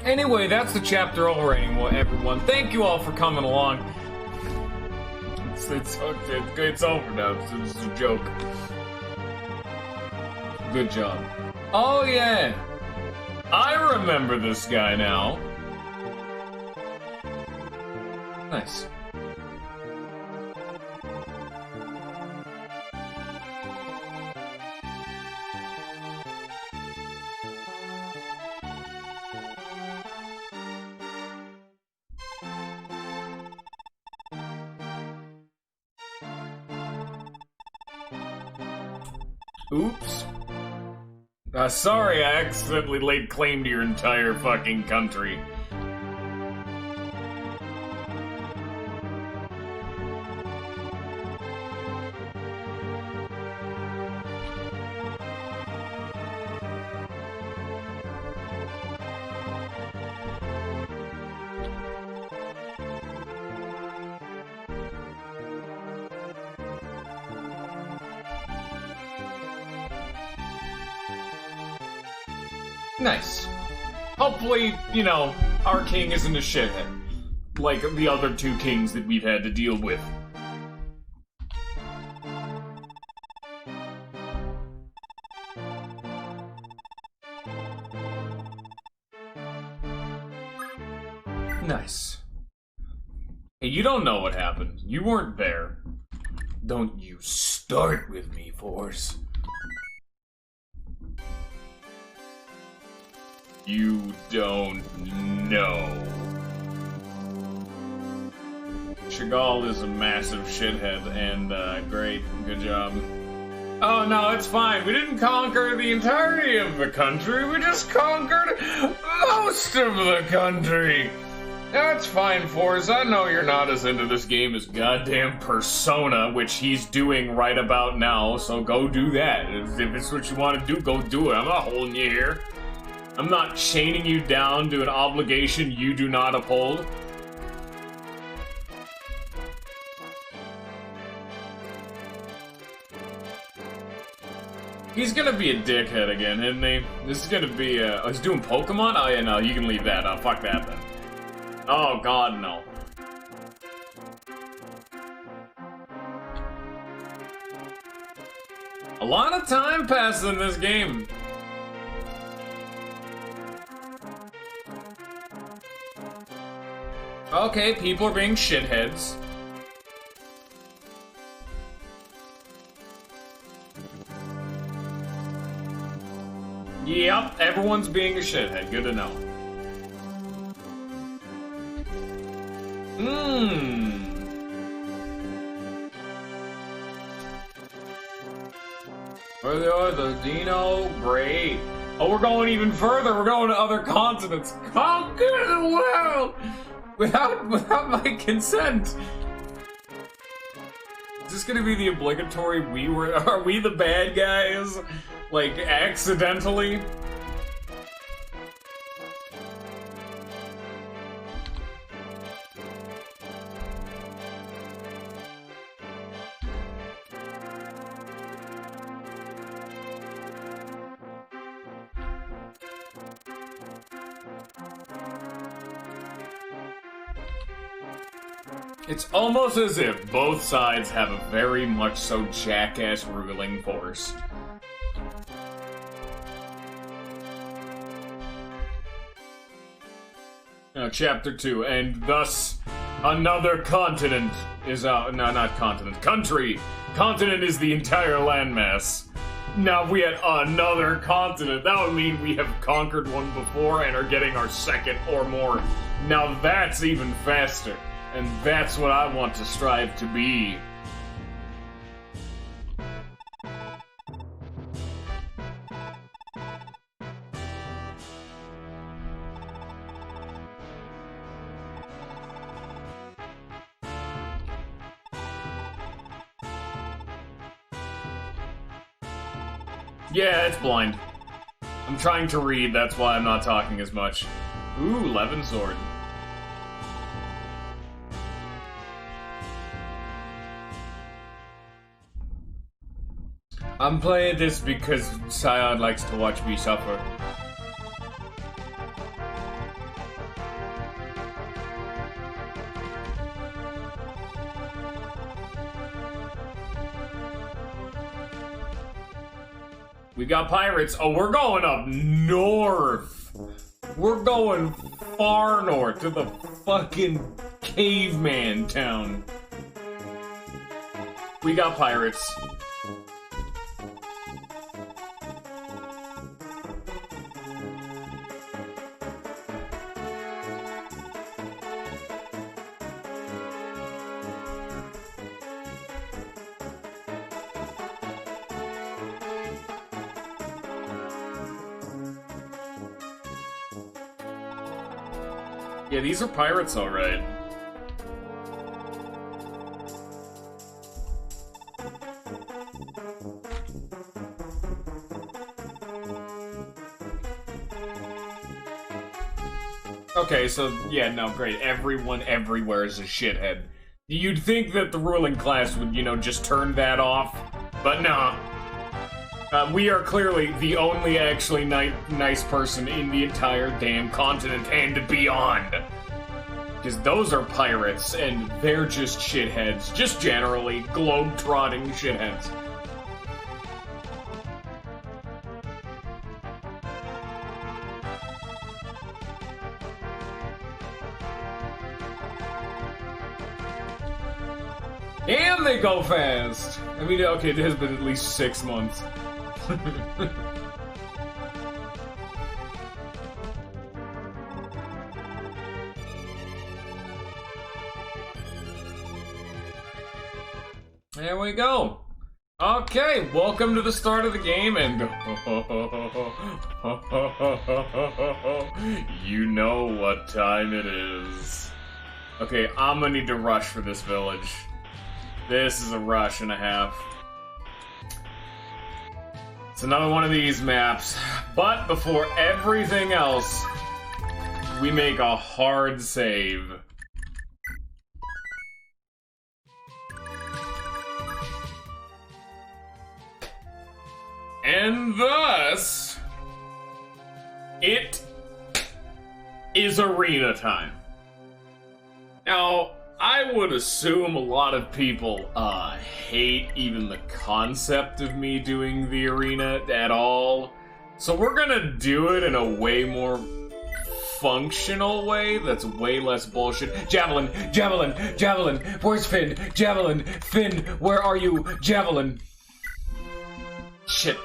Anyway, that's the chapter over anymore, everyone. Thank you all for coming along. It's over now. It's a joke. Good job. Oh, yeah. I remember this guy now. Nice. Oops. Sorry, I accidentally laid claim to your entire fucking country. Nice. Hopefully, you know, our king isn't a shithead. Like the other two kings that we've had to deal with. Nice. Hey, you don't know what happened. You weren't there. Don't you start with me, Force. You don't know. Chagall is a massive shithead, and great, good job. Oh no, it's fine. We didn't conquer the entirety of the country. We just conquered most of the country. That's fine, Force. I know you're not as into this game as goddamn Persona, which he's doing right about now, so go do that. If it's what you want to do, go do it. I'm not holding you here. I'm not chaining you down to an obligation you do not uphold. He's gonna be a dickhead again, isn't he? This is gonna be oh, he's doing Pokemon? Oh yeah, no, you can leave that. Fuck that then. Oh god, no. A lot of time passes in this game. Okay, people are being shitheads. Yep, everyone's being a shithead. Good to know. Where they are, the Dino? Great. Oh, we're going even further. We're going to other continents. Conquer the world! Without my consent. Is this gonna be the obligatory are we the bad guys? Like, accidentally? It's almost as if both sides have a very much so jackass ruling force. Chapter 2, and thus another continent is out. No, not continent. Country! Continent is the entire landmass. Now if we had another continent, that would mean we have conquered one before and are getting our second or more. Now that's even faster. And that's what I want to strive to be. Yeah, it's blind. I'm trying to read, that's why I'm not talking as much. Ooh, Levin Sword. I'm playing this because Scion likes to watch me suffer. We got pirates. Oh, we're going up north. We're going far north to the fucking caveman town. We got pirates. Yeah, these are pirates, all right. Okay, so, yeah, no, great. Everyone everywhere is a shithead. You'd think that the ruling class would, you know, just turn that off, but nah. We are clearly the only actually nice person in the entire damn continent and beyond. Because those are pirates, and they're just shitheads. Just generally globe-trotting shitheads. And they go fast! I mean, okay, it has been at least 6 months. There we go. Okay, welcome to the start of the game, and you know what time it is. Okay, I'm gonna need to rush for this village. This is a rush and a half. It's another one of these maps, but before everything else, we make a hard save. And thus, it is arena time. Now, I would assume a lot of people hate even the concept of me doing the arena at all. So we're gonna do it in a way more functional way that's way less bullshit. Javelin, Javelin, Javelin, where's Finn? Javelin, Finn, where are you? Javelin. Shit.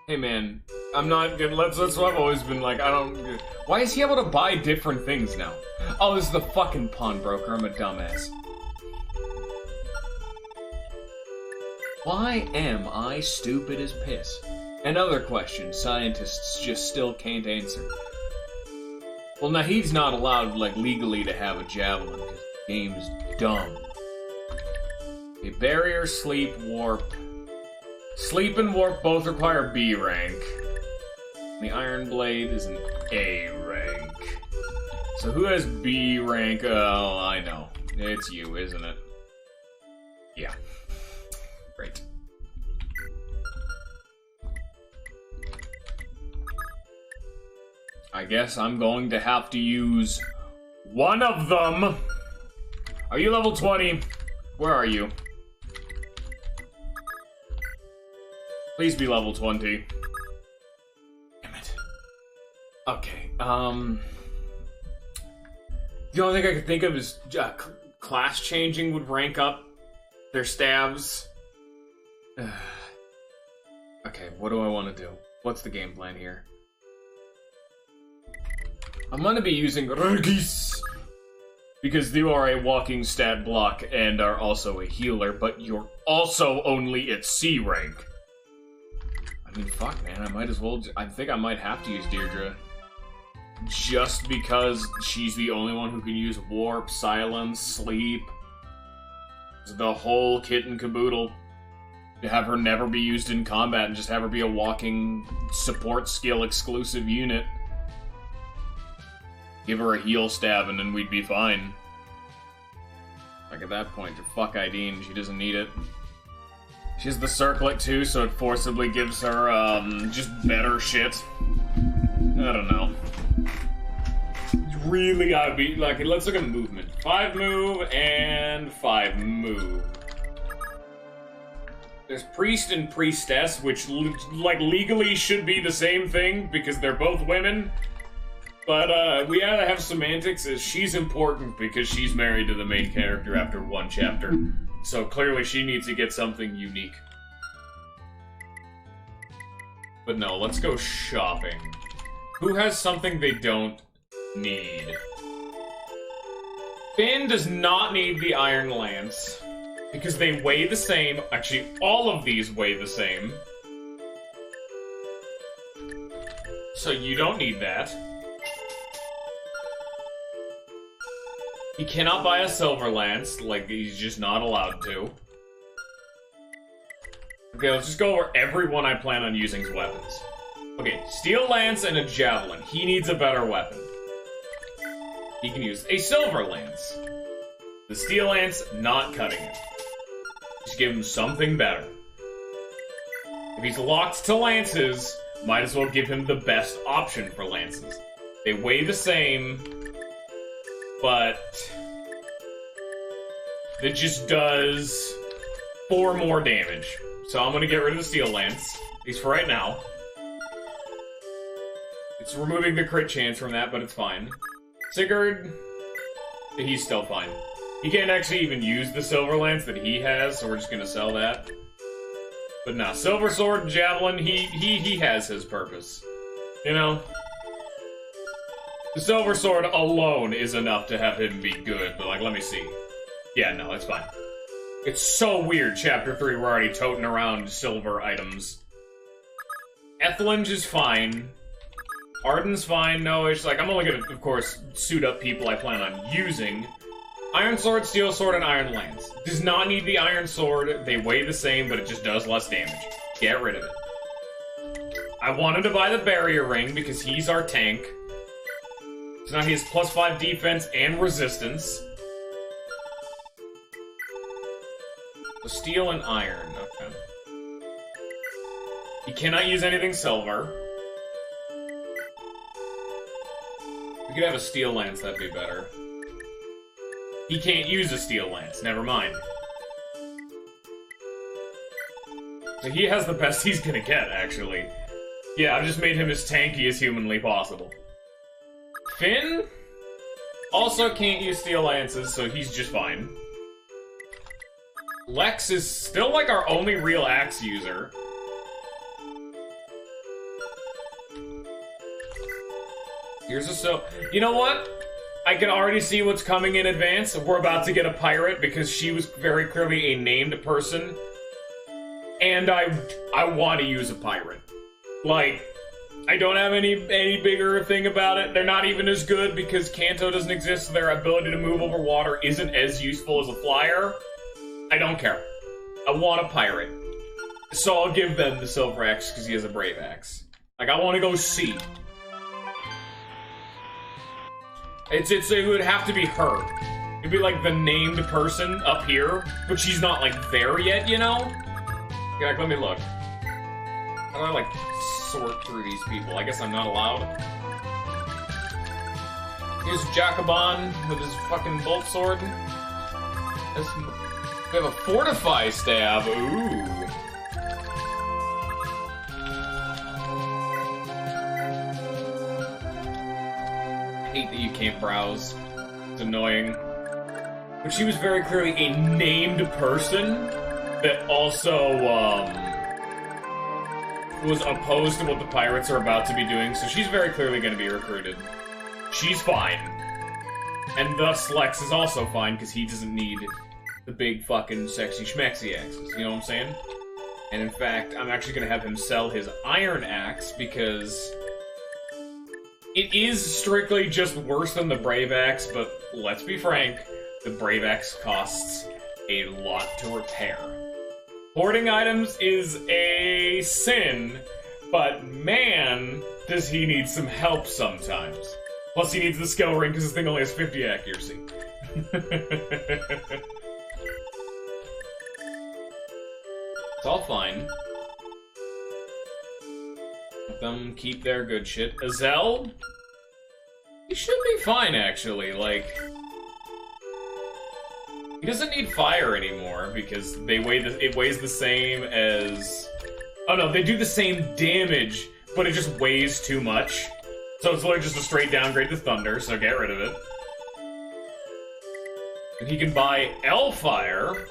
Hey man, I'm not good. That's what I've always been like. I don't. Why is he able to buy different things now? Oh, this is the fucking pawnbroker. I'm a dumbass. Why am I stupid as piss? Another question scientists just still can't answer. Well, now he's not allowed, like, legally to have a javelin because the game is dumb. Okay, barrier, sleep, warp. Sleep and warp both require B rank. The Iron Blade is an A rank. So who has B rank? Oh, I know. It's you, isn't it? Yeah. Great. I guess I'm going to have to use one of them. Are you level 20? Where are you? Please be level 20. Damn it. Okay, the only thing I could think of is class changing would rank up their stabs. Okay, what do I want to do? What's the game plan here? I'm gonna be using Regis, because you are a walking stat block and are also a healer, but you're also only at C rank. I mean, fuck, man, I might as well... I think I might have to use Deirdre. Just because she's the only one who can use Warp, Silence, Sleep. The whole kit and caboodle. To have her never be used in combat and just have her be a walking support skill exclusive unit. Give her a heal stab and then we'd be fine. Like at that point, you're fuck ID'ing, she doesn't need it. She has the circlet too, so it forcibly gives her, just better shit. I don't know. Really gotta be, like, let's look at movement. 5 move and 5 move. There's priest and priestess, which, like, legally should be the same thing, because they're both women. But, we gotta have semantics as she's important because she's married to the main character after one chapter. So clearly she needs to get something unique. But no, let's go shopping. Who has something they don't need? Finn does not need the Iron Lance, because they weigh the same. Actually, all of these weigh the same. So you don't need that. He cannot buy a Silver Lance, like, he's just not allowed to. Okay, let's just go over everyone I plan on using's weapons. Okay, Steel Lance and a Javelin. He needs a better weapon. He can use a Silver Lance. The Steel Lance, not cutting it. Just give him something better. If he's locked to lances, might as well give him the best option for lances. They weigh the same, but it just does 4 more damage. So I'm gonna get rid of the Steel Lance, at least for right now. It's removing the crit chance from that, but it's fine. Sigurd, he's still fine. He can't actually even use the Silver Lance that he has, so we're just gonna sell that. But nah, Silver Sword and Javelin, he has his purpose. You know? The Silver Sword alone is enough to have him be good, but like, let me see. Yeah, no, it's fine. It's so weird, Chapter 3, we're already toting around silver items. Ethlinge is fine. Arden's fine, no, it's like, I'm only gonna, of course, suit up people I plan on using. Iron Sword, Steel Sword, and Iron Lance. Does not need the Iron Sword, they weigh the same, but it just does less damage. Get rid of it. I wanted to buy the Barrier Ring, because he's our tank. So now he has +5 defense and resistance. So steel and iron, okay. He cannot use anything silver. We could have a Steel Lance, that'd be better. He can't use a Steel Lance, never mind. So he has the best he's gonna get, actually. Yeah, I've just made him as tanky as humanly possible. Finn also can't use Steel Lances, so he's just fine. Lex is still like our only real axe user. Here's a you know what? I can already see what's coming in advance. We're about to get a pirate because she was very clearly a named person. And I want to use a pirate. Like, I don't have any bigger thing about it. They're not even as good because Kanto doesn't exist, so their ability to move over water isn't as useful as a flyer. I don't care. I want a pirate. So I'll give them the Silver Axe because he has a Brave Axe. Like, I want to go see. It would have to be her. It'd be like the named person up here, but she's not like there yet, you know? Yeah, like, let me look. How do I like sort through these people? I guess I'm not allowed. Here's Jacobon with his fucking bolt sword. We have a Fortify Stab. Ooh. I hate that you can't browse. It's annoying. But she was very clearly a named person that also, was opposed to what the pirates are about to be doing, so she's very clearly going to be recruited. She's fine. And thus Lex is also fine, because he doesn't need the big fucking sexy schmexy axes, you know what I'm saying? And in fact, I'm actually going to have him sell his iron axe, because it is strictly just worse than the Brave Axe, but let's be frank, the Brave Axe costs a lot to repair. Hoarding items is a sin, but man, does he need some help sometimes. Plus he needs the skill ring because this thing only has 50 accuracy. It's all fine. Let them keep their good shit. Azel? He should be fine, actually, like... He doesn't need fire anymore because it weighs the same as... Oh no, they do the same damage, but it just weighs too much. So it's literally just a straight downgrade to thunder, so get rid of it. And he can buy L-Fire,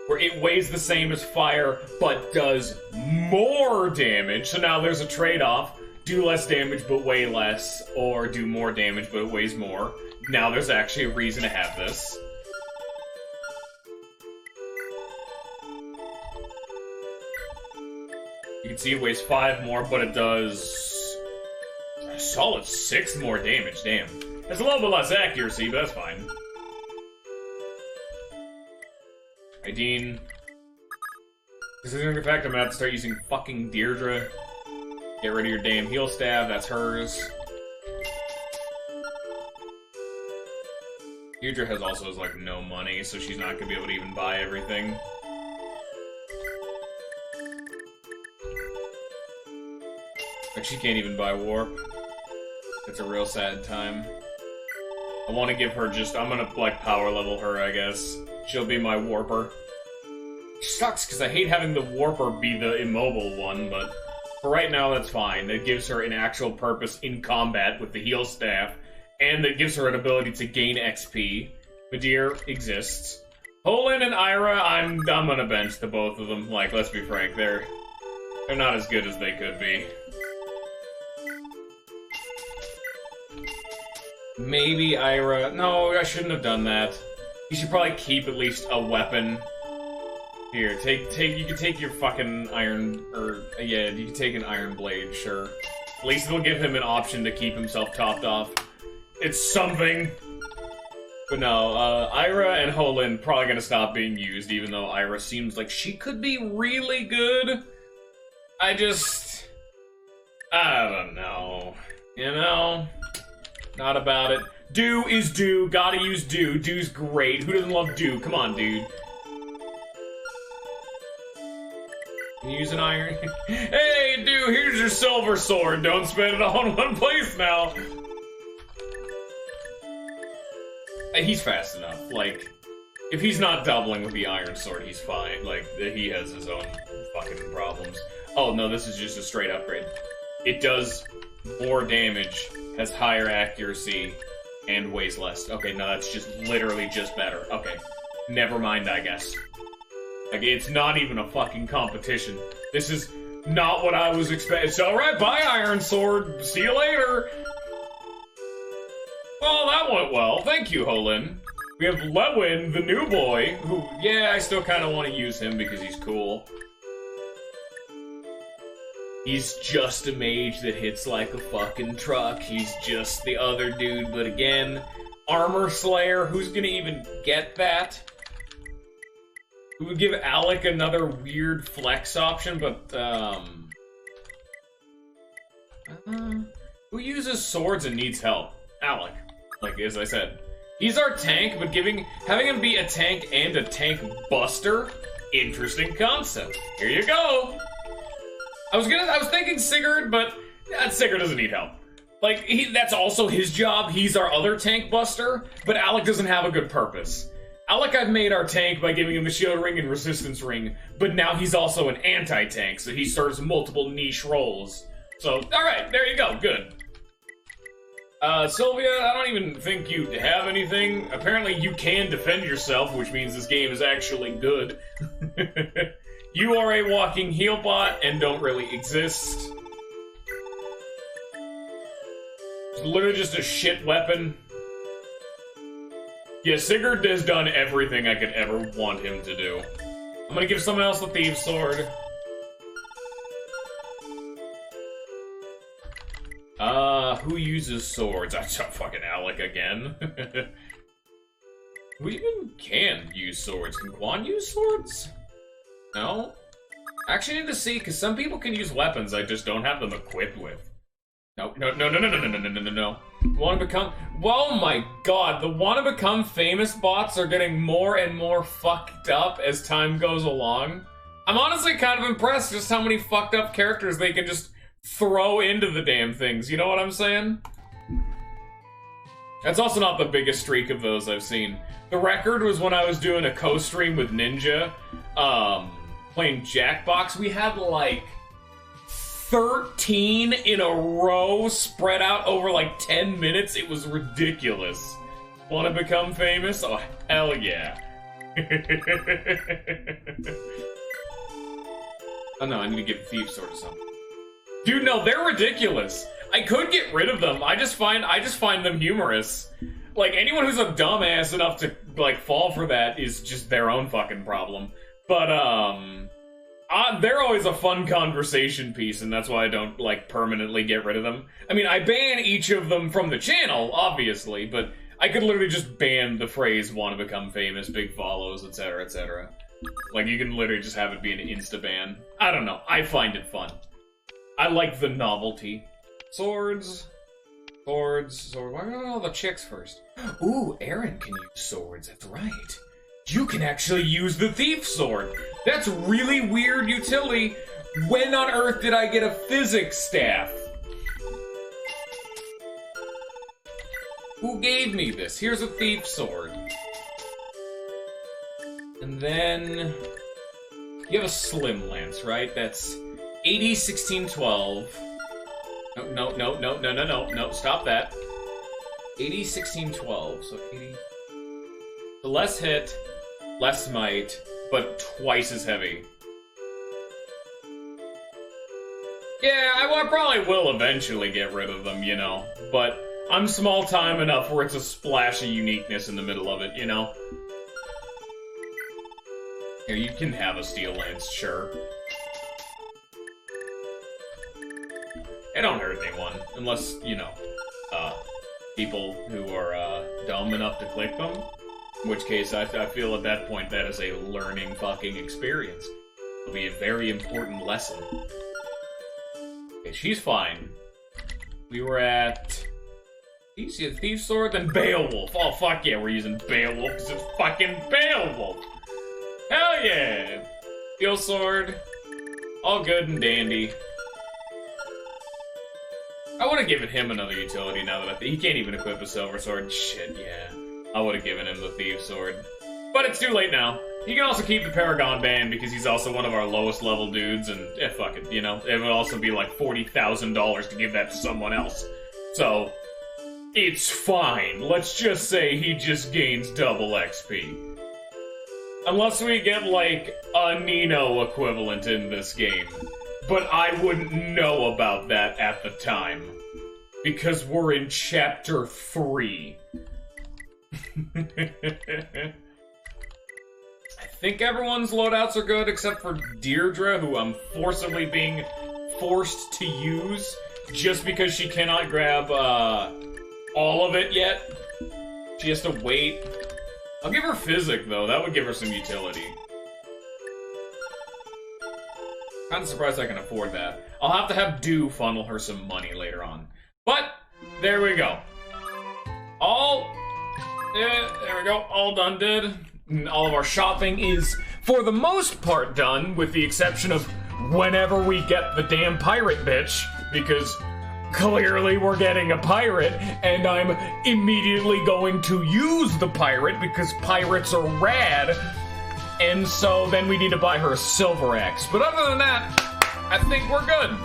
where it weighs the same as fire, but does more damage. So now there's a trade-off. Do less damage, but weigh less, or do more damage, but it weighs more. Now there's actually a reason to have this. You can see it weighs 5 more, but it does a solid 6 more damage, damn. That's a little bit less accuracy, but that's fine. Dean. Considering the fact I'm gonna have to start using fucking Deirdre. Get rid of your damn heal stab, that's hers. Deirdre has like no money, so she's not gonna be able to even buy everything. Like, she can't even buy warp. It's a real sad time. I want to give her I'm gonna, like, power level her, I guess. She'll be my warper. Sucks, because I hate having the warper be the immobile one, but for right now, that's fine. It gives her an actual purpose in combat with the heal staff, and it gives her an ability to gain XP. Midir exists. Olin and Ira, I'm gonna bench the both of them. Like, let's be frank, they're not as good as they could be. Maybe Ira. No, I shouldn't have done that. You should probably keep at least a weapon. Here, you can take your fucking iron, yeah, you can take an iron blade, sure. At least it'll give him an option to keep himself topped off. It's something. But no, Ira and Holin probably gonna stop being used, even though Ira seems like she could be really good. I don't know. You know? Not about it. Do is do. Gotta use do. Do's great. Who doesn't love do? Come on, dude. Can you use an iron? Hey, dude, here's your silver sword. Don't spend it all in one place now. He's fast enough. Like, if he's not doubling with the iron sword, he's fine. Like, he has his own fucking problems. Oh, no, this is just a straight upgrade. It does more damage, has higher accuracy, and weighs less. Okay, no, that's just literally just better. Okay, never mind, I guess. Like, it's not even a fucking competition. This is not what I was expecting. It's alright, bye, Iron Sword. See you later. Well, that went well. Thank you, Holin. We have Lewin, the new boy, who, yeah, I still kind of want to use him because he's cool. He's just a mage that hits like a fucking truck. He's just the other dude, but again, Armor Slayer, who's gonna even get that? We would give Alec another weird flex option, but, who uses swords and needs help? Alec. Like, as I said. He's our tank, but having him be a tank and a tank buster? Interesting concept. Here you go! I was thinking Sigurd, but Sigurd doesn't need help. Like, that's also his job. He's our other tank buster, but Alec doesn't have a good purpose. Alec, I've made our tank by giving him a shield ring and resistance ring, but now he's also an anti-tank, so he serves multiple niche roles. So, alright, there you go, good. Sylvia, I don't even think you have anything. Apparently you can defend yourself, which means this game is actually good. You are a walking heal bot and don't really exist. It's literally just a shit weapon. Yeah, Sigurd has done everything I could ever want him to do. I'm gonna give someone else the Thieves' Sword. Who uses swords? I saw fucking Alec again. Who even can use swords? Can Quan use swords? No? I actually need to see, because some people can use weapons, I just don't have them equipped with. No. Want to become... Oh my god, the want to become famous bots are getting more and more fucked up as time goes along. I'm honestly kind of impressed just how many fucked up characters they can just throw into the damn things, you know what I'm saying? That's also not the biggest streak of those I've seen. The record was when I was doing a co-stream with Ninja, playing Jackbox. We had like 13 in a row spread out over like 10 minutes. It was ridiculous. Want to become famous? Oh, hell yeah. Oh no, I need to give Thief Sword to someone. Dude, no, they're ridiculous. I could get rid of them. I just find them humorous. Like, anyone who's a dumbass enough to, like, fall for that is just their own fucking problem. But, they're always a fun conversation piece, and that's why I don't, like, permanently get rid of them. I mean, I ban each of them from the channel, obviously, but I could literally just ban the phrase, want to become famous, big follows, etc., etc. Like, you can literally just have it be an insta-ban. I don't know. I find it fun. I like the novelty. Swords. Swords. Why are all the chicks first? Ooh, Aaron can use swords. That's right. You can actually use the Thief Sword. That's really weird utility. When on earth did I get a physics staff? Who gave me this? Here's a Thief Sword. And then you have a Slim Lance, right? That's 80, 16, 12. No, stop that. 80, 16, 12. So 80. So less hit, less smite, but twice as heavy. Yeah, I probably will eventually get rid of them, you know. But I'm small time enough where it's a splash of uniqueness in the middle of it, you know. Here, you can have a Steel Lance, sure. It don't hurt anyone, unless, you know, people who are, dumb enough to click them. In which case, I feel at that point that is a learning fucking experience. It'll be a very important lesson. Okay, she's fine. We were at... You see a Thief Sword, then Beowulf. Oh, fuck yeah, we're using Beowulf, because it's fucking Beowulf! Hell yeah! Steel Sword. All good and dandy. I would have given him another utility now that he can't even equip a Silver Sword. Shit, yeah. I would have given him the Thief Sword. But it's too late now. He can also keep the Paragon Band because he's also one of our lowest level dudes, and fuck it, you know? It would also be like $40,000 to give that to someone else. So, it's fine. Let's just say he just gains double XP. Unless we get, like, a Nino equivalent in this game. But I wouldn't know about that at the time. Because we're in Chapter 3. I think everyone's loadouts are good, except for Deirdre, who I'm forcibly being forced to use, just because she cannot grab, all of it yet. She has to wait. I'll give her Physic, though. That would give her some utility. Kinda surprised I can afford that. I'll have to have Dew funnel her some money later on. But, there we go. There we go. All done did. And all of our shopping is, for the most part, done, with the exception of whenever we get the damn pirate bitch, because clearly we're getting a pirate, and I'm immediately going to use the pirate because pirates are rad, and so then we need to buy her a silver axe. But other than that, I think we're good.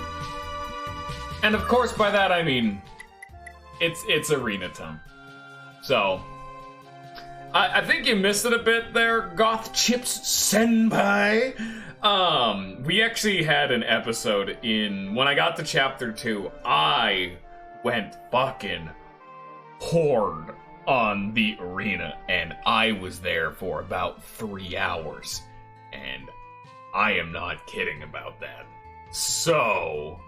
And of course, by that I mean, it's arena time. So, I think you missed it a bit there, Goth Chips Senpai. We actually had an episode when I got to Chapter 2, I went fucking hard on the arena, and I was there for about 3 hours, and I am not kidding about that. So,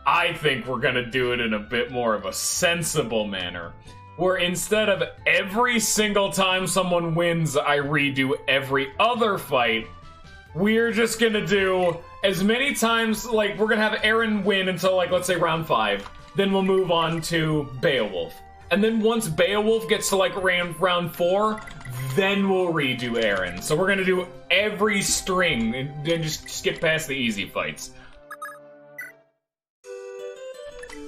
I think we're gonna do it in a bit more of a sensible manner, where instead of every single time someone wins, I redo every other fight. We're just gonna do as many times, like, we're gonna have Aaron win until, like, let's say round 5. Then we'll move on to Beowulf. And then once Beowulf gets to, like, round 4, then we'll redo Aaron. So we're gonna do every string and then just skip past the easy fights.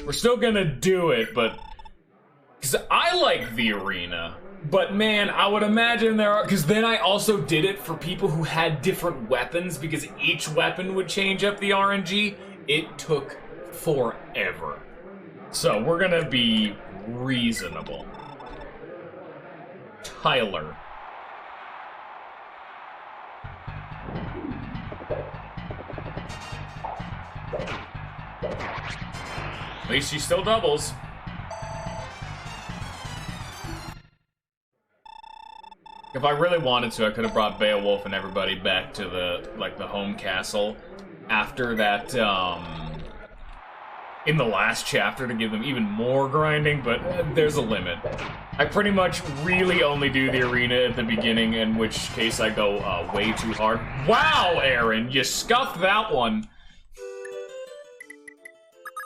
We're still gonna do it, but... because I like the arena, but man, I would imagine there are, because then I also did it for people who had different weapons, because each weapon would change up the RNG. It took forever. So we're gonna be reasonable. Tyler. At least she still doubles. If I really wanted to, I could have brought Beowulf and everybody back to the home castle after that, in the last chapter to give them even more grinding, but there's a limit. I pretty much really only do the arena at the beginning, in which case I go way too hard. Wow, Aaron, you scuffed that one.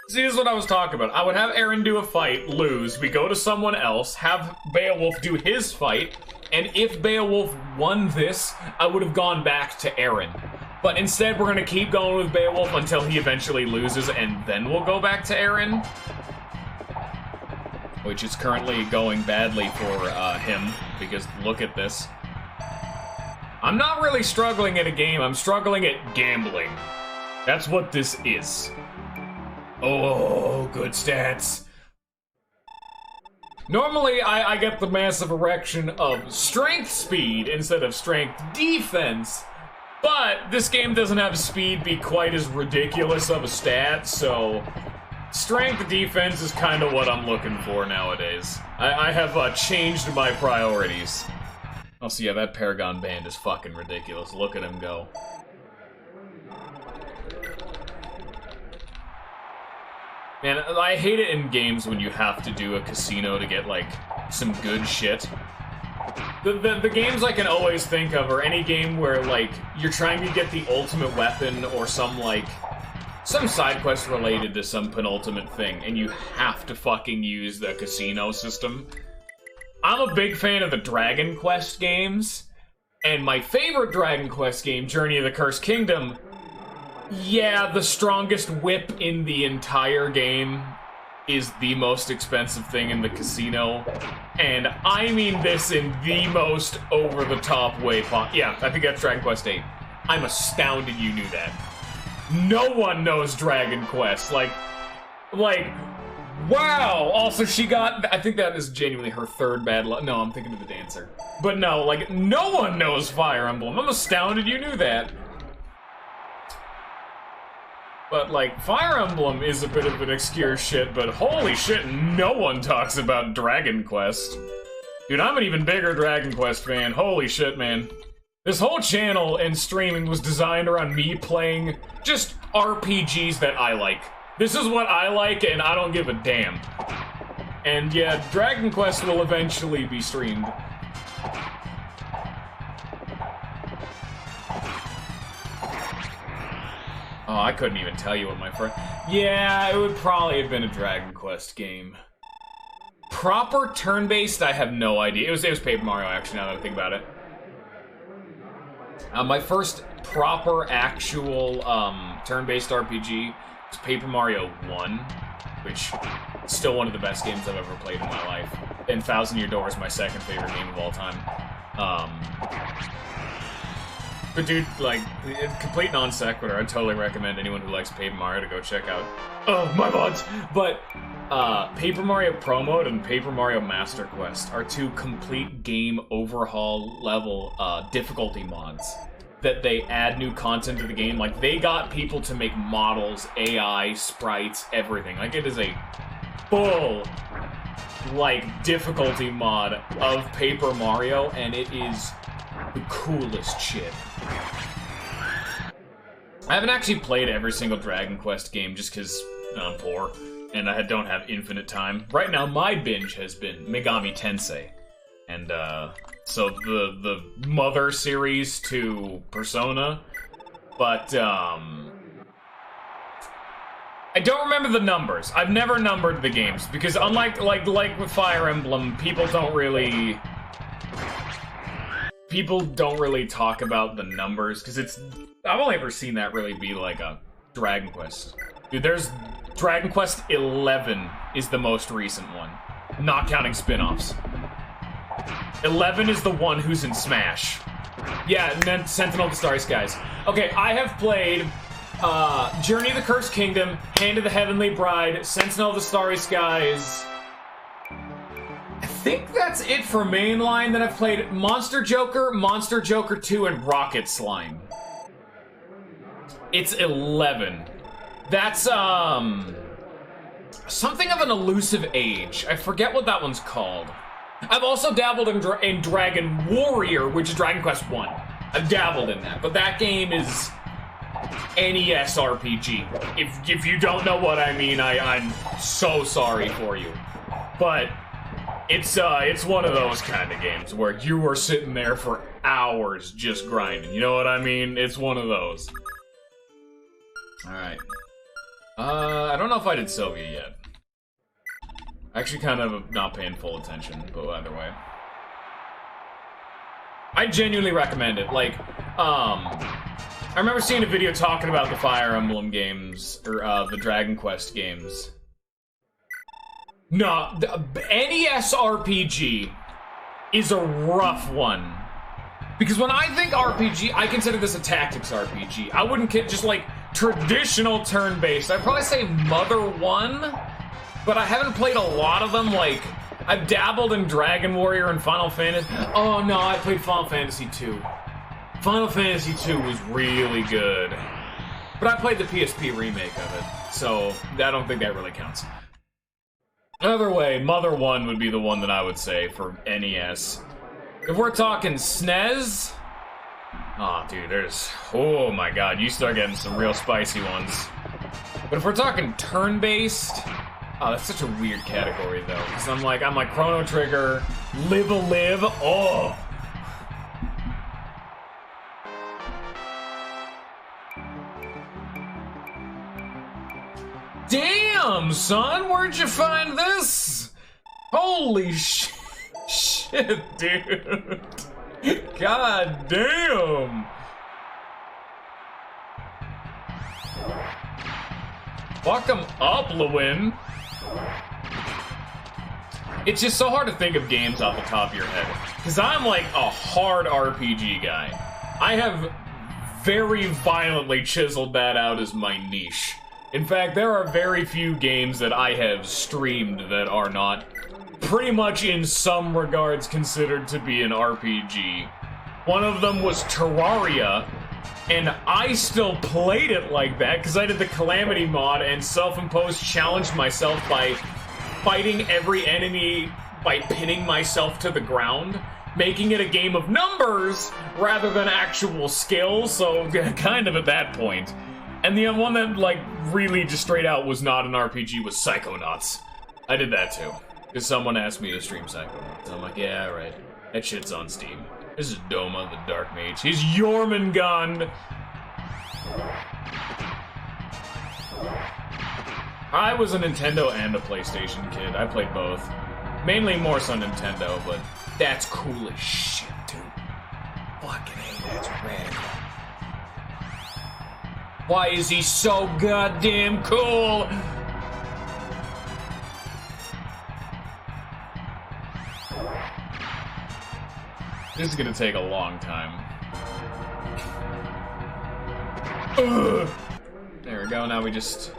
See, this is what I was talking about. I would have Aaron do a fight, lose, we go to someone else, have Beowulf do his fight, and if Beowulf won this, I would have gone back to Aaron. But instead, we're gonna keep going with Beowulf until he eventually loses, and then we'll go back to Aaron. Which is currently going badly for him, because look at this. I'm not really struggling at a game, I'm struggling at gambling. That's what this is. Oh, good stats. Normally, I get the massive erection of strength speed instead of strength defense, but this game doesn't have speed be quite as ridiculous of a stat, so strength defense is kind of what I'm looking for nowadays. I have changed my priorities. Oh, so yeah, that Paragon band is fucking ridiculous. Look at him go. Man, I hate it in games when you have to do a casino to get, like, some good shit. The games I can always think of are any game where, like, you're trying to get the ultimate weapon or some, like, some side quest related to some penultimate thing, and you have to fucking use the casino system. I'm a big fan of the Dragon Quest games, and my favorite Dragon Quest game, Journey of the Cursed Kingdom, yeah, the strongest whip in the entire game is the most expensive thing in the casino. And I mean this in the most over-the-top way possible. Yeah, I think that's Dragon Quest VIII. I'm astounded you knew that. No one knows Dragon Quest. Like, wow! Also, she got, I think that is genuinely her third bad luck. No, I'm thinking of the dancer. But no, like, no one knows Fire Emblem. I'm astounded you knew that. But, like, Fire Emblem is a bit of an obscure shit, but holy shit, no one talks about Dragon Quest. Dude, I'm an even bigger Dragon Quest fan. Holy shit, man. This whole channel and streaming was designed around me playing just RPGs that I like. This is what I like, and I don't give a damn. And yeah, Dragon Quest will eventually be streamed. Oh, I couldn't even tell you what my first... Yeah, it would probably have been a Dragon Quest game. Proper turn-based, I have no idea. It was Paper Mario, actually, now that I think about it. My first proper, actual, turn-based RPG was Paper Mario 1, which is still one of the best games I've ever played in my life. And Thousand Year Door is my second favorite game of all time. But dude, like, complete non sequitur. I'd totally recommend anyone who likes Paper Mario to go check out. Oh, my mods! But, Paper Mario Pro Mode and Paper Mario Master Quest are two complete game overhaul level, difficulty mods. That they add new content to the game. Like, they got people to make models, AI, sprites, everything. Like, it is a full, like, difficulty mod of Paper Mario, and it is the coolest shit. I haven't actually played every single Dragon Quest game just because I'm poor and I don't have infinite time. Right now, my binge has been Megami Tensei. And, so the Mother series to Persona. But, I don't remember the numbers. I've never numbered the games because unlike, like with Fire Emblem, people don't really talk about the numbers, because I've only ever seen that really be like a Dragon Quest. Dude, there's Dragon Quest 11 is the most recent one. not counting spin-offs. 11 is the one who's in Smash. Yeah, and then Sentinel of the Starry Skies. Okay, I have played Journey of the Cursed Kingdom, Hand of the Heavenly Bride, Sentinel of the Starry Skies. I think that's it for mainline. Then I've played Monster Joker 2, and Rocket Slime. It's 11. That's, something of an elusive age. I forget what that one's called. I've also dabbled in Dragon Warrior, which is Dragon Quest 1. I've dabbled in that, but that game is NES RPG. If you don't know what I mean, I'm so sorry for you. But it's one of those kind of games where you are sitting there for hours just grinding. You know what I mean? It's one of those. Alright. I don't know if I did Sylvia yet. Actually kind of not paying full attention, but either way. I genuinely recommend it. Like, I remember seeing a video talking about the Fire Emblem games, or the Dragon Quest games. No, the NES RPG is a rough one. Because when I think RPG, I consider this a tactics RPG. I wouldn't just like traditional turn-based. I'd probably say Mother 1, but I haven't played a lot of them. Like, I've dabbled in Dragon Warrior and Final Fantasy. Oh no, I played Final Fantasy 2. Final Fantasy 2 was really good. But I played the PSP remake of it, so I don't think that really counts. Either way, Mother 1 would be the one that I would say for NES. If we're talking SNES, oh dude, oh my god, you start getting some real spicy ones. But if we're talking turn-based, oh, that's such a weird category though, because I'm like Chrono Trigger, Live a Live, oh. Damn, son, where'd you find this? Holy shit. Shit, dude. God damn. Fuck 'em up, Lewin. It's just so hard to think of games off the top of your head. Because I'm like a hard RPG guy. I have very violently chiseled that out as my niche. In fact, there are very few games that I have streamed that are not pretty much in some regards considered to be an RPG. One of them was Terraria, and I still played it like that because I did the Calamity mod and self-imposed challenged myself by fighting every enemy by pinning myself to the ground, making it a game of numbers rather than actual skill, so kind of at that point. And the one that, like, really just straight out was not an RPG was Psychonauts. I did that too. Because someone asked me to stream Psychonauts. I'm like, yeah, right. That shit's on Steam. This is Doma, the Dark Mage. He's Jormungand! I was a Nintendo and a PlayStation kid. I played both. Mainly more so Nintendo, but that's cool as shit, dude. Fucking A, that's radical. Why is he so goddamn cool? This is gonna take a long time. Ugh. There we go, now we'll just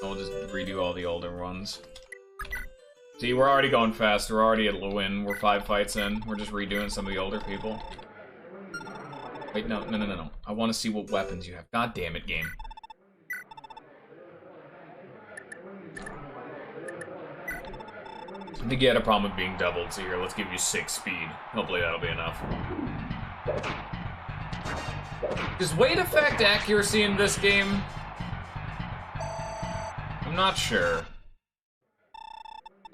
redo all the older ones. See, we're already going fast, we're already at Lewin, we're 5 fights in, we're just redoing some of the older people. Wait, no. I want to see what weapons you have. God damn it, game. I think you had a problem with being doubled, so here, let's give you 6 speed. Hopefully that'll be enough. Does weight affect accuracy in this game? I'm not sure.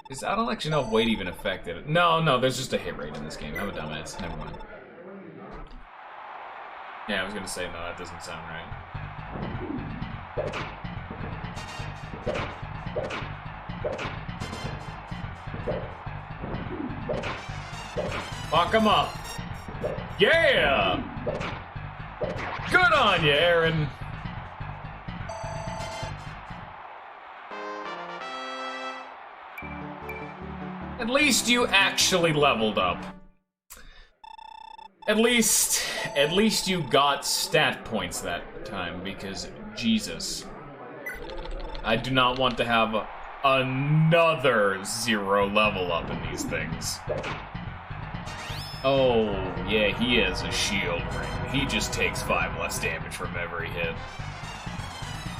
Because I don't actually know if weight even affected it. No, there's just a hit rate in this game. I'm a dumbass. Never mind. Yeah, I was gonna say, no, that doesn't sound right. Fuck him up! Yeah! Good on you, Aaron! At least you actually leveled up. At least you got stat points that time, because Jesus. I do not want to have another 0 level up in these things. Oh, yeah, he has a shield ring. He just takes 5 less damage from every hit.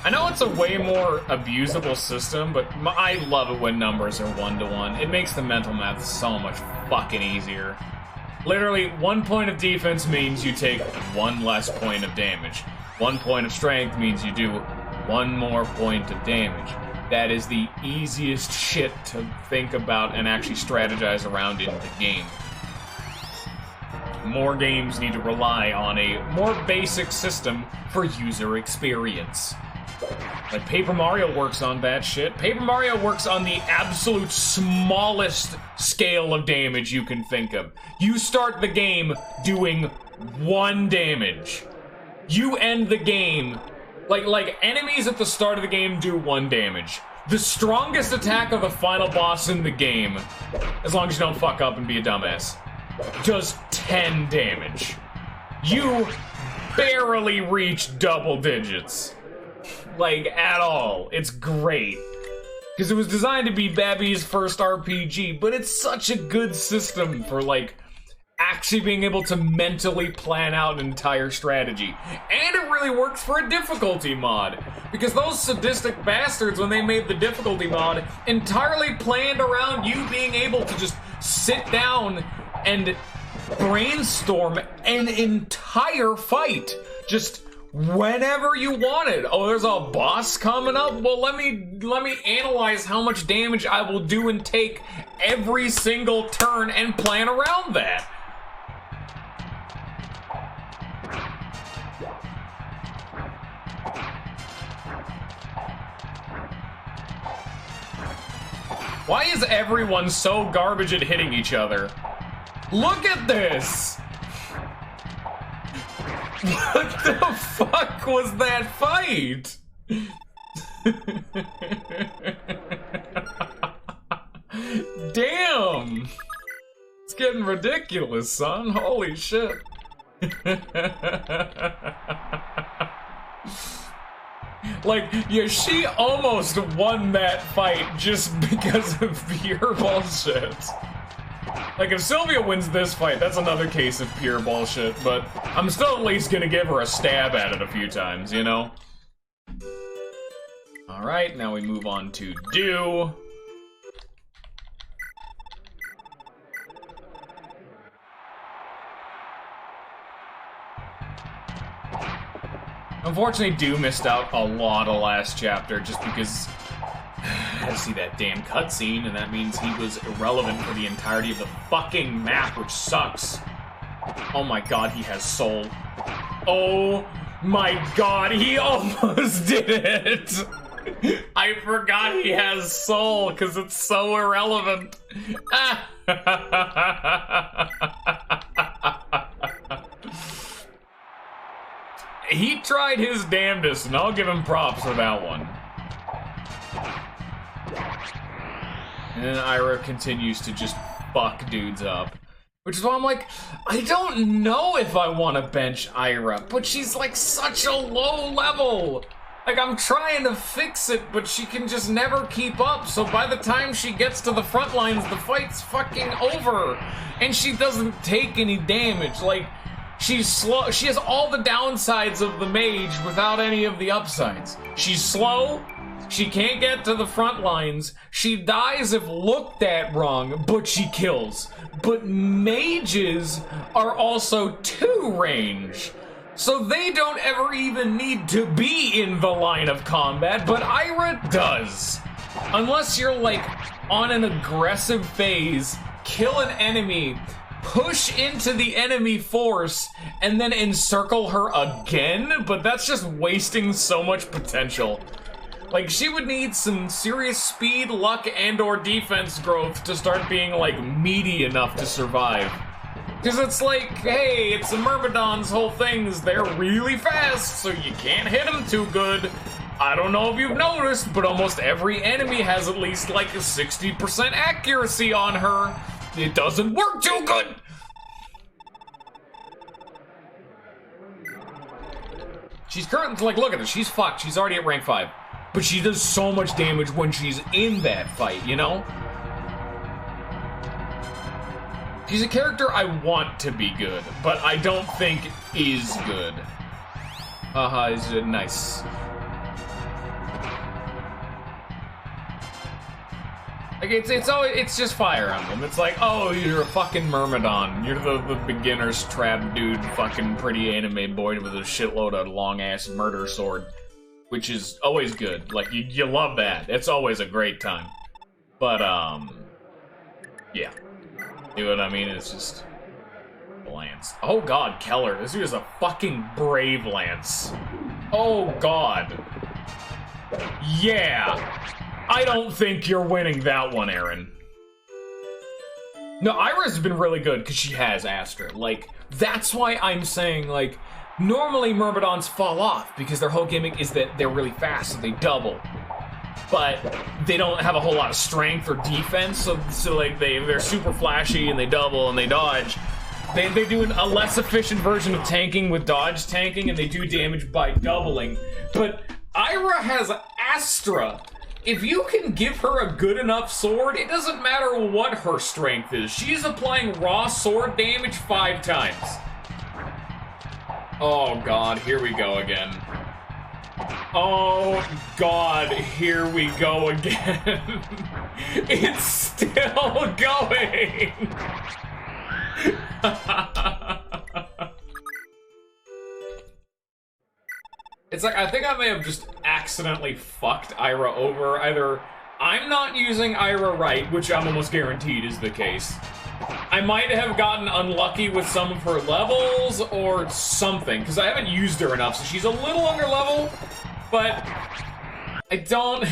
I know it's a way more abusable system, but I love it when numbers are 1-to-1. It makes the mental math so much fucking easier. Literally, 1 point of defense means you take 1 less point of damage. 1 point of strength means you do 1 more point of damage. That is the easiest shit to think about and actually strategize around in the game. More games need to rely on a more basic system for user experience. Like, Paper Mario works on that shit. Paper Mario works on the absolute smallest scale of damage you can think of. You start the game doing 1 damage. You end the game, like enemies at the start of the game do 1 damage. The strongest attack of the final boss in the game, as long as you don't fuck up and be a dumbass, does 10 damage. You barely reach double digits. Like, at all. It's great. Because it was designed to be Babby's first RPG, but it's such a good system for, like, actually being able to mentally plan out an entire strategy. And it really works for a difficulty mod. Because those sadistic bastards, when they made the difficulty mod, entirely planned around you being able to just sit down and brainstorm an entire fight. Just whenever you wanted. Oh, there's a boss coming up? Well, let me analyze how much damage I will do and take every single turn and plan around that. Why is everyone so garbage at hitting each other? Look at this! What the fuck was that fight? Damn! It's getting ridiculous, son. Holy shit. Like, yeah, she almost won that fight just because of pure bullshit. Like, if Sylvia wins this fight, that's another case of pure bullshit, but I'm still at least gonna give her a stab at it a few times, you know? Alright, now we move on to Do. Unfortunately, Do missed out a lot of last chapter just because I had to see that damn cutscene, and that means he was irrelevant for the entirety of the fucking map, which sucks. Oh my god, he has soul. Oh my god, he almost did it! I forgot he has soul, because it's so irrelevant. He tried his damnedest, and I'll give him props for that one. And then Ira continues to just fuck dudes up. Which is why I'm like, I don't know if I want to bench Ira, but she's like such a low level. Like, I'm trying to fix it, but she can just never keep up, so by the time she gets to the front lines, the fight's fucking over. And she doesn't take any damage. Like, she's slow. She has all the downsides of the mage without any of the upsides. She's slow. She can't get to the front lines. She dies if looked at wrong, but she kills. But mages are also 2 range. So they don't ever even need to be in the line of combat, but Ira does. Unless you're like on an aggressive phase, kill an enemy, push into the enemy force, and then encircle her again, but that's just wasting so much potential. Like, she would need some serious speed, luck, and/or defense growth to start being, like, meaty enough to survive. Because it's like, hey, it's the Myrmidon's whole thing is they're really fast, so you can't hit them too good. I don't know if you've noticed, but almost every enemy has at least like a 60% accuracy on her. It doesn't work too good. She's currently, like, look at her, she's fucked. She's already at rank 5. But she does so much damage when she's in that fight, you know? She's a character I want to be good, but I don't think is good. Haha, is nice. Like, it's just Fire Emblem. It's like, oh, you're a fucking Myrmidon. You're the beginner's trap dude, fucking pretty anime boy with a shitload of long-ass murder sword. Which is always good. Like, you love that. It's always a great time. But, yeah. You know what I mean? It's just... Lance. Oh god, Keller. This dude is a fucking brave Lance. Oh god. Yeah. I don't think you're winning that one, Aaron. No, Iris has been really good because she has Astra. Like, that's why I'm saying, like, normally Myrmidons fall off because their whole gimmick is that they're really fast, so they double. But they don't have a whole lot of strength or defense, so like they're super flashy and they double and they dodge. They do a less efficient version of tanking with dodge tanking, and they do damage by doubling. But Ira has Astra. If you can give her a good enough sword, it doesn't matter what her strength is. She's applying raw sword damage 5 times. Oh god, here we go again. Oh god, here we go again. It's still going. It's like, I think I may have just accidentally fucked Ira over. Either I'm not using Ira right, which I'm almost guaranteed is the case. I might have gotten unlucky with some of her levels or something, because I haven't used her enough, so she's a little under level, but I don't...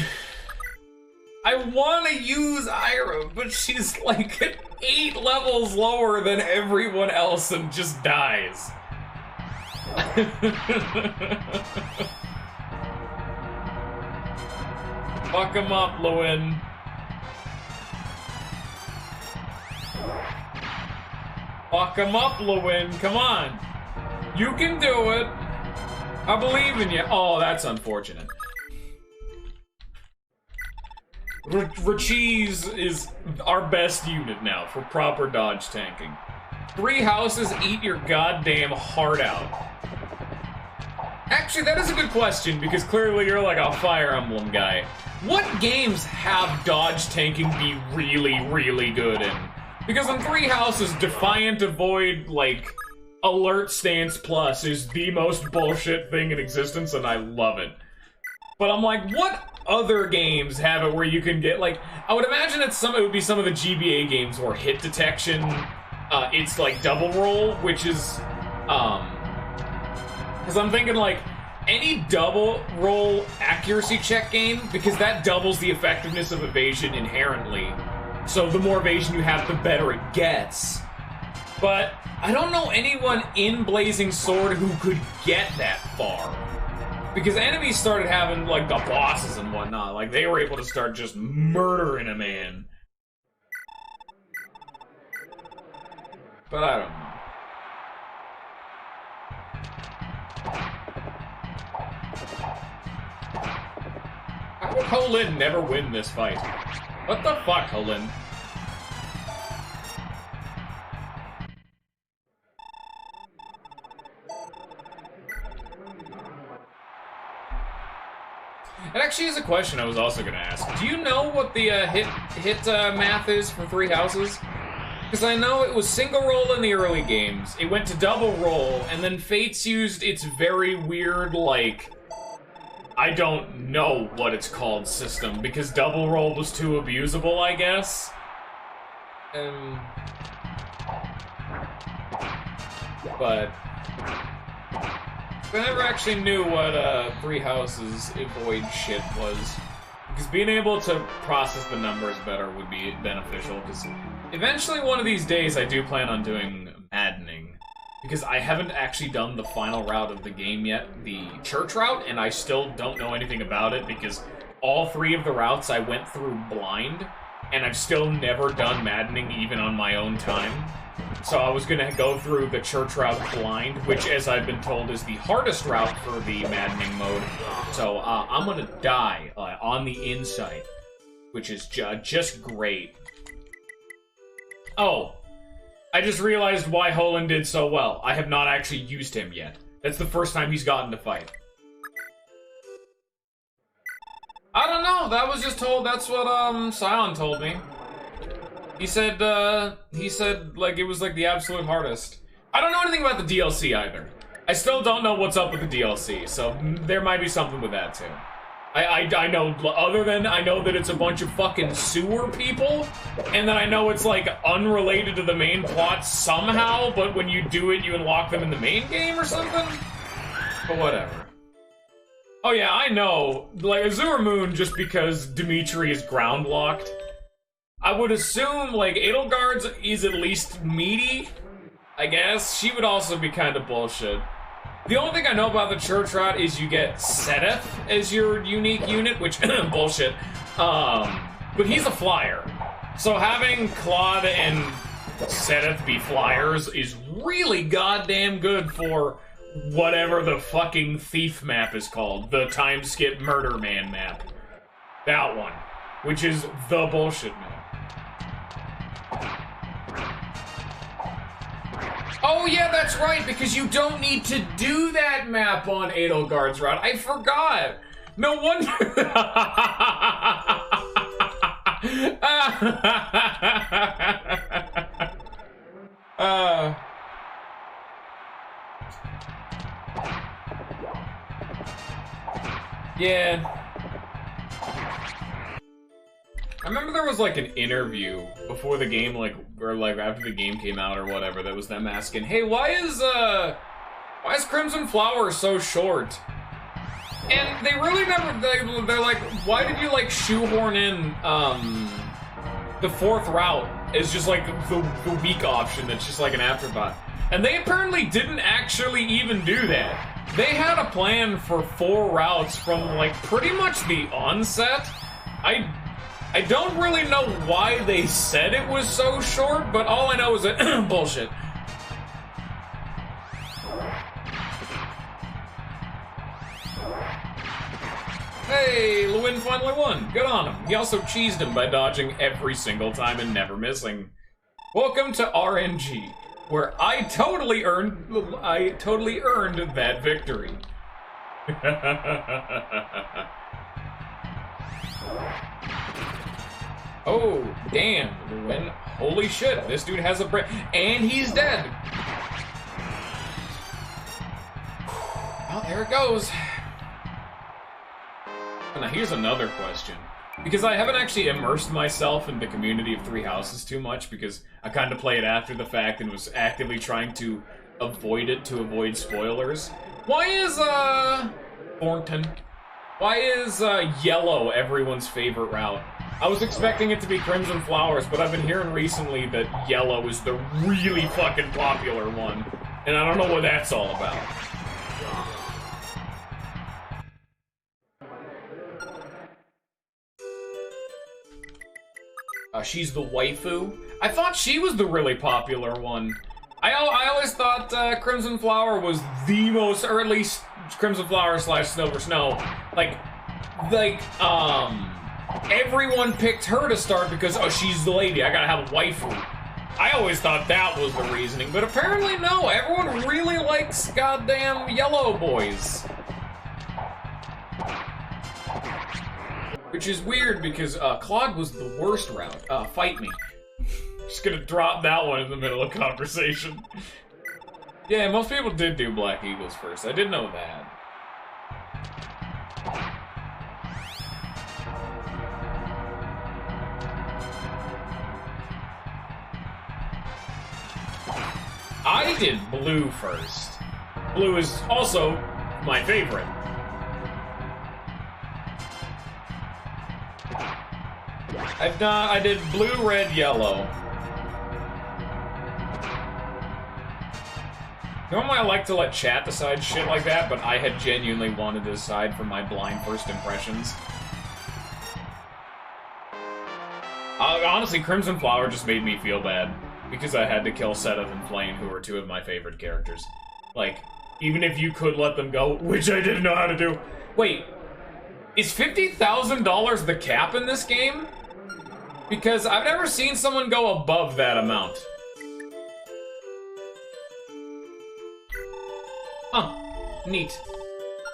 I want to use Ira, but she's like 8 levels lower than everyone else and just dies. Fuck him up, Lewin. Fuck him up, Lewin. Come on. You can do it. I believe in you. Oh, that's unfortunate. Racheese is our best unit now for proper dodge tanking. 3 houses eat your goddamn heart out. Actually, that is a good question, because clearly you're like a Fire Emblem guy. What games have dodge tanking be really, really good in? Because in 3 houses, Defiant Avoid, like, Alert Stance Plus is the most bullshit thing in existence, and I love it. But I'm like, what other games have it where you can get, like, I would imagine it would be some of the GBA games where hit detection, it's like double roll, which is, because I'm thinking, like, any double roll accuracy check game, because that doubles the effectiveness of evasion inherently. So the more evasion you have, the better it gets. But I don't know anyone in Blazing Sword who could get that far. Because enemies started having, like, the bosses and whatnot. Like, they were able to start just murdering a man. But I don't know. How would Ho-Lin never win this fight? What the fuck, Ho-Lin? It actually is a question I was also gonna ask. Do you know what the hit math is for 3 houses? Because I know it was single roll in the early games, it went to double roll, and then Fates used its very weird, like, I don't know what it's called system, because double roll was too abusable, I guess. But I never actually knew what 3 houses avoid shit was. Because being able to process the numbers better would be beneficial, because eventually one of these days I do plan on doing maddening. because I haven't actually done the final route of the game yet, the church route, and I still don't know anything about it because all 3 of the routes I went through blind, and I've still never done maddening even on my own time. So I was gonna go through the church route blind, which, as I've been told, is the hardest route for the maddening mode. So I'm gonna die on the inside, which is just great. Oh, I just realized why Holland did so well. I have not actually used him yet. That's the first time he's gotten to fight. I don't know, that was just told, that's what, Sion told me. He said, like, it was, like, the absolute hardest. I don't know anything about the DLC, either. I still don't know what's up with the DLC, so there might be something with that, too. I know, other than I know that it's a bunch of fucking sewer people, and then I know it's, like, unrelated to the main plot somehow, but when you do it, you unlock them in the main game or something? But whatever. Oh yeah, I know, like, Azure Moon, just because Dimitri is ground-locked, I would assume, like, Edelgard's is at least meaty, I guess. She would also be kind of bullshit. The only thing I know about the church route is you get Sedeth as your unique unit, which, bullshit. But he's a flyer. So having Claude and Sedeth be flyers is really goddamn good for whatever the fucking thief map is called. The time skip murder man map. That one. Which is the bullshit map. Oh yeah, that's right, because you don't need to do that map on Edelgard's route. I forgot. No wonder. Yeah. I remember there was, like, an interview before the game, like, or, like, after the game came out or whatever, that was them asking, hey, why is Crimson Flower so short? And they really never, they're like, why did you, like, shoehorn in, the 4th route as just, like, the weak option that's just, like, an afterthought? And they apparently didn't actually even do that. They had a plan for 4 routes from, like, pretty much the onset. I don't really know why they said it was so short, but all I know is that bullshit. Hey, Lewin finally won. Good on him. He also cheesed him by dodging every single time and never missing. Welcome to RNG, where I totally earned that victory. Oh, damn, Lewin. Holy shit, this dude has a brain. And he's dead. Well, there it goes. Now, here's another question. Because I haven't actually immersed myself in the community of Three Houses too much, because I kind of play it after the fact and was actively trying to avoid it to avoid spoilers. Why is, Thornton? Why is, yellow everyone's favorite route? I was expecting it to be Crimson Flowers, but I've been hearing recently that yellow is the really fucking popular one. And I don't know what that's all about. She's the waifu? I thought she was the really popular one. I always thought Crimson Flower was the most, or at least Crimson Flower / Silver Snow. Like, everyone picked her to start because, oh, she's the lady, I gotta have a waifu. I always thought that was the reasoning, but apparently no, everyone really likes goddamn yellow boys. Which is weird because, Claude was the worst route. Fight me. Just gonna drop that one in the middle of conversation. Yeah, most people did do Black Eagles first, I did know that. I did blue first. Blue is also my favorite. I did blue, red, yellow. Normally I like to let chat decide shit like that, but I had genuinely wanted to decide from my blind first impressions. Honestly, Crimson Flower just made me feel bad, because I had to kill Seth and Flame, who are two of my favorite characters. Like, even if you could let them go, which I didn't know how to do. Wait, is $50,000 the cap in this game? Because I've never seen someone go above that amount. Huh. Neat.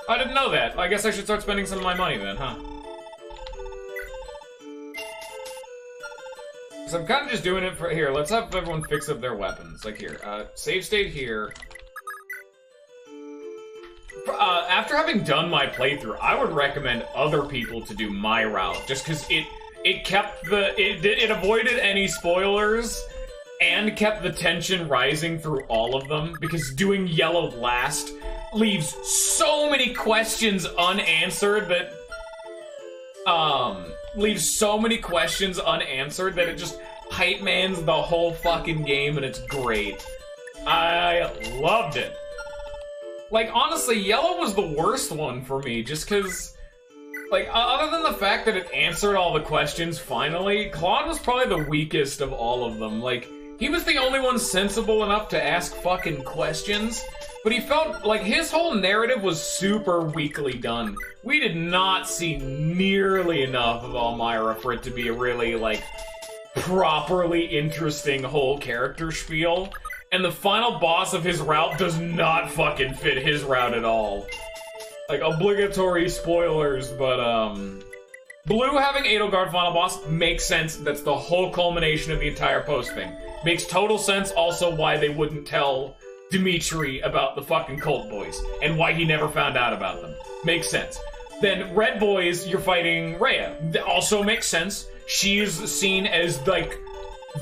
I didn't know that. I guess I should start spending some of my money then, huh? So I'm kind of just doing it for... Here, let's have everyone fix up their weapons. Like here, save state here. After having done my playthrough, I would recommend other people to do my route, just because it kept the... It avoided any spoilers, and kept the tension rising through all of them, because doing yellow last leaves so many questions unanswered that... leaves so many questions unanswered that it just hype mans the whole fucking game, and it's great. I loved it. Like, honestly, yellow was the worst one for me, just because... Like, other than the fact that it answered all the questions finally, Claude was probably the weakest of all of them. Like, he was the only one sensible enough to ask fucking questions, but he felt like his whole narrative was super weakly done. We did not see nearly enough of Elmira for it to be a really, like, properly interesting whole character spiel. And the final boss of his route does not fucking fit his route at all. Like, obligatory spoilers, but, Blue having Edelgard final boss makes sense. That's the whole culmination of the entire post thing. Makes total sense also why they wouldn't tell Dimitri about the fucking cult boys, and why he never found out about them. Makes sense. Then Red Boys, you're fighting Rhea. That also makes sense. She's seen as, like,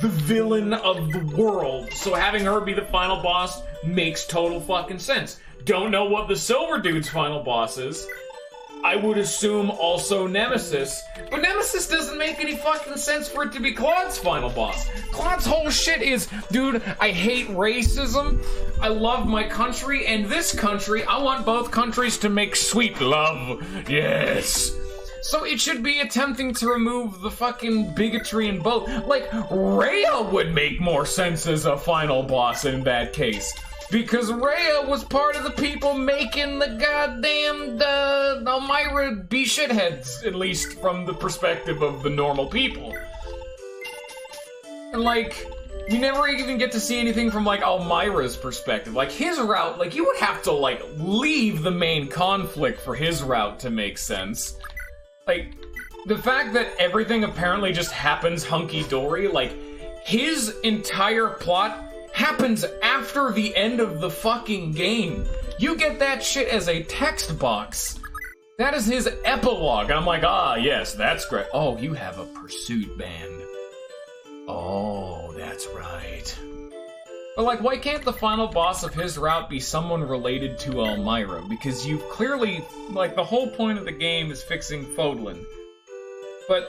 the villain of the world, so having her be the final boss makes total fucking sense. Don't know what the Silver Dude's final boss is. I would assume also Nemesis, but Nemesis doesn't make any fucking sense for it to be Claude's final boss. Claude's whole shit is, dude, I hate racism, I love my country, and this country, I want both countries to make sweet love. Yes. So it should be attempting to remove the fucking bigotry in both. Like, Rhea would make more sense as a final boss in that case. Because Rhea was part of the people making the goddamn Elmira be shitheads, at least from the perspective of the normal people. And like, you never even get to see anything from like Elmira's perspective. Like his route, like you would have to like leave the main conflict for his route to make sense. Like, the fact that everything apparently just happens hunky-dory, like, his entire plot happens after the end of the fucking game. You get that shit as a text box. That is his epilogue. I'm like, ah, yes, that's great. Oh, you have a pursuit band. Oh, that's right. But like, why can't the final boss of his route be someone related to Elmira? Because you've clearly, like, the whole point of the game is fixing Fodlan. But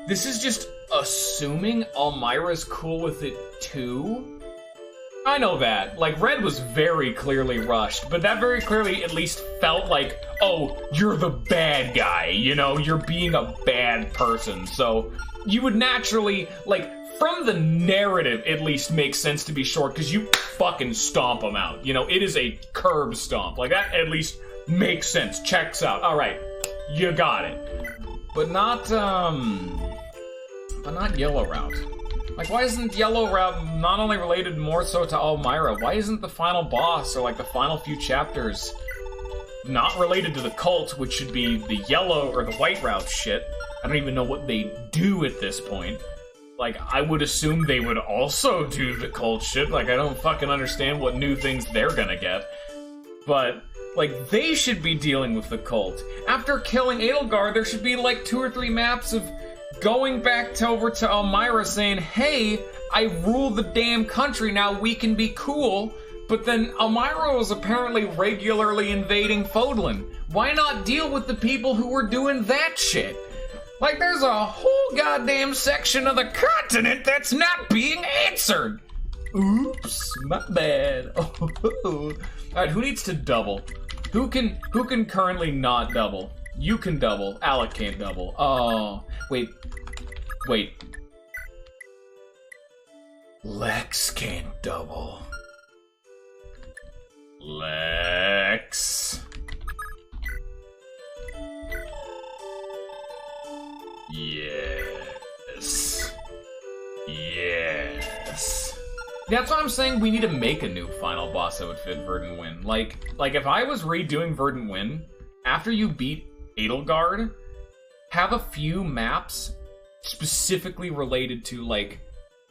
this is just assuming Elmira's cool with it too? I know that. Like, Red was very clearly rushed, but that very clearly at least felt like, oh, you're the bad guy, you know? You're being a bad person, so you would naturally, like, from the narrative, at least makes sense to be short, because you fucking stomp them out. You know, it is a curb stomp. Like, that at least makes sense. Checks out. Alright, you got it. But not Yellow Route. Like, why isn't Yellow Route not only related more so to Elmira? Why isn't the final boss, or like the final few chapters, not related to the cult, which should be the Yellow or the White Route shit? I don't even know what they do at this point. Like, I would assume they would also do the cult shit. Like, I don't fucking understand what new things they're gonna get. But, like, they should be dealing with the cult. After killing Edelgard, there should be, like, 2 or 3 maps of going back over to Elmira saying, hey, I rule the damn country, now we can be cool. But then Elmira was apparently regularly invading Fodlan. Why not deal with the people who were doing that shit? Like, there's a whole goddamn section of the continent that's not being answered. Oops, my bad. Alright, who needs to double? Who can currently not double? You can double. Alec can't double. Oh, wait. Lex can't double. Lex. Yes. Yes. That's why I'm saying we need to make a new final boss that would fit Verdant Wind. Like if I was redoing Verdant Wind, after you beat Edelgard, have a few maps specifically related to, like,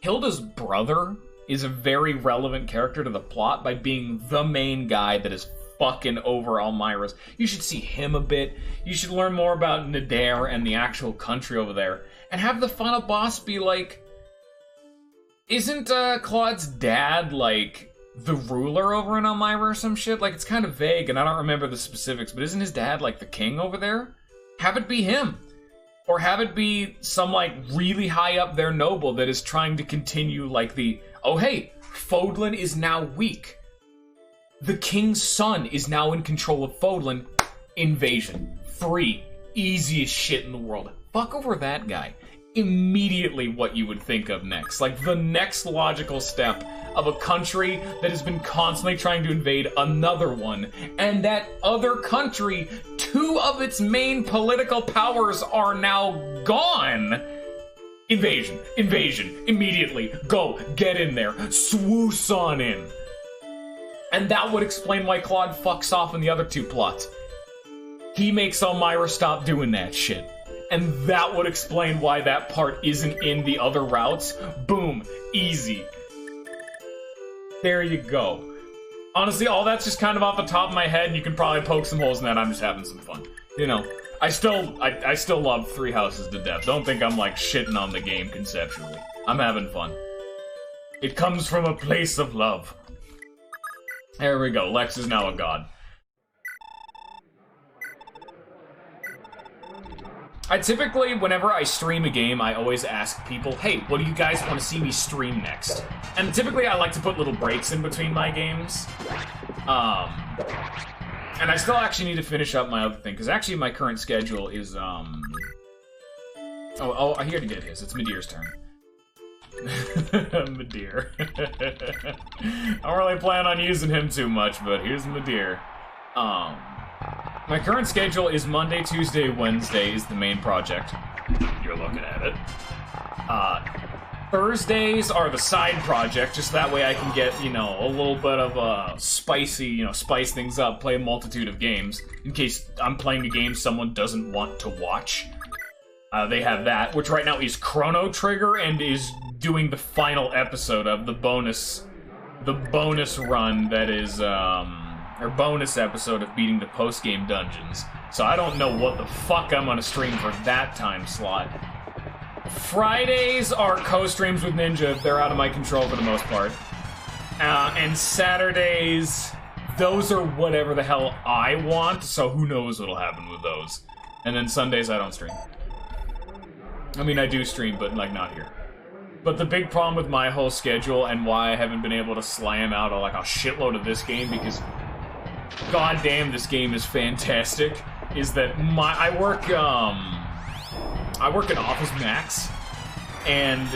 Hilda's brother is a very relevant character to the plot by being the main guy that is fucking over Elmira's. You should see him a bit. You should learn more about Nadir and the actual country over there. And have the final boss be like... Isn't Claude's dad, like, the ruler over in Elmira or some shit? Like, it's kind of vague, and I don't remember the specifics, but isn't his dad, like, the king over there? Have it be him. Or have it be some, like, really high up there noble that is trying to continue, like, the, oh, hey, Fodlan is now weak. The king's son is now in control of Fodlan. Invasion. Free. Easiest shit in the world. Fuck over that guy. Immediately what you would think of next. Like, the next logical step of a country that has been constantly trying to invade another one, and that other country, two of its main political powers are now gone. Invasion. Invasion. Immediately. Go. Get in there. Swoosh on in. And that would explain why Claude fucks off in the other two plots. He makes Elmira stop doing that shit. And that would explain why that part isn't in the other routes. Boom. Easy. There you go. Honestly, all that's just kind of off the top of my head, and you can probably poke some holes in that. I'm just having some fun. You know, I still love Three Houses to death. Don't think I'm, like, shitting on the game conceptually. I'm having fun. It comes from a place of love. There we go. Lex is now a god. I typically, whenever I stream a game, I always ask people, hey, what do you guys want to see me stream next? And typically I like to put little breaks in between my games. And I still actually need to finish up my other thing, because actually my current schedule is, Oh, I here to get his. It's Medear's turn. Medear. I don't really plan on using him too much, but here's Medear. My current schedule is Monday, Tuesday, Wednesday is the main project. You're looking at it. Thursdays are the side project, just that way I can get, you know, a little bit of spicy, you know, spice things up, play a multitude of games, in case I'm playing a game someone doesn't want to watch. They have that, which right now is Chrono Trigger and is doing the final episode of the bonus run that is, or bonus episode of beating the post-game dungeons. So I don't know what the fuck I'm gonna stream for that time slot. Fridays are co-streams with Ninja. They're out of my control for the most part. And Saturdays, those are whatever the hell I want, so who knows what'll happen with those. And then Sundays I don't stream. I mean, I do stream, but, like, not here. But the big problem with my whole schedule and why I haven't been able to slam out, like, a shitload of this game, because goddamn, this game is fantastic, is that I work at Office Max, and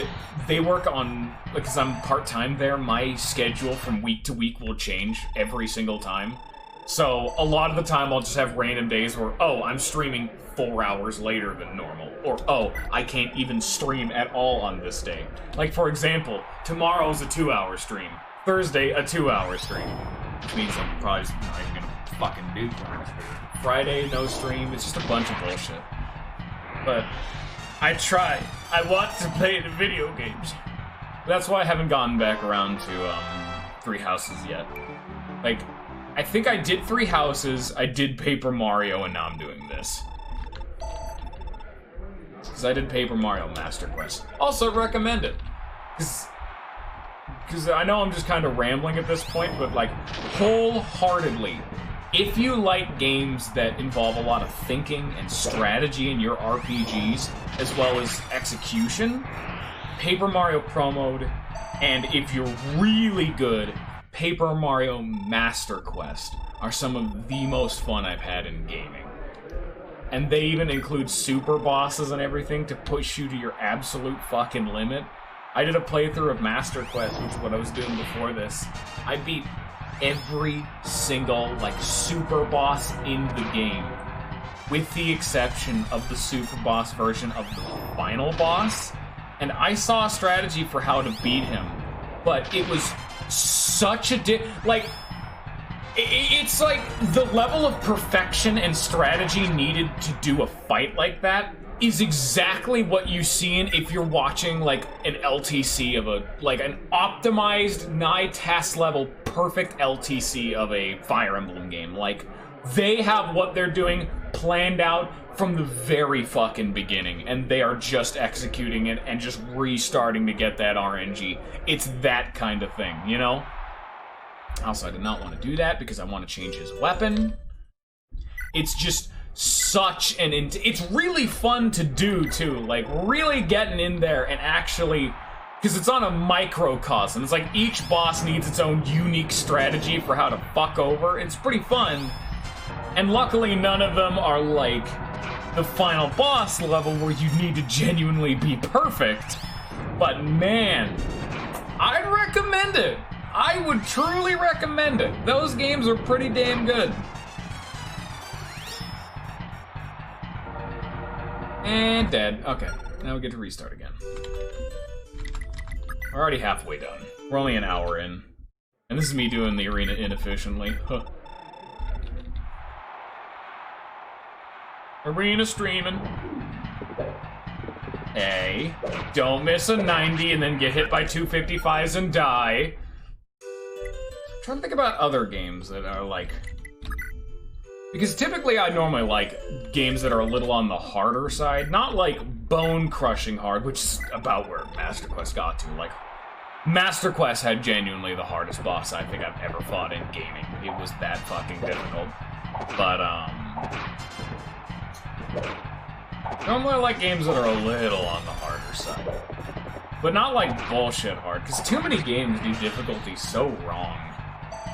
they work on, because I'm part-time there, my schedule from week to week will change every single time. So a lot of the time I'll just have random days where, oh, I'm streaming 4 hours later than normal, or, oh, I can't even stream at all on this day. Like, for example, tomorrow's a 2-hour stream, Thursday a 2-hour stream. Which means I'm probably just not even gonna fucking do Friday, no stream. It's just a bunch of bullshit. But I try. I want to play the video games. That's why I haven't gotten back around to Three Houses yet. Like, I think I did Three Houses, I did Paper Mario, and now I'm doing this. Because I did Paper Mario Master Quest. Also recommend it. Because I know I'm just kind of rambling at this point, but, like, wholeheartedly, if you like games that involve a lot of thinking and strategy in your RPGs, as well as execution, Paper Mario Pro Mode And if you're really good, Paper Mario Master Quest are some of the most fun I've had in gaming. And they even include super bosses and everything to push you to your absolute fucking limit. I did a playthrough of Master Quest, which is what I was doing before this. I beat every single, like, super boss in the game, with the exception of the super boss version of the final boss. And I saw a strategy for how to beat him, but it was such a it's like the level of perfection and strategy needed to do a fight like that is exactly what you see in if you're watching like an LTC of an optimized nigh task level perfect LTC of a Fire Emblem game. Like, they have what they're doing planned out from the very fucking beginning, and they are just executing it and just restarting to get that RNG. It's that kind of thing, you know? Also, I did not want to do that because I want to change his weapon. It's just such an... It's really fun to do, too. Like, really getting in there and actually... Because it's on a microcosm. It's like each boss needs its own unique strategy for how to fuck over. It's pretty fun. And luckily, none of them are like the final boss level where you need to genuinely be perfect. But man, I'd recommend it. I would truly recommend it. Those games are pretty damn good. And dead. Okay, now we get to restart again. We're already halfway done. We're only an hour in. And this is me doing the arena inefficiently. Huh. Arena streaming. Hey, don't miss a 90 and then get hit by 255s and die. I'm trying to think about other games that are like... Because typically I normally like games that are a little on the harder side. Not like bone-crushing hard, which is about where Master Quest got to. Like, Master Quest had genuinely the hardest boss I think I've ever fought in gaming. It was that fucking difficult. But, normally I like games that are a little on the harder side. But not like bullshit hard, because too many games do difficulty so wrong.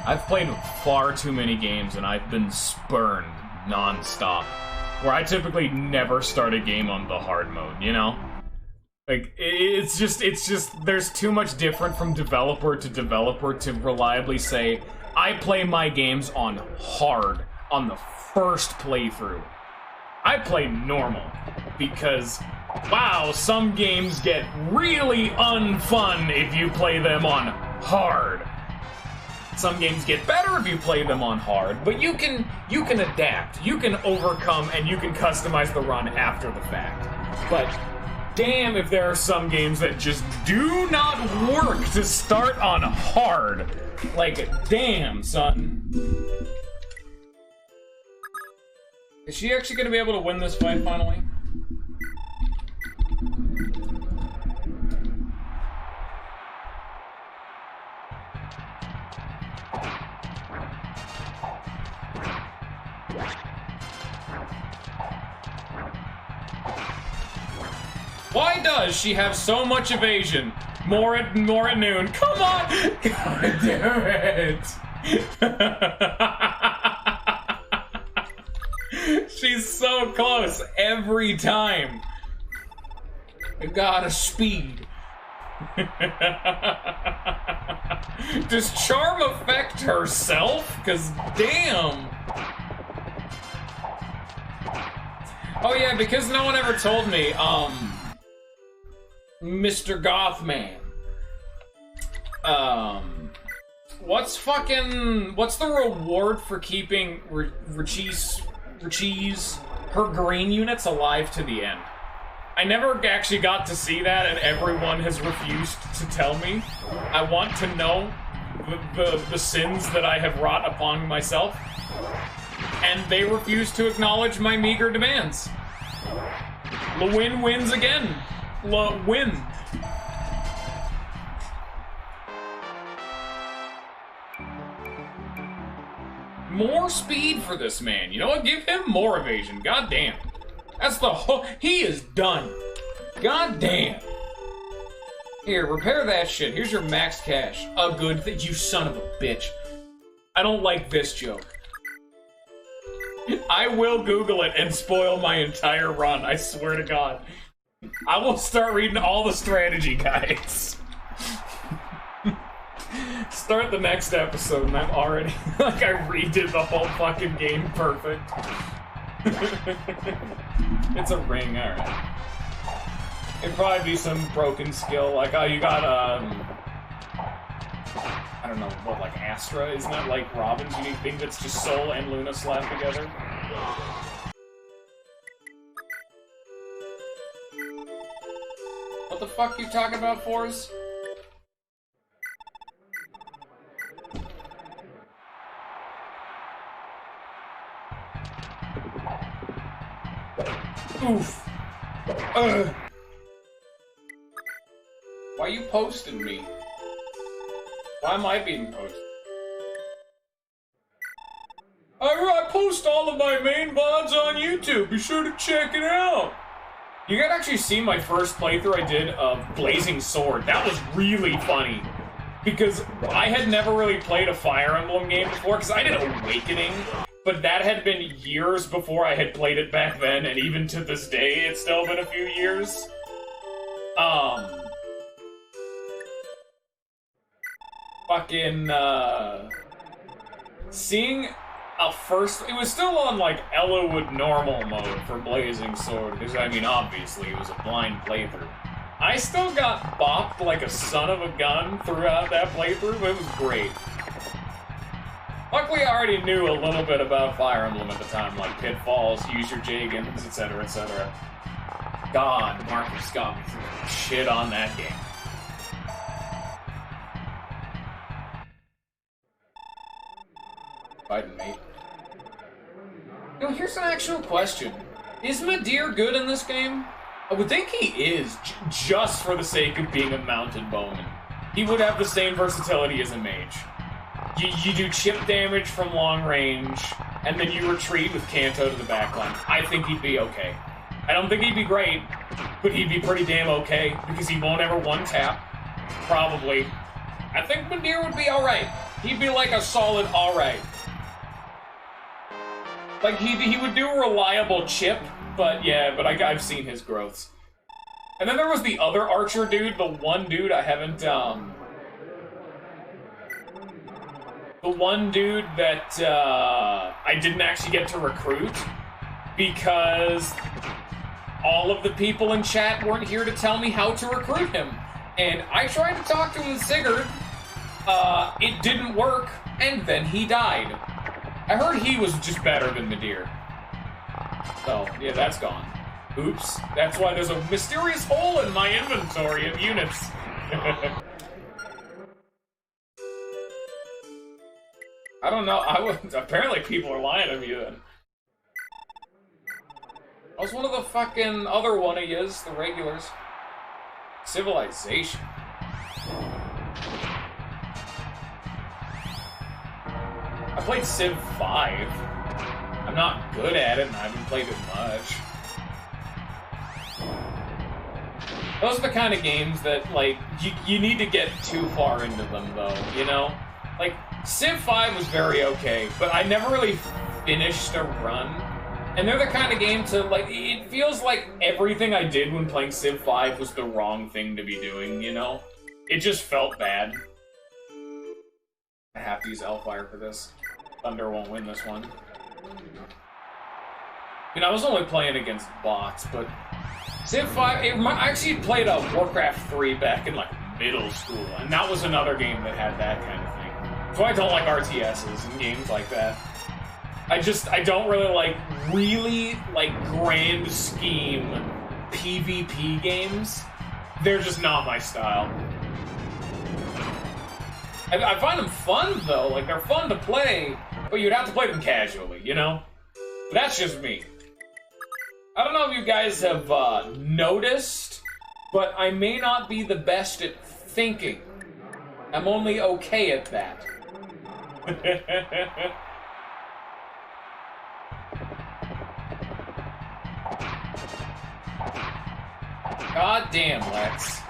I've played far too many games and I've been spurned non-stop. Where I typically never start a game on the hard mode, you know? Like, it's just, there's too much different from developer to reliably say, I play my games on hard on the first playthrough. I play normal, because, wow, some games get really unfun if you play them on hard. Some games get better if you play them on hard, but you can adapt, you can overcome, and you can customize the run after the fact. But damn if there are some games that just do not work to start on hard. Like, damn, son. Is she actually gonna be able to win this fight finally? Why does she have so much evasion? More at noon. Come on! God damn it! She's so close every time. You gotta speed. Does Charm affect herself? Cause damn. Oh yeah, because no one ever told me, Mr. Gothman. What's the reward for keeping Rachise, her green units alive to the end? I never actually got to see that, and everyone has refused to tell me. I want to know the sins that I have wrought upon myself, and they refuse to acknowledge my meager demands. Lewin wins again. Win. More speed for this man. You know what? Give him more evasion. God damn. That's the whole... He is done. God damn. Here, repair that shit. Here's your max cash. A good thing. You son of a bitch. I don't like this joke. I will Google it and spoil my entire run, I swear to God. I will start reading all the strategy guides. Start the next episode and I'm already, like, I redid the whole fucking game perfect. It's a ring, alright. It'd probably be some broken skill, like, oh, you got, I don't know, what, like Astra? Isn't that like Robin's unique thing that's just Sol and Luna slapped together? What the fuck you talking about, Forz? Oof. Why are you posting me? Why am I being posted? I post all of my main VODs on YouTube. Be sure to check it out. You can actually see my first playthrough I did of Blazing Sword. That was really funny. Because I had never really played a Fire Emblem game before, because I did Awakening, but that had been years before I had played it back then, and even to this day, it's still been a few years. Fucking, seeing a first... It was still on, like, Elowood normal mode for Blazing Sword, because, I mean, obviously, it was a blind playthrough. I still got bopped like a son of a gun throughout that playthrough, but it was great. Luckily, I already knew a little bit about Fire Emblem at the time, like pitfalls, use your Jagans, etc., etc. God, Marcus got me through shit on that game. Biden, mate. You know, here's an actual question. Is Midir good in this game? I would think he is, just for the sake of being a mounted bowman. He would have the same versatility as a mage. You do chip damage from long range, and then you retreat with Kanto to the backline. I think he'd be okay. I don't think he'd be great, but he'd be pretty damn okay, because he won't ever one-tap. Probably. I think Midir would be alright. He'd be like a solid alright. Like, he would do a reliable chip, but yeah, but I've seen his growths. And then there was the other archer dude, the one dude I haven't, the one dude that, I didn't actually get to recruit, because all of the people in chat weren't here to tell me how to recruit him. And I tried to talk to him with Sigurd, it didn't work, and then he died. I heard he was just better than Midir. So, yeah, that's gone. Oops. That's why there's a mysterious hole in my inventory of units. I don't know. Apparently people are lying to me then. I was one of the fucking other one of yous, the regulars. Civilization. I played Civ 5. I'm not good at it, and I haven't played it much. Those are the kind of games that, like, you need to get too far into them, though, you know? Like, Civ 5 was very okay, but I never really finished a run. And they're the kind of game to, like, it feels like everything I did when playing Civ 5 was the wrong thing to be doing, you know? It just felt bad. I have to use Hellfire for this. Thunder won't win this one. I mean, I was only playing against bots, but Civ 5, I actually played a Warcraft 3 back in, like, middle school, and that was another game that had that kind of thing. So I don't like RTSs and games like that. I don't really like, grand scheme PvP games. They're just not my style. I find them fun, though. Like, they're fun to play, but you'd have to play them casually, you know? But that's just me. I don't know if you guys have noticed, but I may not be the best at thinking. I'm only okay at that. God damn, Lex.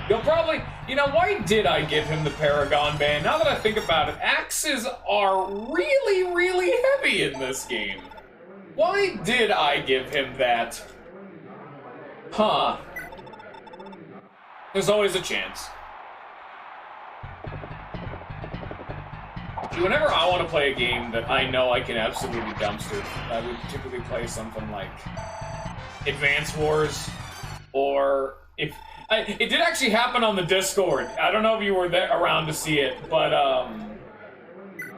You'll probably... You know, why did I give him the Paragon ban? Now that I think about it, axes are really, really heavy in this game. Why did I give him that? Huh. There's always a chance. Whenever I want to play a game that I know I can absolutely dumpster, I would typically play something like Advance Wars, or if... it did actually happen on the Discord. I don't know if you were there around to see it, but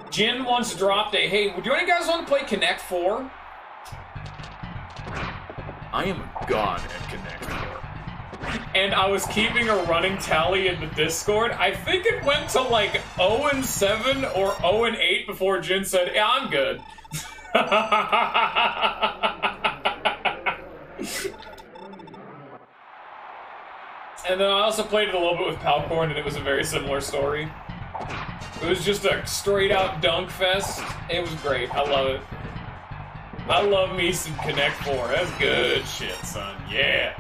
Jin once dropped a, hey, do any guys want to play Connect 4? I am a god at Connect 4. And I was keeping a running tally in the Discord. I think it went to like 0-7 or 0-8 before Jin said, yeah, I'm good. And then I also played it a little bit with Palcorn, and it was a very similar story. It was just a straight-out dunk fest. It was great. I love it. I love me some Connect 4. That's good shit, son. Yeah.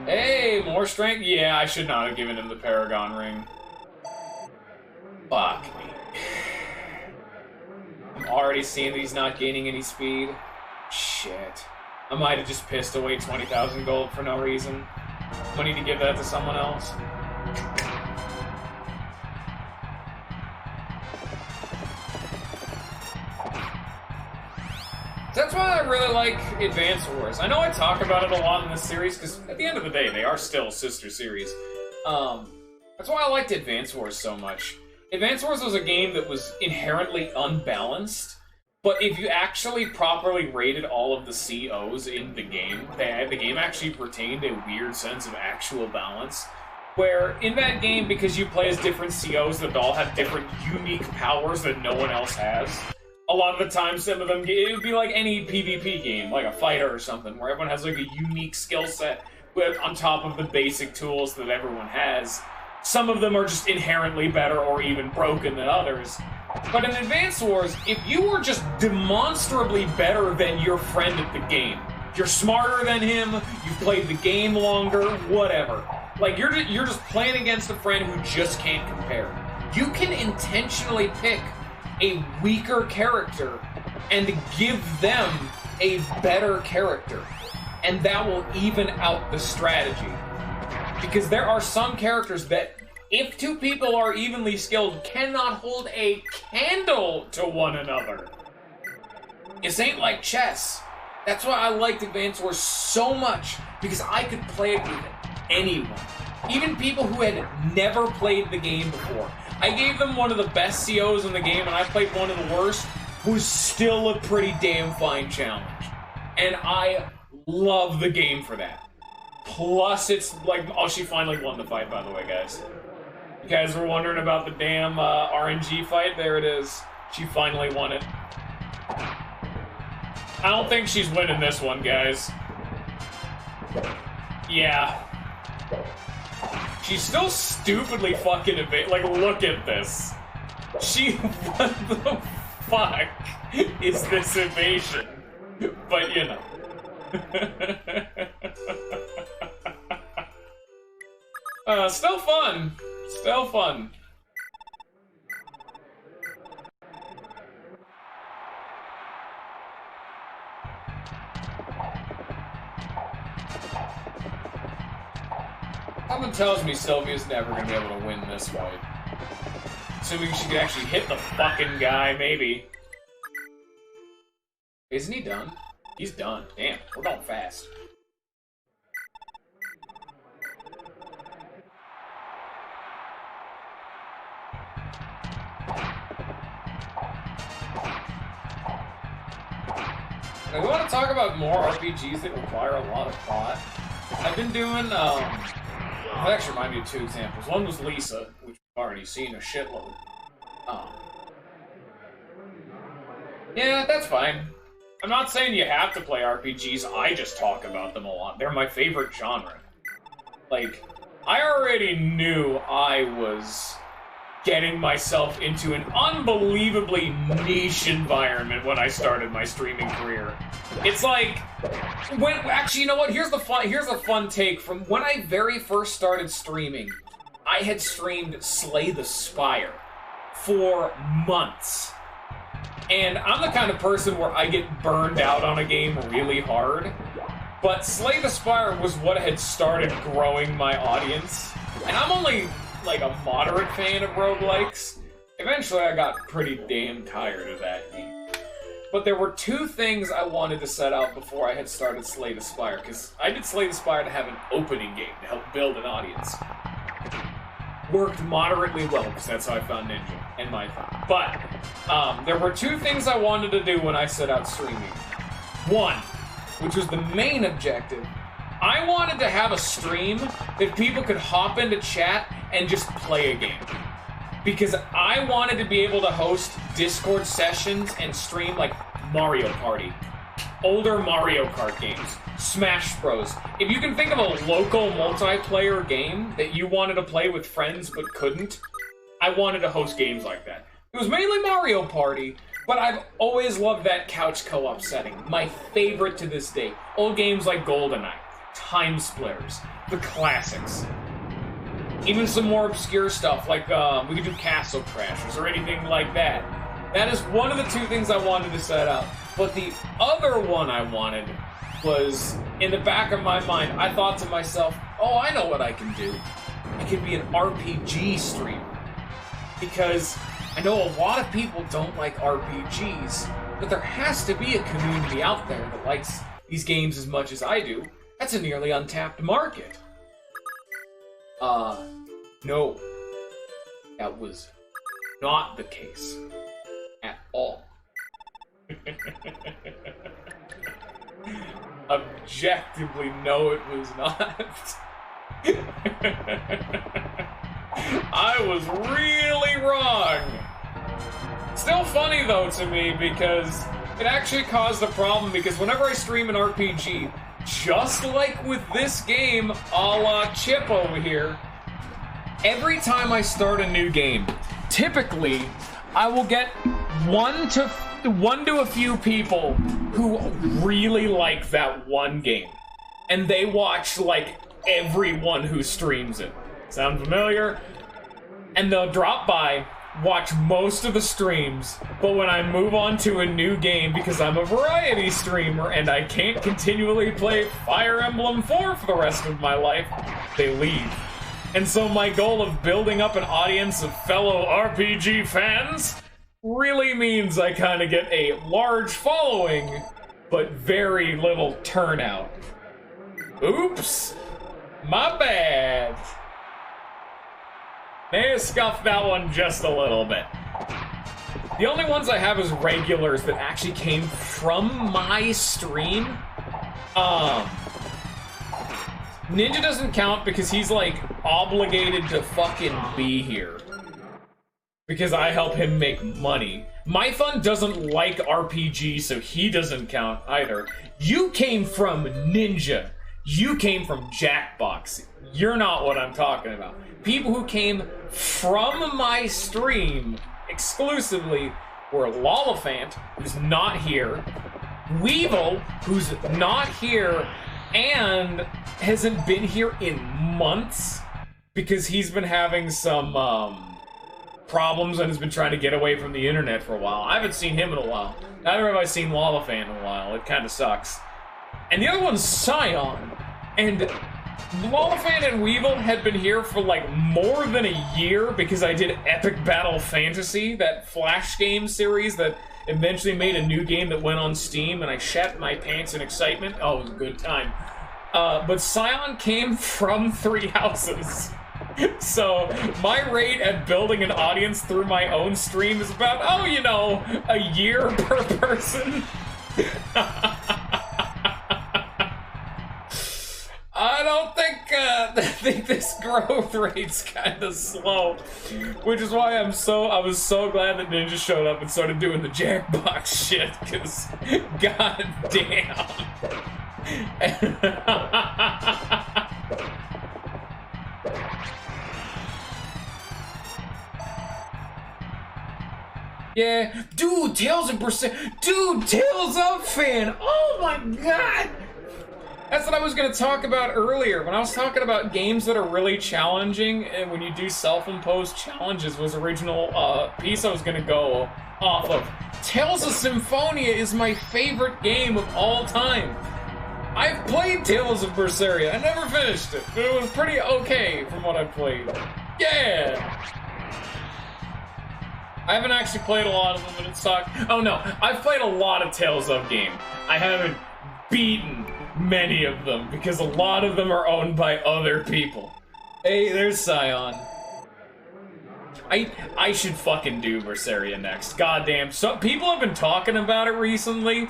Hey, more strength? Yeah, I should not have given him the Paragon ring. Fuck me. I'm already seeing that he's not gaining any speed. Shit. I might have just pissed away 20,000 gold for no reason. I need to give that to someone else. That's why I really like Advance Wars. I know I talk about it a lot in this series, because at the end of the day, they are still sister series. That's why I liked Advance Wars so much. Advance Wars was a game that was inherently unbalanced, but if you actually properly rated all of the COs in the game, the game actually retained a weird sense of actual balance. Where, in that game, because you play as different COs that all have different unique powers that no one else has, a lot of the time, some of them, it would be like any PvP game, like a fighter or something, where everyone has like a unique skill set with, on top of the basic tools that everyone has. Some of them are just inherently better or even broken than others. But in Advance Wars, if you were just demonstrably better than your friend at the game, you're smarter than him, you've played the game longer, whatever. Like, you're just playing against a friend who just can't compare. You can intentionally pick a weaker character and give them a better character. And that will even out the strategy. Because there are some characters that, if two people are evenly skilled, cannot hold a candle to one another. This ain't like chess. That's why I liked Advance Wars so much, because I could play it with anyone. Even people who had never played the game before. I gave them one of the best COs in the game, and I played one of the worst, was still a pretty damn fine challenge. And I love the game for that. Plus, it's like, oh, she finally won the fight, by the way, guys. You guys were wondering about the damn RNG fight? There it is. She finally won it. I don't think she's winning this one, guys. Yeah. She's still stupidly fucking evade. Like, look at this. What the fuck is this evasion? But, you know. Still fun. Still fun. Something tells me Sylvia's never gonna be able to win this fight. Assuming she could actually hit the fucking guy, maybe. Isn't he done? He's done. Damn, we're going fast. Now, we want to talk about more RPGs that require a lot of thought. I've been doing, that actually reminded me of two examples. One was Lisa, which we've already seen a shitload. Yeah, that's fine. I'm not saying you have to play RPGs, I just talk about them a lot. They're my favorite genre. Like, I already knew I was getting myself into an unbelievably niche environment when I started my streaming career. It's like, actually, you know what? Here's a fun take from when I very first started streaming. I had streamed Slay the Spire for months. And I'm the kind of person where I get burned out on a game really hard. But Slay the Spire was what had started growing my audience. And I'm only like a moderate fan of roguelikes. Eventually I got pretty damn tired of that game. But there were two things I wanted to set out before I had started Slay the Spire, because I did Slay the Spire to have an opening game to help build an audience. Worked moderately well, because that's how I found Ninja and my thing. But there were two things I wanted to do when I set out streaming. One, which was the main objective, I wanted to have a stream that people could hop into chat and just play a game. Because I wanted to be able to host Discord sessions and stream like Mario Party, older Mario Kart games, Smash Bros. If you can think of a local multiplayer game that you wanted to play with friends but couldn't, I wanted to host games like that. It was mainly Mario Party, but I've always loved that couch co-op setting. My favorite to this day. Old games like GoldenEye, Time Splitters, the classics. Even some more obscure stuff, like we could do Castle Crashers or anything like that. That is one of the two things I wanted to set up. But the other one I wanted was, in the back of my mind, I thought to myself, oh, I know what I can do. I can be an RPG streamer. Because I know a lot of people don't like RPGs, but there has to be a community out there that likes these games as much as I do. That's a nearly untapped market. No. That was not the case. At all. Objectively, no, it was not. I was really wrong. Still funny, though, to me, because it actually caused a problem, because whenever I stream an RPG, just like with this game, a la Chip over here, every time I start a new game, typically, I will get one to a few people who really like that one game. And they watch, like, everyone who streams it. Sound familiar? And they'll drop by, watch most of the streams, but when I move on to a new game, because I'm a variety streamer and I can't continually play Fire Emblem 4 for the rest of my life, they leave. And so my goal of building up an audience of fellow RPG fans really means I kind of get a large following, but very little turnout. Oops! My bad! May have scuffed that one just a little bit. The only ones I have as regulars that actually came from my stream, Ninja doesn't count because he's, like, obligated to fucking be here. Because I help him make money. My Fun doesn't like RPG, so he doesn't count either. You came from Ninja. You came from Jackbox. You're not what I'm talking about. People who came from my stream exclusively were Lollifant, who's not here, Weevil, who's not here, and hasn't been here in months because he's been having some problems and has been trying to get away from the internet for a while. I haven't seen him in a while. Neither have I seen Lollifant in a while. It kind of sucks. And the other one's Scion. And Lollifant and Weevil had been here for like more than a year because I did Epic Battle Fantasy, that Flash game series that eventually made a new game that went on Steam, and I shat my pants in excitement. Oh, it was a good time. But Scion came from Three Houses. So my rate at building an audience through my own stream is about, oh, you know, a year per person. I think this growth rate's kind of slow, which is why I was so glad that Ninja showed up and started doing the Jackbox shit, because god damn. Yeah, dude, Tales of Berseria. Dude, Tales of fan. Oh my god. That's what I was going to talk about earlier. When I was talking about games that are really challenging, and when you do self-imposed challenges was original piece I was going to go off of. Tales of Symphonia is my favorite game of all time. I've played Tales of Berseria. I never finished it, but it was pretty okay from what I've played. Yeah! I haven't actually played a lot of them, and it sucked. Oh no, I've played a lot of Tales of game. I haven't beaten many of them, because a lot of them are owned by other people. Hey, there's Scion. I should fucking do Berseria next. Goddamn, so people have been talking about it recently.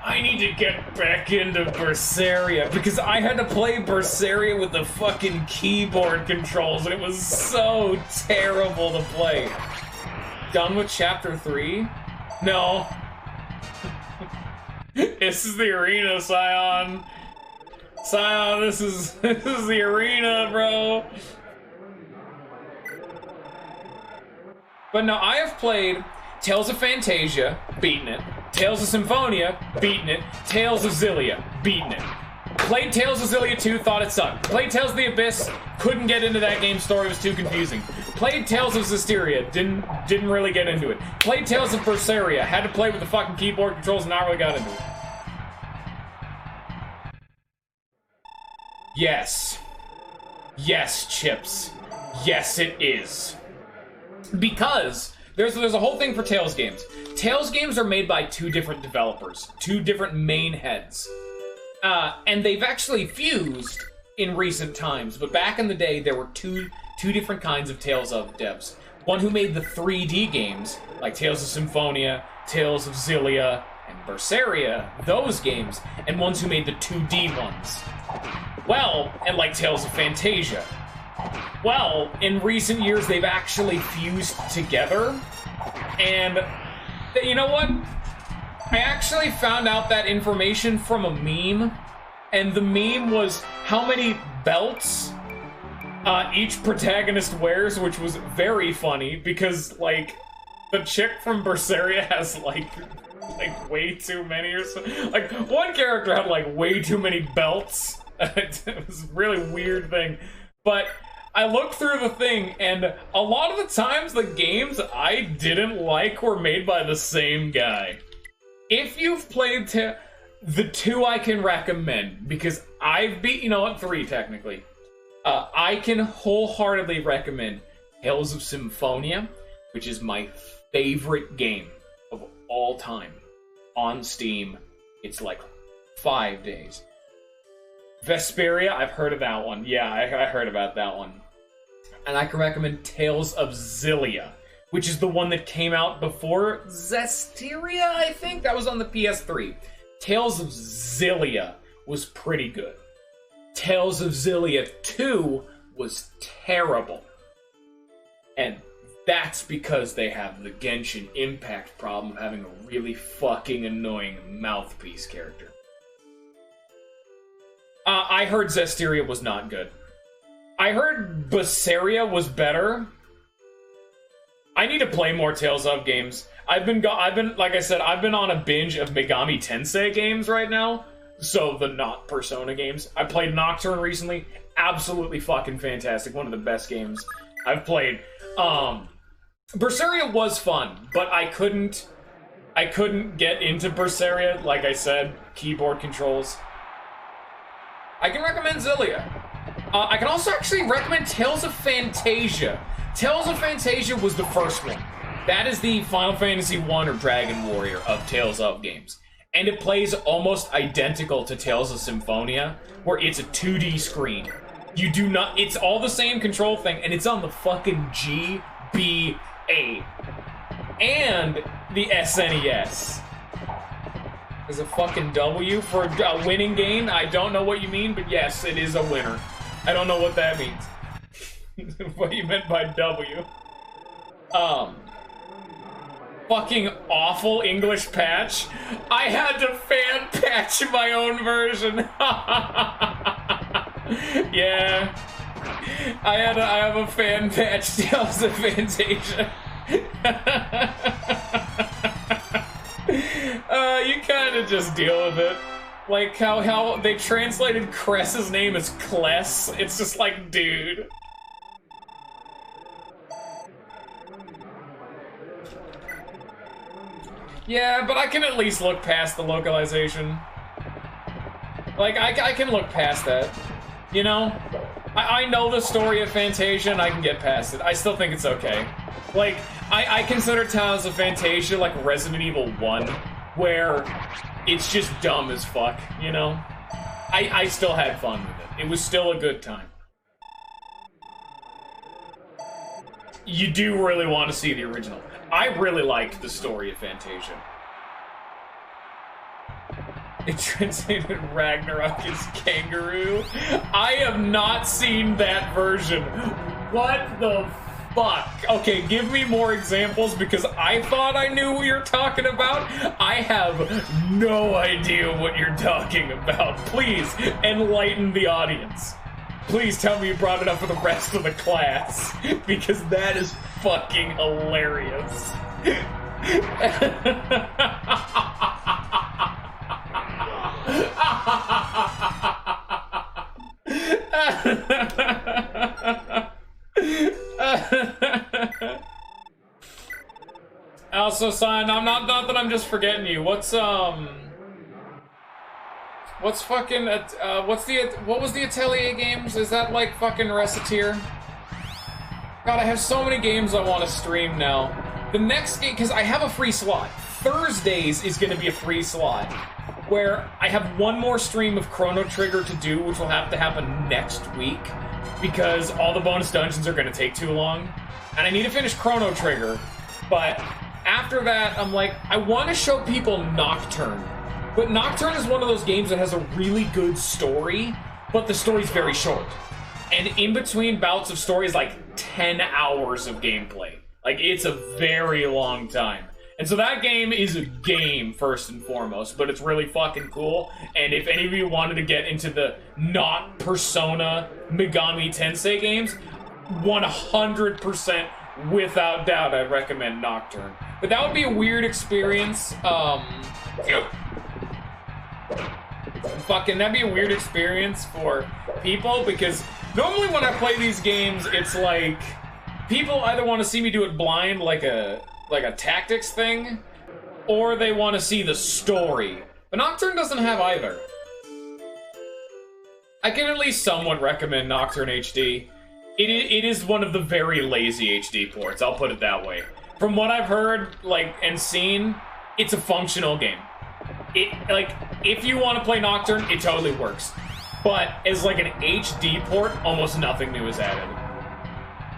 I need to get back into Berseria, because I had to play Berseria with the fucking keyboard controls, and it was so terrible to play. Done with chapter 3? No. This is the arena, Scion. Scion, this is the arena, bro. But no, I have played Tales of Fantasia, beaten it. Tales of Symphonia, beaten it. Tales of Xillia, beaten it. Played Tales of Xillia 2, thought it sucked. Played Tales of the Abyss, couldn't get into that game's story, it was too confusing. Played Tales of Zestiria, didn't really get into it. Played Tales of Berseria, had to play with the fucking keyboard controls, not really got into it. Yes. Yes, Chips. Yes, it is. Because there's a whole thing for Tales games. Tales games are made by two different developers, two different main heads. And they've actually fused in recent times, but back in the day, there were two different kinds of Tales of devs. One who made the 3D games, like Tales of Symphonia, Tales of Xillia, and Berseria, those games, and ones who made the 2D ones. Well, and like Tales of Fantasia. Well, in recent years, they've actually fused together, and you know what? I actually found out that information from a meme, and the meme was how many belts each protagonist wears, which was very funny, because, like, the chick from Berseria has, like way too many or so. Like, one character had, like, way too many belts. It was a really weird thing. But I looked through the thing, and a lot of the times the games I didn't like were made by the same guy. If you've played the two I can recommend, because I've beat, you know what, 3 technically. I can wholeheartedly recommend Tales of Symphonia, which is my favorite game of all time. On Steam, it's like 5 days. Vesperia, I've heard of that one. Yeah, I heard about that one. And I can recommend Tales of Xillia, which is the one that came out before Zestiria, I think? That was on the PS3. Tales of Xillia was pretty good. Tales of Xillia 2 was terrible. And that's because they have the Genshin Impact problem of having a really fucking annoying mouthpiece character. I heard Zestiria was not good. I heard Berseria was better. I need to play more Tales of games. I've been like I said, I've been on a binge of Megami Tensei games right now. So the not Persona games. I played Nocturne recently. Absolutely fucking fantastic. One of the best games I've played. Berseria was fun, but I couldn't get into Berseria. Like I said, keyboard controls. I can recommend Xillia. I can also actually recommend Tales of Fantasia. Tales of Fantasia was the first one. That is the Final Fantasy 1 or Dragon Warrior of Tales of games. And it plays almost identical to Tales of Symphonia, where it's a 2D screen. You do not, it's all the same control thing, and it's on the fucking GBA. And the SNES. Is a fucking W for a winning game? I don't know what you mean, but yes, it is a winner. I don't know what that means. What you meant by W. Fucking awful English patch. I had to fan patch my own version. Yeah. I have a fan patch Tales of Fantasia. You kind of just deal with it. Like how they translated Cress's name as Kless. It's just like, dude. Yeah, but I can at least look past the localization. Like, I can look past that. You know? I know the story of Fantasia and I can get past it. I still think it's okay. Like, I consider Tales of Fantasia like Resident Evil 1, where it's just dumb as fuck, you know? I still had fun with it. It was still a good time. You do really want to see the original. I really liked the story of Fantasia. It translated Ragnarok as kangaroo. I have not seen that version. What the fuck? Okay, give me more examples because I thought I knew what you're talking about. I have no idea what you're talking about. Please enlighten the audience. Please tell me you brought it up for the rest of the class because that is fucking hilarious. Also, son, I'm not that I'm just forgetting you. What's fucking what was the Atelier games? Is that like fucking Reciteer? God, I have so many games I want to stream now. The next game, because I have a free slot. Thursdays is going to be a free slot, where I have one more stream of Chrono Trigger to do, which will have to happen next week, because all the bonus dungeons are going to take too long. And I need to finish Chrono Trigger, but after that, I'm like, I want to show people Nocturne. But Nocturne is one of those games that has a really good story, but the story's very short. And in between bouts of story is like 10 hours of gameplay. Like, it's a very long time. And so that game is a game, first and foremost, but it's really fucking cool. And if any of you wanted to get into the not Persona Megami Tensei games, 100% without doubt I'd recommend Nocturne. But that would be a weird experience. Fucking, that'd be a weird experience for people, because normally when I play these games, it's like people either want to see me do it blind, like a tactics thing, or they want to see the story. But Nocturne doesn't have either. I can at least somewhat recommend Nocturne HD. It is one of the very lazy HD ports, I'll put it that way. From what I've heard, like, and seen, it's a functional game. If you want to play Nocturne, it totally works. But as like an HD port, almost nothing new is added.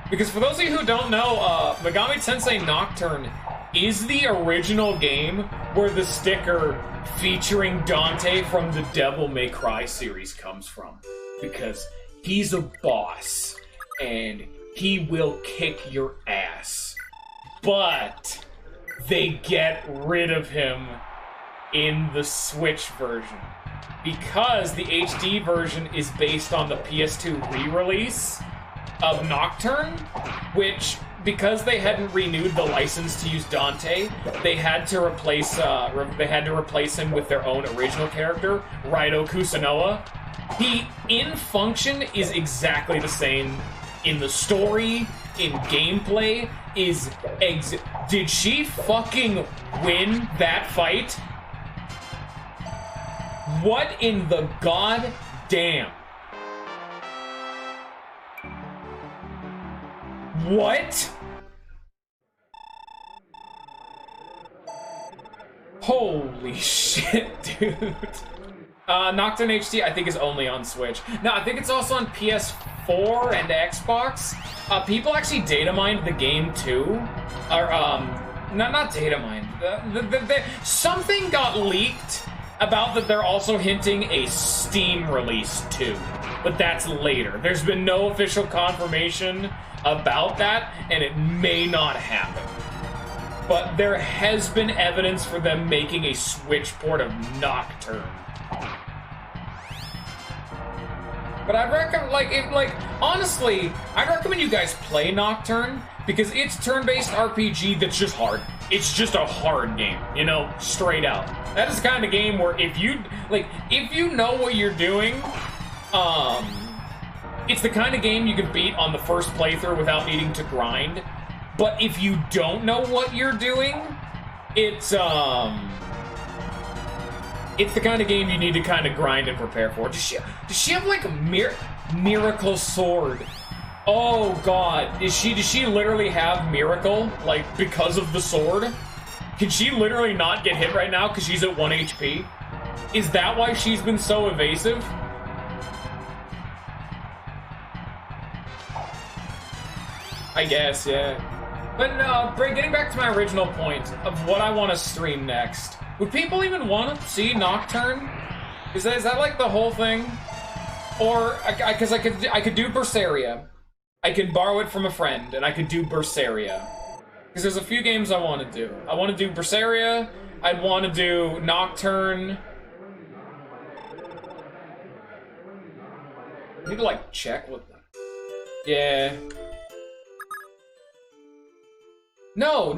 Because for those of you who don't know, Megami Tensei Nocturne is the original game where the sticker featuring Dante from the Devil May Cry series comes from. Because he's a boss, and he will kick your ass. But they get rid of him in the Switch version, because the HD version is based on the PS2 re-release of Nocturne, which, because they hadn't renewed the license to use Dante, they had to replace him with their own original character, Raido Kusunoa. He, in function, is exactly the same in the story, in gameplay. Did she fucking win that fight? What in the goddamn? What? Holy shit, dude. Nocturne HD, I think, is only on Switch. No, I think it's also on PS4 and Xbox. People actually data mined the game too. Or, not data mined. Something got leaked about that they're also hinting a Steam release too, but that's later. There's been no official confirmation about that, and it may not happen. But there has been evidence for them making a Switch port of Nocturne. But I'd recommend, honestly, I'd recommend you guys play Nocturne, because it's turn-based RPG that's just hard. It's just a hard game, you know, straight out. That is the kind of game where if you know what you're doing, it's the kind of game you can beat on the first playthrough without needing to grind. But if you don't know what you're doing, it's the kind of game you need to kind of grind and prepare for. Does she have like a miracle sword? Oh god, does she literally have miracle, like, because of the sword? Can she literally not get hit right now because she's at 1 HP? Is that why she's been so evasive? I guess, yeah. But no, getting back to my original point of what I want to stream next. Would people even want to see Nocturne? Is that like the whole thing? Or, because I could do Berseria. I can borrow it from a friend, and I could do Berseria. Because there's a few games I want to do. I want to do Berseria, I'd want to do Nocturne. I need to, like, check what the... Yeah. No.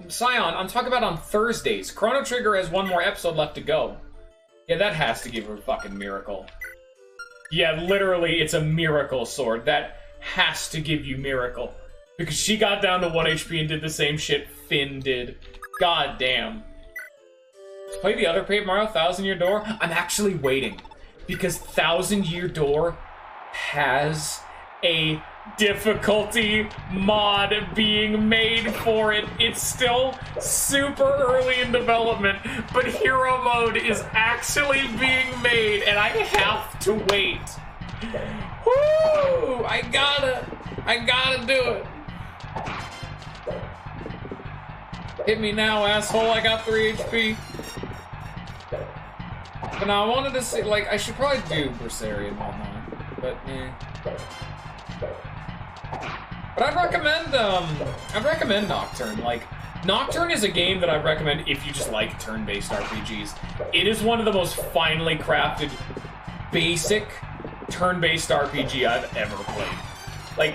Scion, I'm talking about on Thursdays. Chrono Trigger has one more episode left to go. Yeah, that has to give her a fucking miracle. Yeah, literally, it's a miracle sword. That has to give you miracle. Because she got down to 1 HP and did the same shit Finn did. God damn. Let's play the other Paper Mario, 1000 Year Door. I'm actually waiting. Because 1000 Year Door has a difficulty mod being made for it. It's still super early in development, but hero mode is actually being made, and I have to wait. Woo! I gotta do it. Hit me now, asshole. I got 3 HP. But now I wanted to see, like, I should probably do Berseria and whatnot, but But I'd recommend Nocturne. Like, Nocturne is a game that I'd recommend if you just like turn-based RPGs. It is one of the most finely crafted, basic turn-based RPG I've ever played. Like,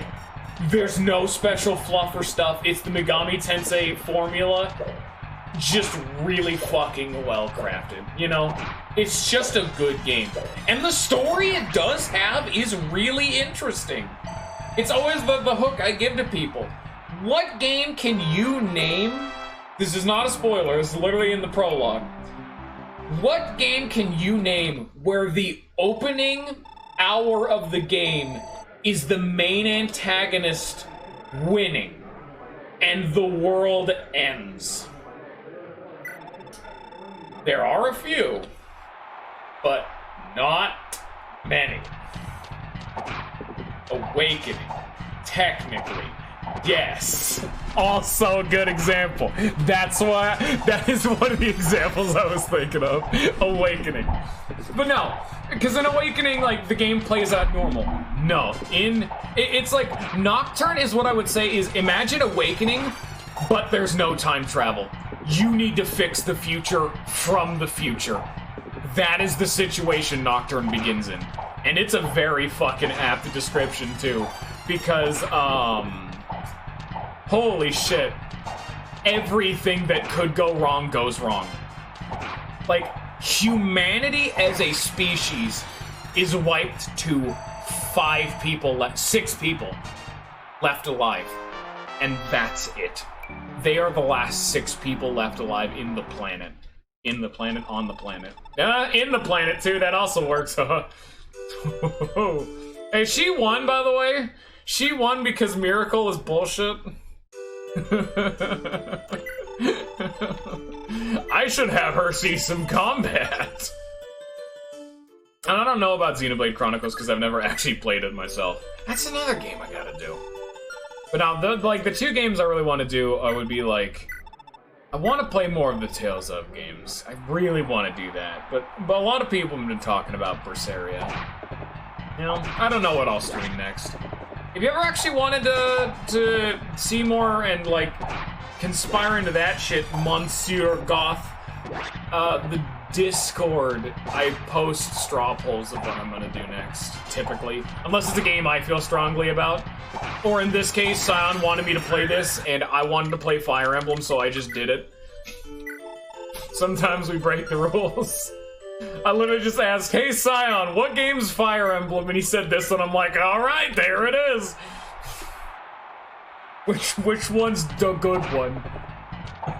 there's no special fluff or stuff. It's the Megami Tensei formula, just really fucking well crafted, you know? It's just a good game. And the story it does have is really interesting. It's always the hook I give to people. What game can you name? This is not a spoiler, it's literally in the prologue. What game can you name where the opening hour of the game is the main antagonist winning and the world ends? There are a few, but not many. Awakening, technically, yes. Also a good example. That is one of the examples I was thinking of. Awakening. But no, because in Awakening, like, the game plays out normal. No, it's like, Nocturne is what I would say is, imagine Awakening, but there's no time travel. You need to fix the future from the future. That is the situation Nocturne begins in. And it's a very fucking apt description, too. Because, holy shit. Everything that could go wrong goes wrong. Like, humanity as a species is wiped to 6 people left alive. And that's it. They are the last 6 people left alive in the planet. In the planet, on the planet. In the planet, too, that also works, huh? Hey, she won, by the way. She won because Miracle is bullshit. I should have her see some combat. And I don't know about Xenoblade Chronicles because I've never actually played it myself. That's another game I gotta do. But now, the 2 games I really want to do would be like, I want to play more of the Tales of games. I really want to do that. But a lot of people have been talking about Berseria. You know, I don't know what I'll stream next. If you ever actually wanted to see more and, like, conspire into that shit, Monsieur Goth, the Discord, I post straw polls of what I'm gonna do next, typically. Unless it's a game I feel strongly about. Or in this case, Scion wanted me to play this, and I wanted to play Fire Emblem, so I just did it. Sometimes we break the rules. I literally just asked, hey Scion, what game's Fire Emblem? And he said this, and I'm like, alright, there it is! Which one's the good one?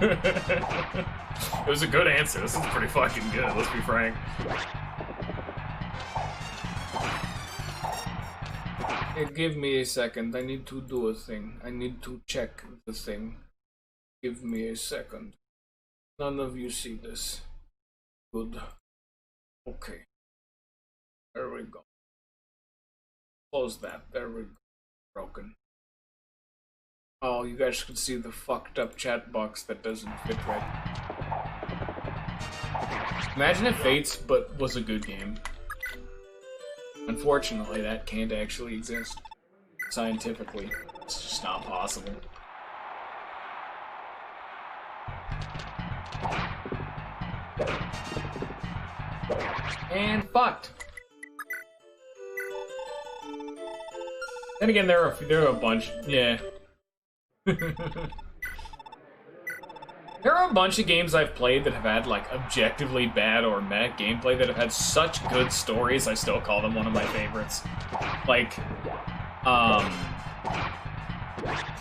It was a good answer. This is pretty fucking good, let's be frank. Hey, give me a second. I need to do a thing. I need to check the thing. Give me a second. None of you see this. Good. Okay. There we go. Close that. There we go. Broken. Oh, you guys can see the fucked up chat box that doesn't fit right. Imagine if Fates was a good game. Unfortunately, that can't actually exist. Scientifically. It's just not possible. And fucked. Then again, there are a bunch. Yeah. There are a bunch of games I've played that have had, like, objectively bad or meh gameplay that have had such good stories, I still call them one of my favorites. Like, a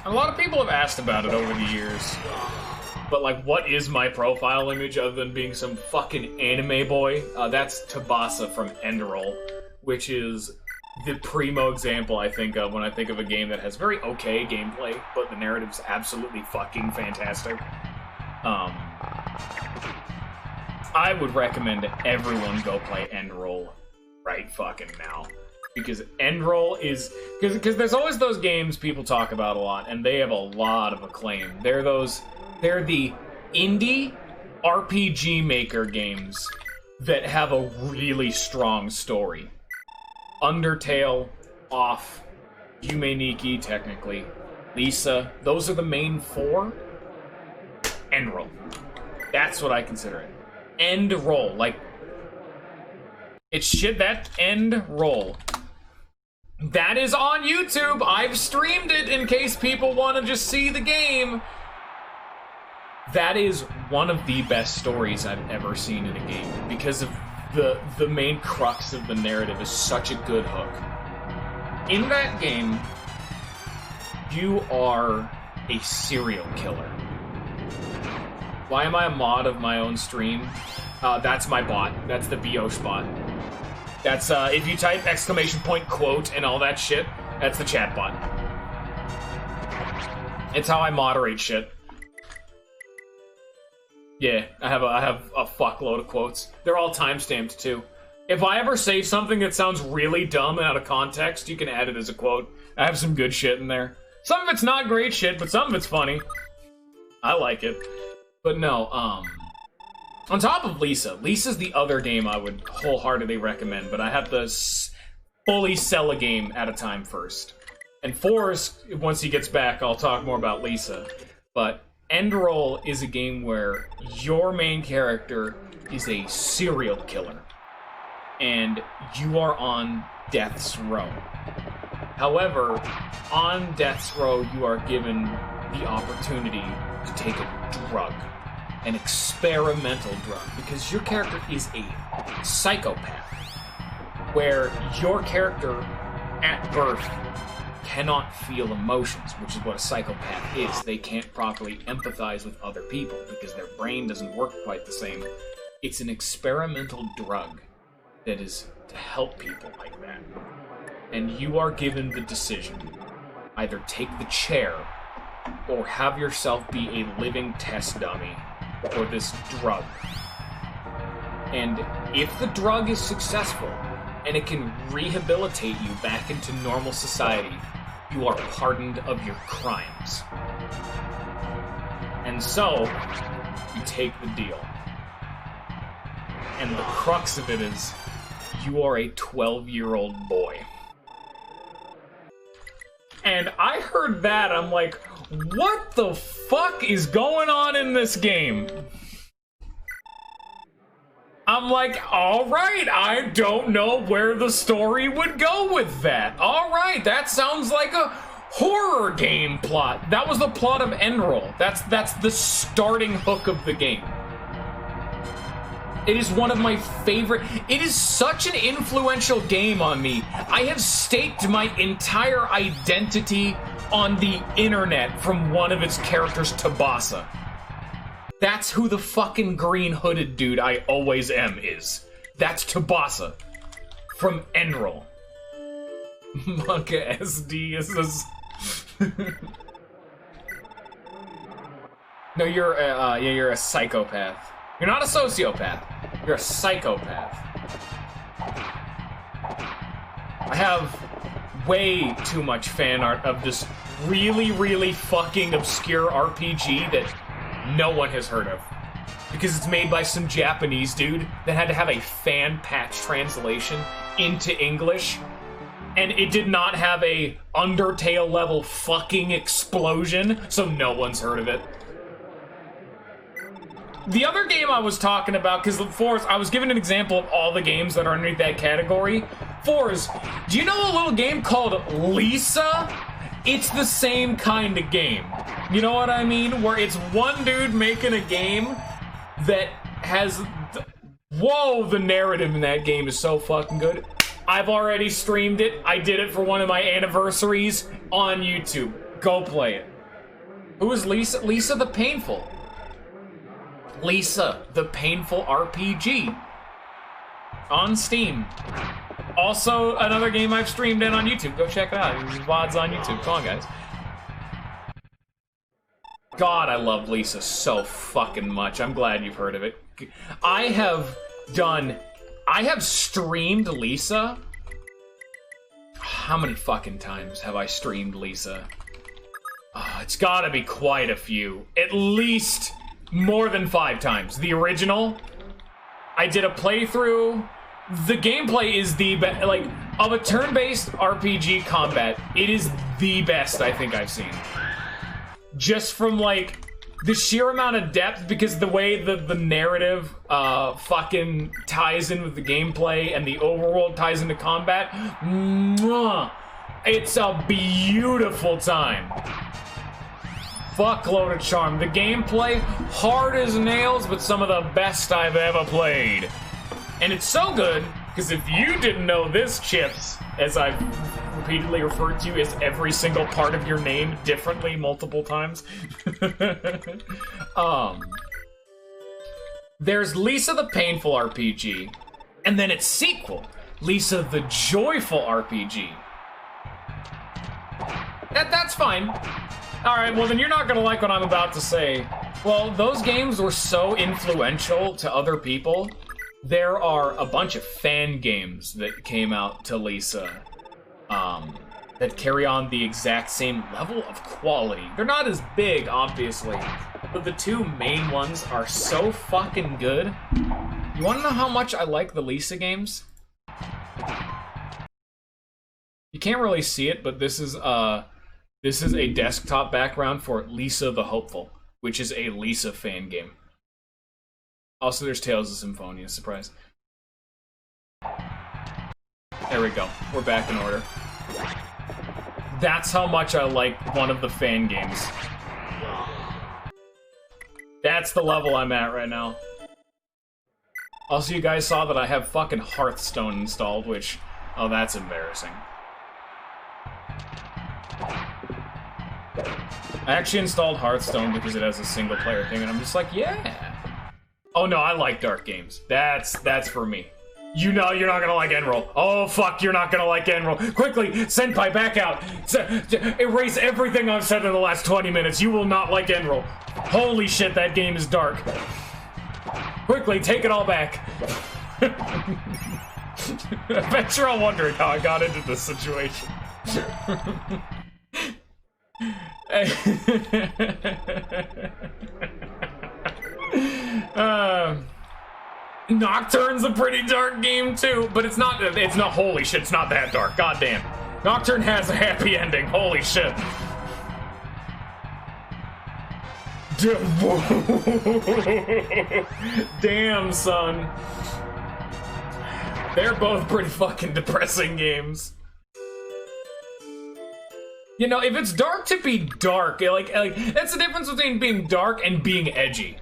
lot of people have asked about it over the years. But, like, what is my profile image other than being some fucking anime boy? That's Tabasa from Enderroll, which is the primo example I think of when I think of a game that has very okay gameplay, but the narrative's absolutely fucking fantastic. I would recommend everyone go play Enderroll right fucking now. Because Enderroll is... Because there's always those games people talk about a lot, and they have a lot of acclaim. They're the indie RPG maker games that have a really strong story. Undertale, Off, Yume Nikki, technically, Lisa, those are the main four. Enderroll. That's what I consider it. Enderroll, like, it's shit, that Enderroll. That is on YouTube. I've streamed it in case people want to just see the game. That is one of the best stories I've ever seen in a game because of the main crux of the narrative is such a good hook. In that game, you are a serial killer. Why am I a mod of my own stream? That's my bot. That's the Biosh bot. That's, if you type !quote and all that shit, that's the chat bot. It's how I moderate shit. Yeah, I have a fuckload of quotes. They're all timestamped, too. If I ever say something that sounds really dumb and out of context, you can add it as a quote. I have some good shit in there. Some of it's not great shit, but some of it's funny. I like it. But no, on top of Lisa, Lisa's the other game I would wholeheartedly recommend, but I have to fully sell a game at a time first. And Forrest, once he gets back, I'll talk more about Lisa. But Enderroll is a game where your main character is a serial killer, and you are on death's row. However, on death's row, you are given the opportunity to take a drug. An experimental drug, because your character is a psychopath, where your character at birth cannot feel emotions, which is what a psychopath is. They can't properly empathize with other people because their brain doesn't work quite the same. It's an experimental drug that is to help people like that. And you are given the decision, either take the chair or have yourself be a living test dummy for this drug. And if the drug is successful and it can rehabilitate you back into normal society, you are pardoned of your crimes. And so, you take the deal. And the crux of it is, you are a 12-year-old boy. And I heard that, I'm like, what the fuck is going on in this game? I'm like, all right, I don't know where the story would go with that. All right, that sounds like a horror game plot. That was the plot of Enroll. That's the starting hook of the game. It is one of my favorite. It is such an influential game on me. I have staked my entire identity on the internet from one of its characters, Tabasa. That's who the fucking green hooded dude I always am is. That's Tabasa from Enroll. Monka SD is this. No, you're a psychopath. You're not a sociopath. You're a psychopath. I have way too much fan art of this really, really fucking obscure RPG that no one has heard of. Because it's made by some Japanese dude that had to have a fan patch translation into English. And it did not have a Undertale level fucking explosion, so no one's heard of it. The other game I was talking about, because Forrest, I was giving an example of all the games that are underneath that category. Forrest, do you know a little game called Lisa? It's the same kind of game. You know what I mean? Where it's one dude making a game that has... Whoa, the narrative in that game is so fucking good. I've already streamed it. I did it for one of my anniversaries on YouTube. Go play it. Who is Lisa? Lisa the Painful. Lisa the Painful RPG. On Steam. Also, another game I've streamed in on YouTube. Go check it out. There's VODs on YouTube. Come on, guys. God, I love Lisa so fucking much. I'm glad you've heard of it. I have streamed Lisa. How many fucking times have I streamed Lisa? Oh, it's gotta be quite a few. At least more than 5 times. The original, I did a playthrough. The gameplay is the best, like, of a turn-based RPG combat, it is the best I think I've seen. Just from, like, the sheer amount of depth, because the way the narrative fucking ties in with the gameplay and the overworld ties into combat, mwah, it's a beautiful time. Fuckload of charm. The gameplay, hard as nails, but some of the best I've ever played. And it's so good, because if you didn't know this, Chips, as I've repeatedly referred to you as every single part of your name differently multiple times. There's Lisa the Painful RPG, and then its sequel, Lisa the Joyful RPG. That's fine. Alright, well then you're not gonna like what I'm about to say. Well, those games were so influential to other people. There are a bunch of fan games that came out to Lisa that carry on the exact same level of quality. They're not as big, obviously, but the two main ones are so fucking good. You wanna know how much I like the Lisa games? You can't really see it, but this is a desktop background for Lisa the Hopeful, which is a Lisa fan game. Also, there's Tales of Symphonia, surprise. There we go. We're back in order. That's how much I like one of the fan games. That's the level I'm at right now. Also, you guys saw that I have fucking Hearthstone installed, which... Oh, that's embarrassing. I actually installed Hearthstone because it has a single-player thing, and I'm just like, yeah. Oh no, I like dark games. That's for me. You know you're not gonna like Enroll. Oh fuck, you're not gonna like Enroll. Quickly, Senpai, back out. Erase everything I've said in the last 20 minutes. You will not like Enroll. Holy shit, that game is dark. Quickly, take it all back. I bet you're all wondering how I got into this situation. Nocturne's a pretty dark game too, but it's not holy shit, it's not that dark. God damn. Nocturne has a happy ending. Holy shit. Damn, son. They're both pretty fucking depressing games. You know, if it's dark to be dark, like that's the difference between being dark and being edgy.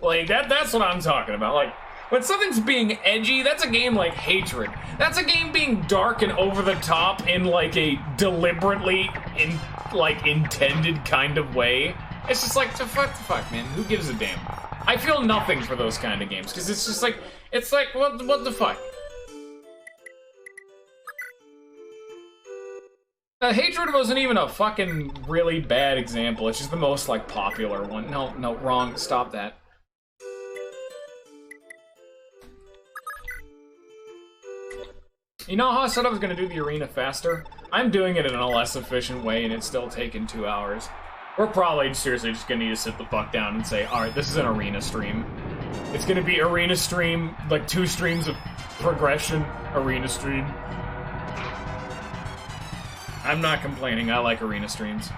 Like, that's what I'm talking about. Like, when something's being edgy, that's a game like Hatred. That's a game being dark and over the top in, like, a deliberately, intended kind of way. It's just like, what the fuck, man? Who gives a damn? I feel nothing for those kind of games, because it's just like, what the fuck? Hatred wasn't even a fucking really bad example. It's just the most, like, popular one. No, wrong. Stop that. You know how I said I was gonna do the arena faster? I'm doing it in a less efficient way, and it's still taking 2 hours. We're probably seriously just gonna need to sit the fuck down and say, alright, this is an arena stream. It's gonna be arena stream, like 2 streams of progression, arena stream. I'm not complaining, I like arena streams.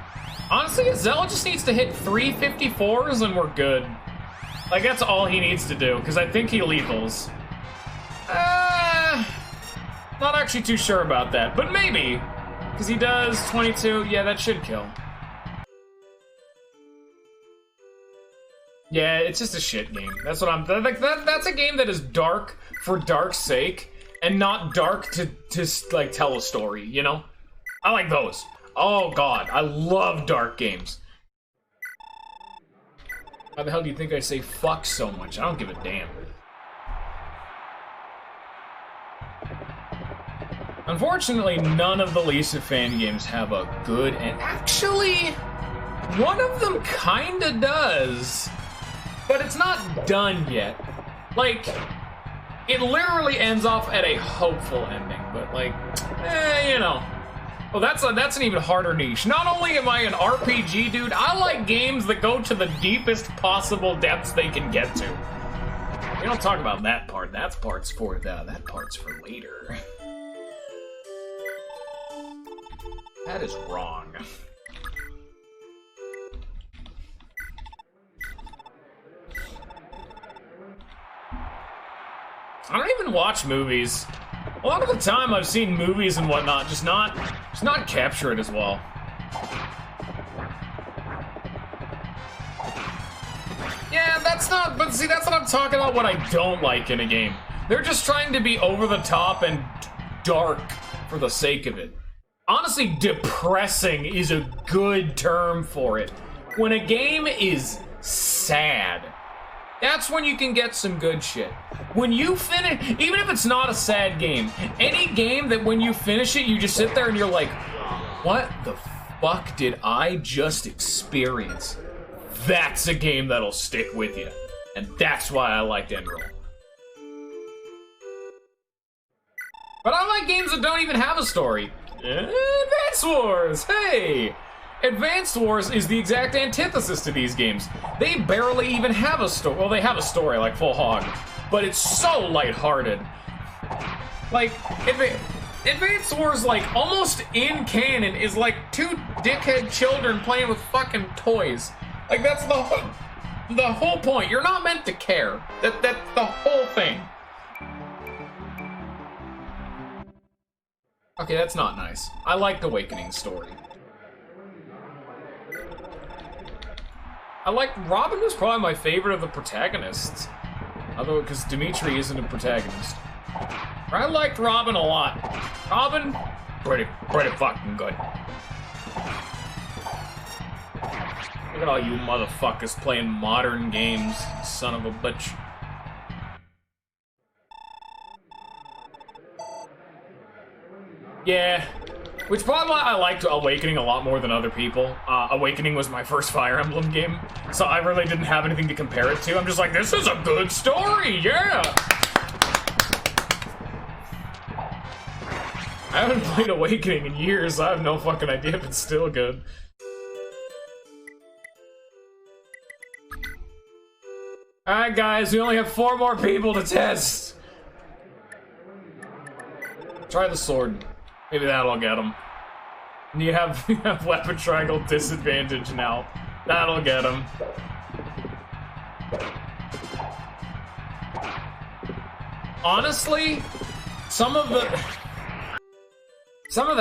Honestly, Zella just needs to hit 3 54s and we're good. Like, that's all he needs to do, because I think he lethals. Not actually too sure about that, but maybe. Because he does 22, yeah, that should kill. Yeah, it's just a shit game. That's what I'm, like, that's a game that is dark for dark's sake, and not dark to like, tell a story, you know? I like those. Oh god, I love dark games. How the hell do you think I say fuck so much? I don't give a damn. Unfortunately, none of the Lisa fan games have a good end. Actually, one of them kinda does. But it's not done yet. Like, it literally ends off at a hopeful ending, but like, you know. Well, that's an even harder niche. Not only am I an RPG dude, I like games that go to the deepest possible depths they can get to. We don't talk about that part. That part's for later. That is wrong. I don't even watch movies. A lot of the time I've seen movies and whatnot, just not capture it as well. Yeah, that's not, but see, that's what I'm talking about, what I don't like in a game. They're just trying to be over the top and dark for the sake of it. Honestly, depressing is a good term for it. When a game is sad, that's when you can get some good shit. When you finish, even if it's not a sad game, any game that when you finish it, you just sit there and you're like, what the fuck did I just experience? That's a game that'll stick with you. And that's why I like Enroll. But I like games that don't even have a story. Advance Wars, hey! Advance Wars is the exact antithesis to these games. They barely even have a story. Well, they have a story, like Full Hog, but it's so lighthearted. Like, Advance Wars, like, almost in canon, is like 2 dickhead children playing with fucking toys. Like, that's the whole point. You're not meant to care. That's the whole thing. Okay, that's not nice. I like Awakening's story. Robin was probably my favorite of the protagonists. Although, because Dimitri isn't a protagonist. I liked Robin a lot. Robin, pretty fucking good. Look at all you motherfuckers playing modern games, son of a bitch. Yeah, which probably why I liked Awakening a lot more than other people. Awakening was my first Fire Emblem game, so I really didn't have anything to compare it to. I'm just like, this is a good story, yeah! I haven't played Awakening in years, I have no fucking idea if it's still good. Alright guys, we only have 4 more people to test! Try the sword. Maybe that'll get him. And you have weapon triangle disadvantage now. That'll get him. Honestly, some of the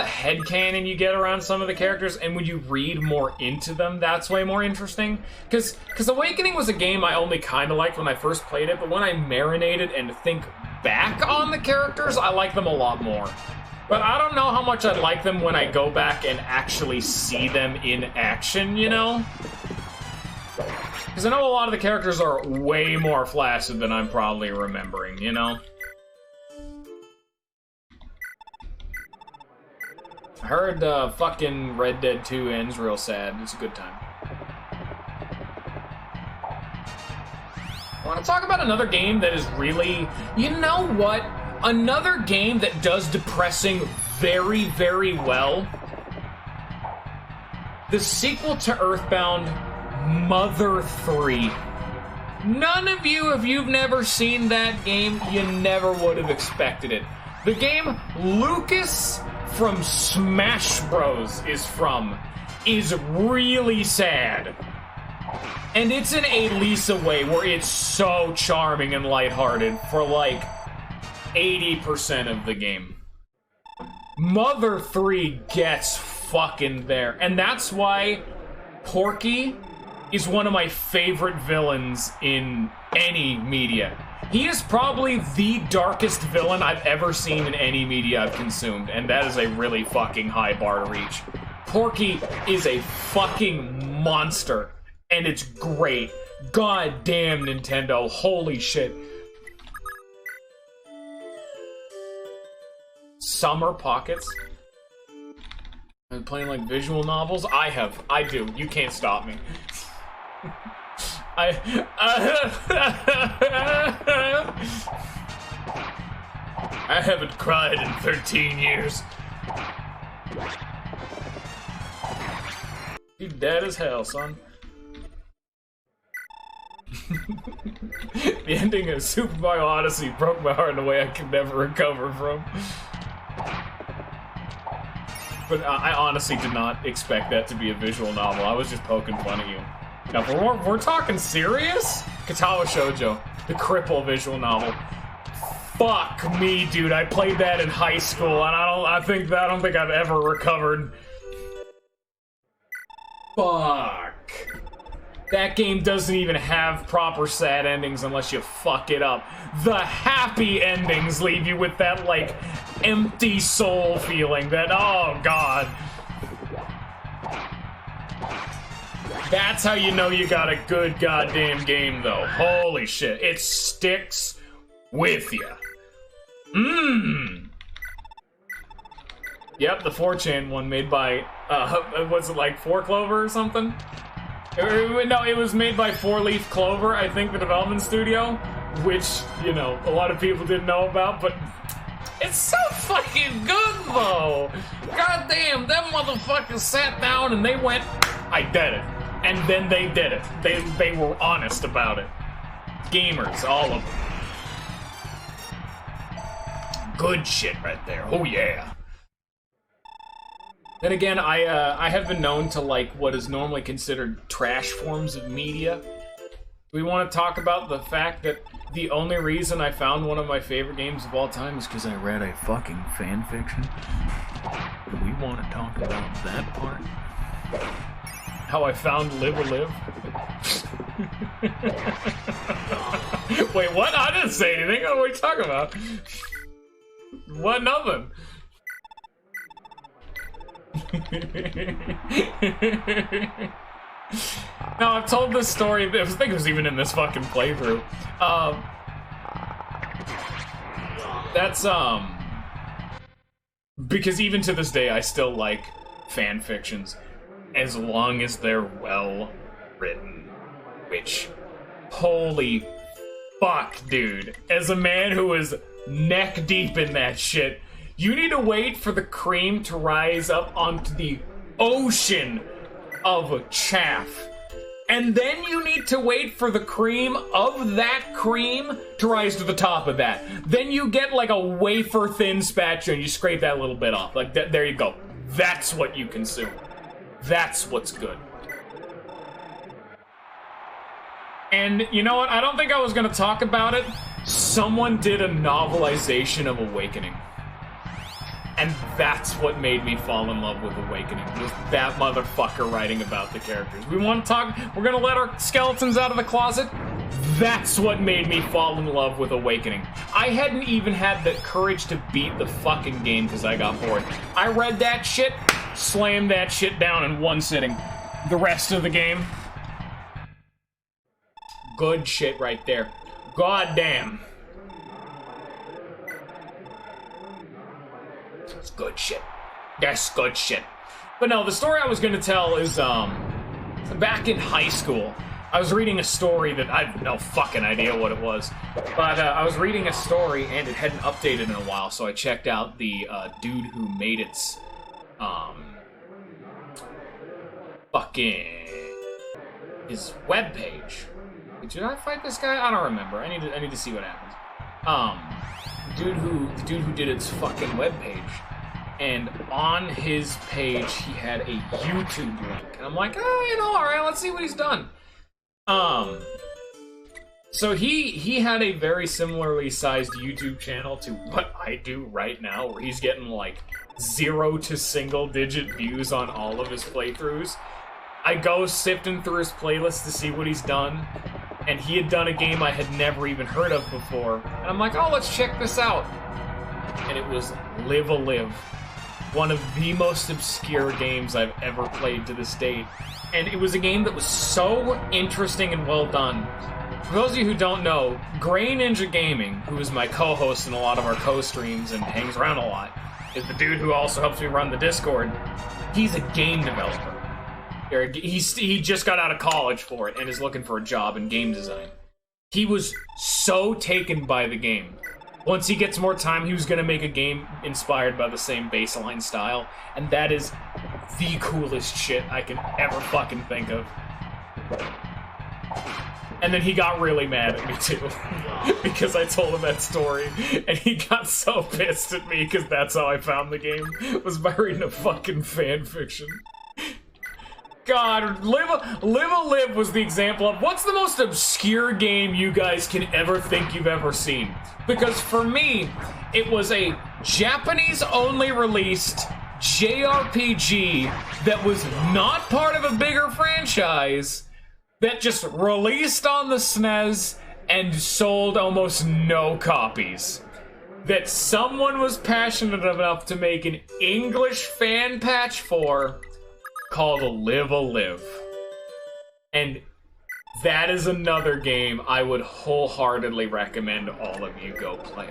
headcanon you get around some of the characters, and when you read more into them, that's way more interesting. Because Awakening was a game I only kind of liked when I first played it, but when I marinated and think back on the characters, I like them a lot more. But I don't know how much I'd like them when I go back and actually see them in action, you know? Because I know a lot of the characters are way more flaccid than I'm probably remembering, you know? I heard fucking Red Dead 2 ends real sad. It's a good time. I want to talk about another game that is really... You know what? Another game that does depressing very, very well. The sequel to Earthbound, Mother 3. None of you, if you've never seen that game, you never would have expected it. The game Lucas from Smash Bros. is really sad. And it's in a Lisa way where it's so charming and lighthearted for like 80% of the game. Mother 3 gets fucking there. And that's why Porky is one of my favorite villains in any media. He is probably the darkest villain I've ever seen in any media I've consumed, and that is a really fucking high bar to reach. Porky is a fucking monster, and it's great. God damn, Nintendo, holy shit. Summer Pockets? I'm playing like visual novels? I do. You can't stop me. I haven't cried in 13 years. You dead as hell, son. The ending of Super Mario Odyssey broke my heart in a way I could never recover from. But I honestly did not expect that to be a visual novel. I was just poking fun at you. Now, if we're talking serious, Katawa Shoujo, the Cripple visual novel. Fuck me, dude. I played that in high school, and I don't think I've ever recovered. Fuck. That game doesn't even have proper sad endings unless you fuck it up. The happy endings leave you with that, like, empty soul feeling that, oh, God. That's how you know you got a good goddamn game, though. Holy shit. It sticks with you. Yep, the 4chan one made by, was it like 4Clover or something? No, it was made by 4-Leaf Clover, I think, the development studio, which, you know, a lot of people didn't know about, but it's so fucking good, though. God damn, them motherfuckers sat down and they went, I did it. And then they did it. They were honest about it. Gamers, all of them. Good shit right there. Oh, yeah. Then again, I have been known to like what is normally considered trash forms of media. We want to talk about the fact that the only reason I found one of my favorite games of all time is because I read a fucking fan fiction. Do we want to talk about that part? How I found Live or Live? Wait, what? I didn't say anything. What are we talking about? What? Nothing. No, I've told this story. I think it was even in this fucking playthrough. That's because even to this day, I still like fan fictions as long as they're well written. Which, holy fuck, dude! As a man who is neck deep in that shit. You need to wait for the cream to rise up onto the ocean of chaff. And then you need to wait for the cream of that cream to rise to the top of that. Then you get like a wafer-thin spatula and you scrape that little bit off. Like, there you go. That's what you consume. That's what's good. And you know what? I don't think I was going to talk about it, Someone did a novelization of Awakening. And that's what made me fall in love with Awakening, was that motherfucker writing about the characters. We want to talk, we're gonna let our skeletons out of the closet? That's what made me fall in love with Awakening. I hadn't even had the courage to beat the fucking game because I got bored. I read that shit, slammed that shit down in one sitting. The rest of the game, good shit right there. God damn. It's good shit. That's good shit. But no, the story I was gonna tell is, back in high school, I was reading a story that I have no fucking idea what it was. But I was reading a story and it hadn't updated in a while, so I checked out the dude who made its, his webpage. Did I fight this guy? I don't remember. I need to see what happens. The dude who did its fucking webpage, and on his page he had a YouTube link, and I'm like, oh, you know, all right, let's see what he's done. So he had a very similarly sized YouTube channel to what I do right now, where he's getting like 0 to single-digit views on all of his playthroughs. I go sifting through his playlist to see what he's done, and he had done a game I had never even heard of before. And I'm like, oh, let's check this out. And it was Live a Live, one of the most obscure games I've ever played to this date. And it was a game that was so interesting and well done. For those of you who don't know, Gray Ninja Gaming, who is my co-host in a lot of our co-streams and hangs around a lot, is the dude who also helps me run the Discord. He's a game developer. He just got out of college for it and is looking for a job in game design. He was so taken by the game. Once he gets more time, he was going to make a game inspired by the same baseline style, and that is the coolest shit I can ever fucking think of. And then he got really mad at me too, because I told him that story, and he got so pissed at me because that's how I found the game, was by reading a fucking fan fiction. God, Live a Live was the example of what's the most obscure game you guys can ever think you've ever seen. Because for me, it was a Japanese-only released JRPG that was not part of a bigger franchise that just released on the SNES and sold almost no copies. That someone was passionate enough to make an English fan patch for, called Live a Live. And that is another game I would wholeheartedly recommend all of you go play.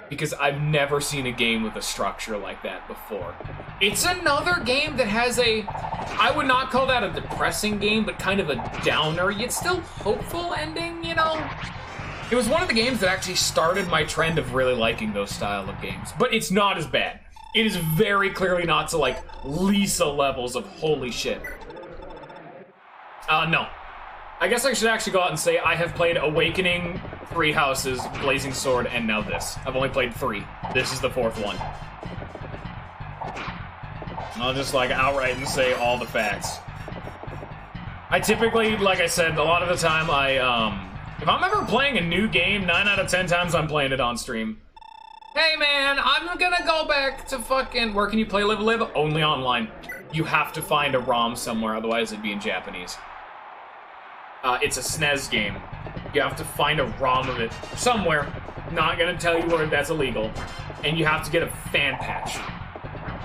Because I've never seen a game with a structure like that before. It's another game that has a, I would not call that a depressing game, but kind of a downer, yet still hopeful ending, you know? It was one of the games that actually started my trend of really liking those style of games. But it's not as bad. It is very clearly not to, like, Lisa levels of holy shit. No. I guess I should actually go out and say I have played Awakening, Three Houses, Blazing Sword, and now this. I've only played 3. This is the 4th one. I'll just, like, outright and say all the facts. I typically, like I said, a lot of the time if I'm ever playing a new game, 9 out of 10 times I'm playing it on stream. Hey man, I'm gonna go back to fucking, where can you play Live a Live? Only online. You have to find a ROM somewhere, otherwise it'd be in Japanese. It's a SNES game. You have to find a ROM of it somewhere. Not gonna tell you where, that's illegal. And you have to get a fan patch.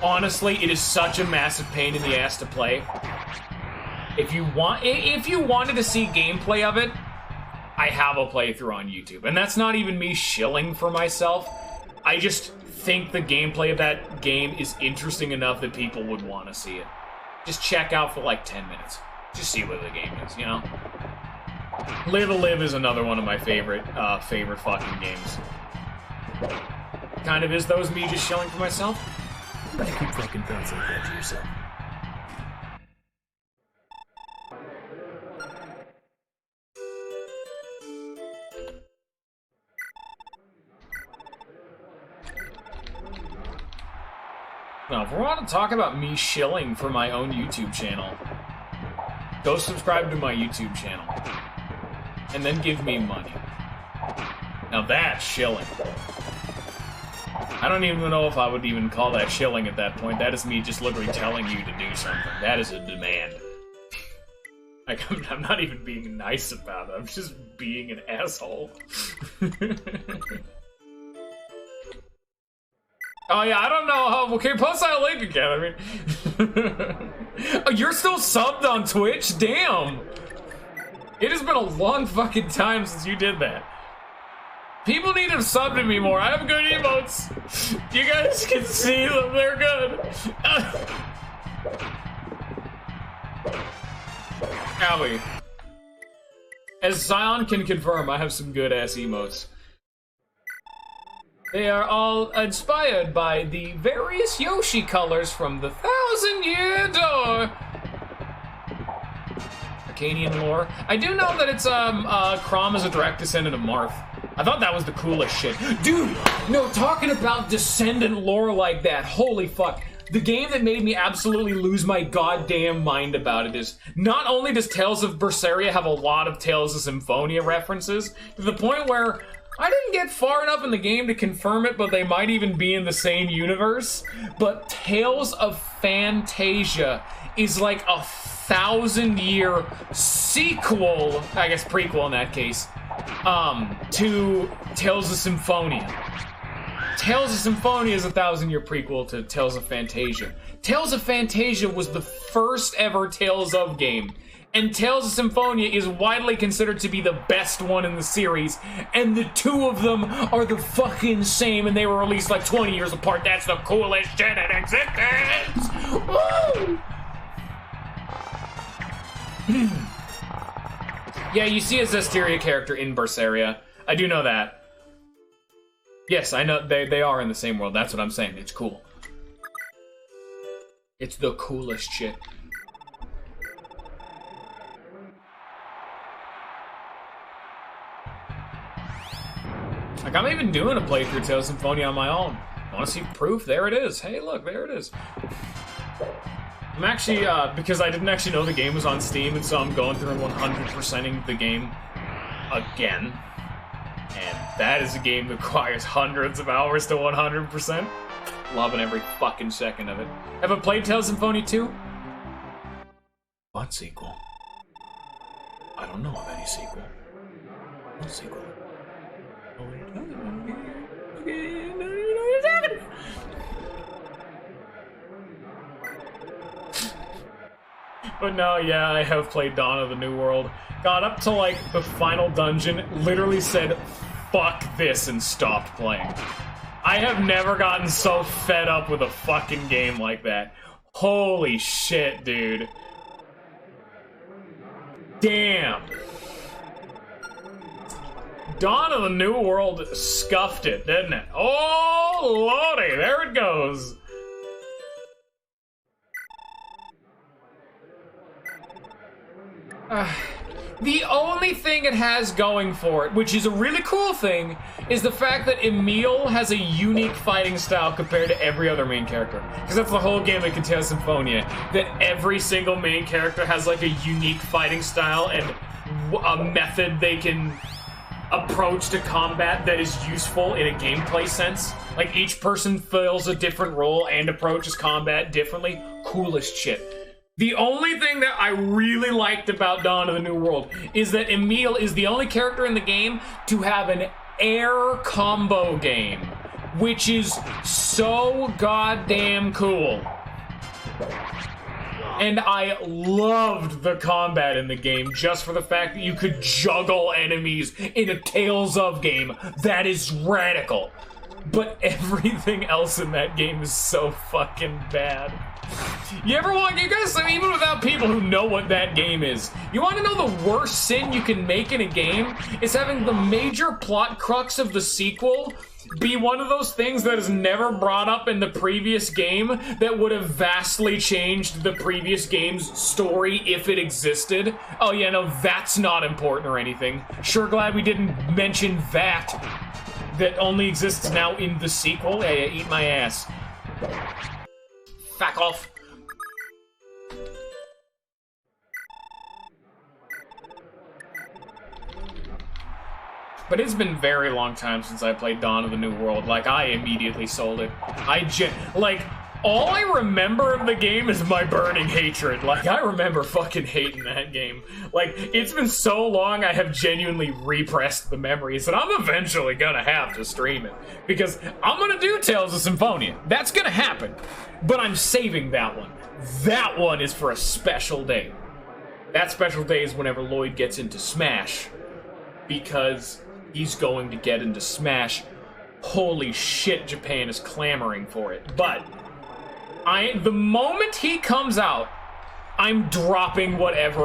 Honestly, it is such a massive pain in the ass to play. If you wanted to see gameplay of it, I have a playthrough on YouTube. And that's not even me shilling for myself. I just think the gameplay of that game is interesting enough that people would want to see it. Just check out for like 10 minutes. Just see what the game is, you know? Live a Live is another one of my favorite fucking games. Kind of is those me just shilling for myself. You keep fucking thoughts like that to yourself. Now, if we want to talk about me shilling for my own YouTube channel, go subscribe to my YouTube channel, and then give me money. Now that's shilling. I don't even know if I would even call that shilling at that point. That is me just literally telling you to do something. That is a demand. Like, I'm not even being nice about it. I'm just being an asshole. Oh yeah, I don't know how. Okay, post that link again. I mean, oh, you're still subbed on Twitch? Damn. It has been a long fucking time since you did that. People need to sub to me more. I have good emotes. You guys can see them. They're good. Owie. As Zion can confirm, I have some good-ass emotes. They are all inspired by the various Yoshi colors from the 1,000-Year Door. Arcanian lore. I do know that it's, Chrom is a direct descendant of Marth. I thought that was the coolest shit. Dude, no, talking about descendant lore like that, holy fuck. The game that made me absolutely lose my goddamn mind about it is, not only does Tales of Berseria have a lot of Tales of Symphonia references, to the point where I didn't get far enough in the game to confirm it, but they might even be in the same universe, but Tales of Phantasia is like a 1,000-year sequel, I guess prequel in that case, to Tales of Symphonia. Tales of Symphonia is a 1,000-year prequel to Tales of Phantasia. Tales of Phantasia was the first ever Tales of game, and Tales of Symphonia is widely considered to be the best one in the series, and the two of them are the fucking same, and they were released like 20 years apart. That's the coolest shit in existence! Woo! Yeah, you see a Zestiria character in Berseria. I do know that. Yes, I know they are in the same world. That's what I'm saying. It's cool. It's the coolest shit. Like, I'm even doing a playthrough Tales of Symphonia on my own. Want to see proof? There it is. Hey, look, there it is. I'm actually, because I didn't actually know the game was on Steam, and so I'm going through and 100%ing the game again. And that is a game that requires hundreds of hours to 100%. Loving every fucking second of it. Have I played Tales of Symphonia 2? What sequel? I don't know of any sequel. What sequel? But no, yeah, I have played Dawn of the New World. Got up to, like, the final dungeon, literally said, fuck this, and stopped playing. I have never gotten so fed up with a fucking game like that. Holy shit, dude. Damn. Dawn of the New World scuffed it, didn't it? Oh, lordy, there it goes. The only thing it has going for it, which is a really cool thing, is the fact that Emil has a unique fighting style compared to every other main character. Because that's the whole game of Tales of Symphonia, that every single main character has like a unique fighting style and a method they can approach to combat that is useful in a gameplay sense. Like, each person fills a different role and approaches combat differently. Coolest shit. The only thing that I really liked about Dawn of the New World is that Emil is the only character in the game to have an air combo game, which is so goddamn cool. And I loved the combat in the game just for the fact that you could juggle enemies in a Tales of game. That is radical. But everything else in that game is so fucking bad. You guys, even without people who know what that game is, you want to know the worst sin you can make in a game? Is having the major plot crux of the sequel be one of those things that is never brought up in the previous game that would have vastly changed the previous game's story if it existed. Oh yeah, no, that's not important or anything. Sure glad we didn't mention that only exists now in the sequel. Yeah, eat my ass. Fuck off. But it's been a very long time since I played Dawn of the New World. Like, I immediately sold it. Like, all I remember of the game is my burning hatred. Like, I remember fucking hating that game. Like, it's been so long I have genuinely repressed the memories, and I'm eventually gonna have to stream it. Because I'm gonna do Tales of Symphonia. That's gonna happen. But I'm saving that one. That one is for a special day. That special day is whenever Lloyd gets into Smash. Because he's going to get into Smash. Holy shit, Japan is clamoring for it. But the moment he comes out, I'm dropping whatever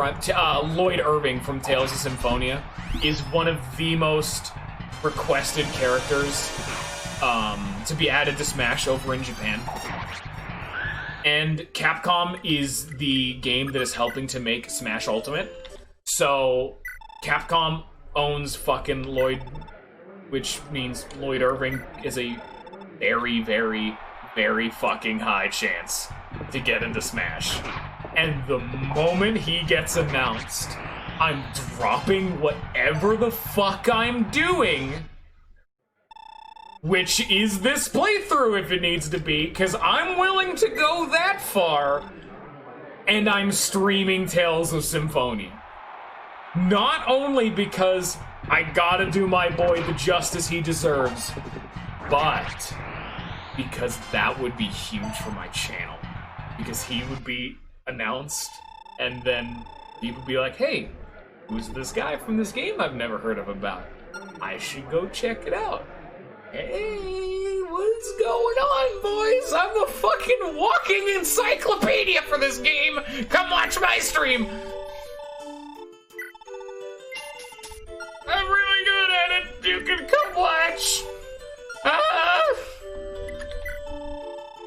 Lloyd Irving from Tales of Symphonia is one of the most requested characters to be added to Smash over in Japan. And Capcom is the game that is helping to make Smash Ultimate. So Capcom owns fucking Lloyd, which means Lloyd Irving is a very, very, very fucking high chance to get into Smash. And the moment he gets announced, I'm dropping whatever the fuck I'm doing, which is this playthrough if it needs to be, because I'm willing to go that far, and I'm streaming Tales of Symphonia. Not only because I gotta do my boy the justice he deserves, but because that would be huge for my channel. Because he would be announced, and then people would be like, hey, who's this guy from this game I've never heard of about? I should go check it out. Hey, what's going on, boys? I'm a fucking walking encyclopedia for this game. Come watch my stream. I'm really good at it. You can come watch.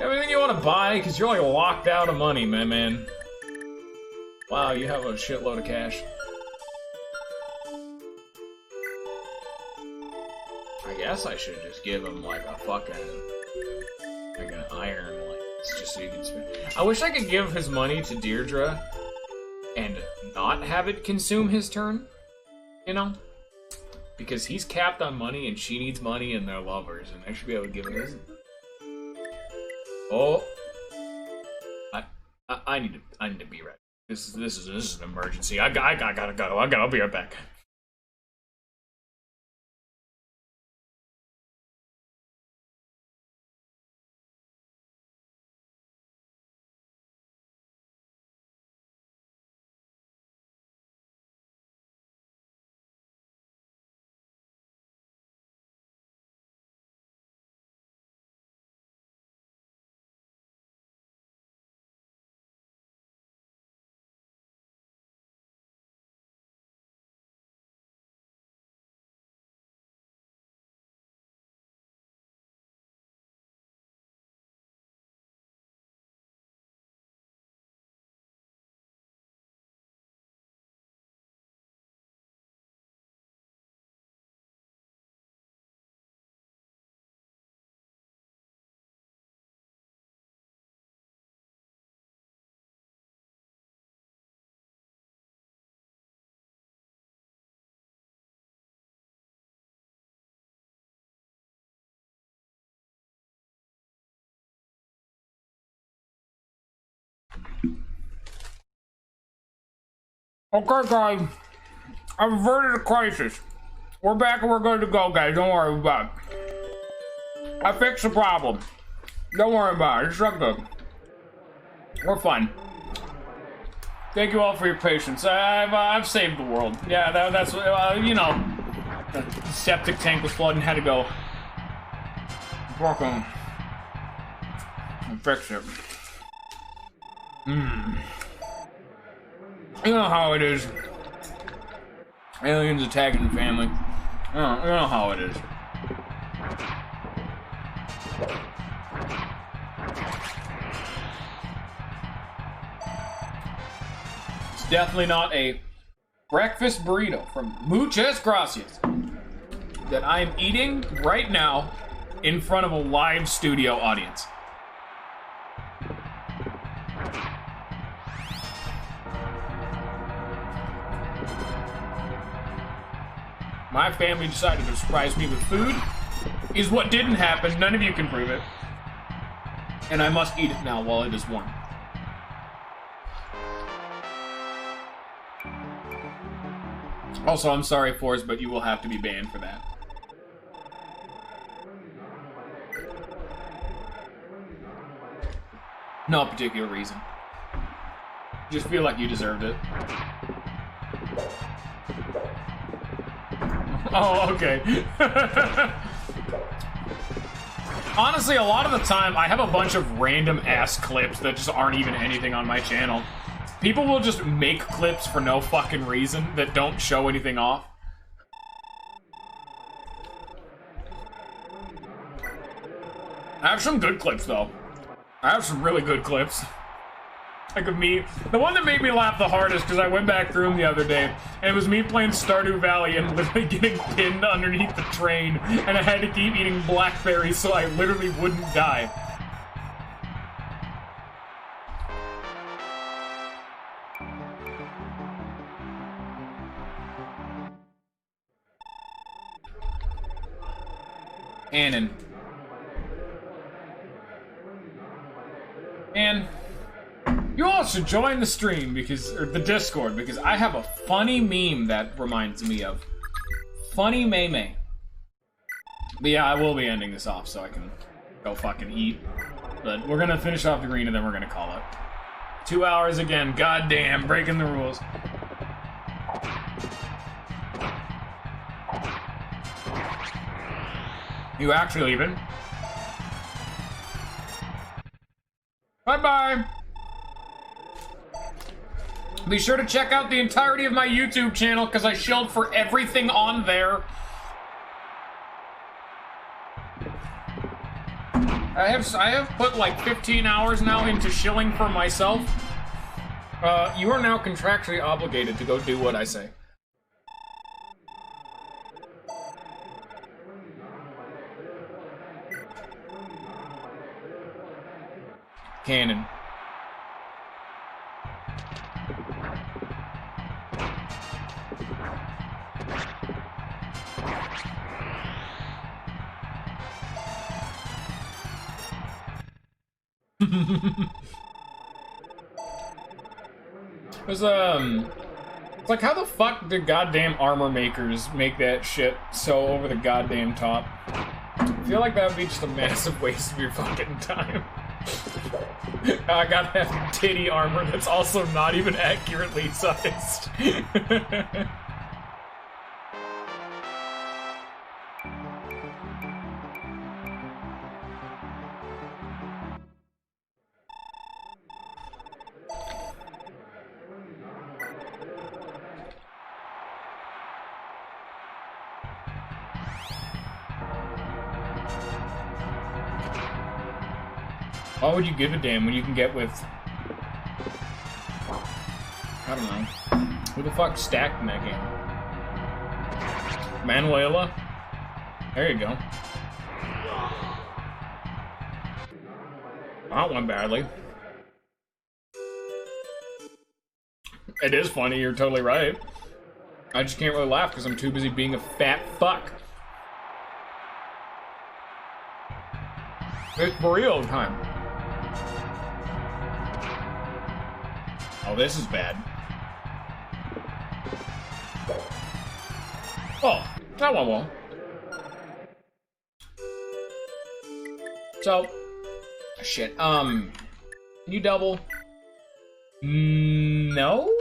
Everything you want to buy, because you're like locked out of money, man. Wow, you have a shitload of cash. I guess I should just give him like a fucking, like an iron lance, just so you can spend. I wish I could give his money to Deirdre and not have it consume his turn, you know? Because he's capped on money and she needs money and they're lovers, and I should be able to give him his. Oh, I need to be ready. This is an emergency. I gotta go. I'll be right back. Okay, guys. I've averted a crisis. We're back and we're good to go, guys. Don't worry about it. I fixed the problem. Don't worry about it. It's not good. We're fine. Thank you all for your patience. I've saved the world. Yeah, that's you know, the septic tank was flooding. Had to go. Work on and fix it. You know how it is. Aliens attacking the family. You know how it is. It's definitely not a breakfast burrito from Muchas Gracias that I'm eating right now in front of a live studio audience. My family decided to surprise me with food. Is what didn't happen. None of you can prove it. And I must eat it now while it is warm. Also, I'm sorry, Force, but you will have to be banned for that. No particular reason. Just feel like you deserved it. Oh, okay. Honestly, a lot of the time, I have a bunch of random ass clips that just aren't even anything on my channel. People will just make clips for no fucking reason that don't show anything off. I have some good clips, though. I have some really good clips. Like of me. The one that made me laugh the hardest, because I went back through them the other day, and it was me playing Stardew Valley and literally getting pinned underneath the train, and I had to keep eating blackberries so I literally wouldn't die. Annan. And you all should join the stream or the Discord, because I have a funny meme that reminds me of Funny May. But yeah, I will be ending this off so I can go fucking eat. But we're gonna finish off the green and then we're gonna call it. 2 hours again, goddamn, breaking the rules. You actually leaving? Bye-bye! Be sure to check out the entirety of my YouTube channel, because I shilled for everything on there. I have put like 15 hours now into shilling for myself. You are now contractually obligated to go do what I say. Cannon. It's like, how the fuck did goddamn armor makers make that shit so over the goddamn top? I feel like that would be just a massive waste of your fucking time. I gotta have titty armor that's also not even accurately sized. Why would you give a damn when you can get with... I don't know. Who the fuck stacked in that game? Manuela? There you go. That went badly. It is funny, you're totally right. I just can't really laugh because I'm too busy being a fat fuck. It's burrito time. Oh, this is bad. Oh, that one won't. So, shit. Can you double? No?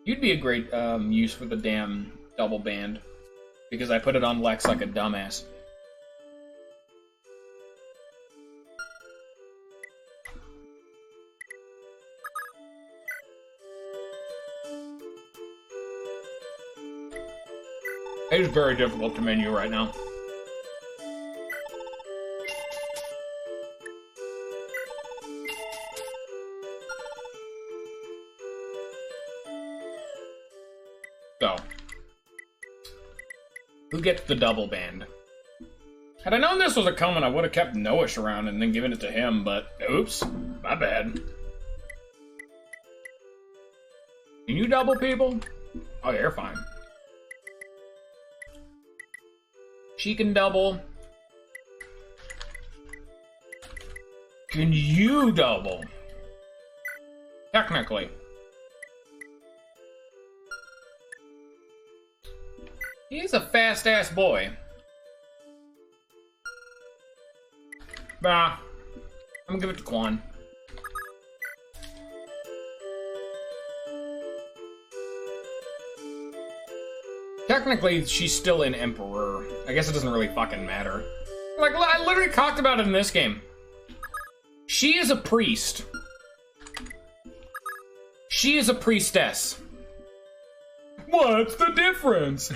You'd be a great use for the damn double band, because I put it on Lex like a dumbass. It is very difficult to menu right now. Go. Who gets the double band? Had I known this was a coming, I would have kept Noash around and then given it to him, but oops, my bad. Can you double people? Oh, you're fine. She can double. Can you double? Technically. He's a fast-ass boy. Bah. I'm gonna give it to Quan. Technically, she's still an Emperor. I guess it doesn't really fucking matter. Like, I literally talked about it in this game. She is a priest. She is a priestess. What's the difference?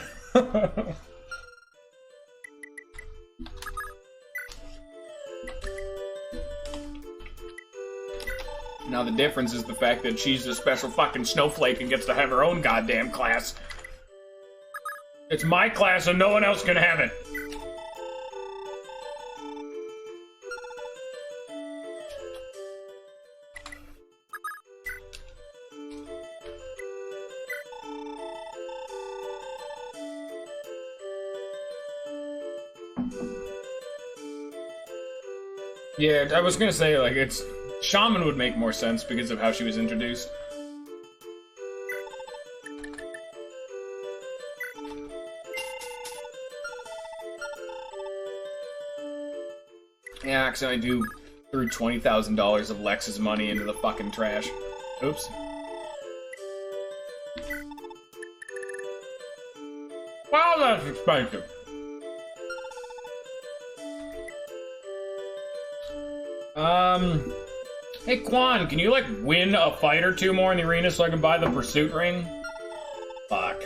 Now the difference is the fact that she's a special fucking snowflake and gets to have her own goddamn class. It's my class and no one else can have it. Yeah, I was gonna say, like, it's... Shaman would make more sense because of how she was introduced. Yeah, because I threw $20,000 of Lex's money into the fucking trash. Oops. Wow, that's expensive. Hey Quan, can you like win a fight or two more in the arena so I can buy the pursuit ring? Fuck.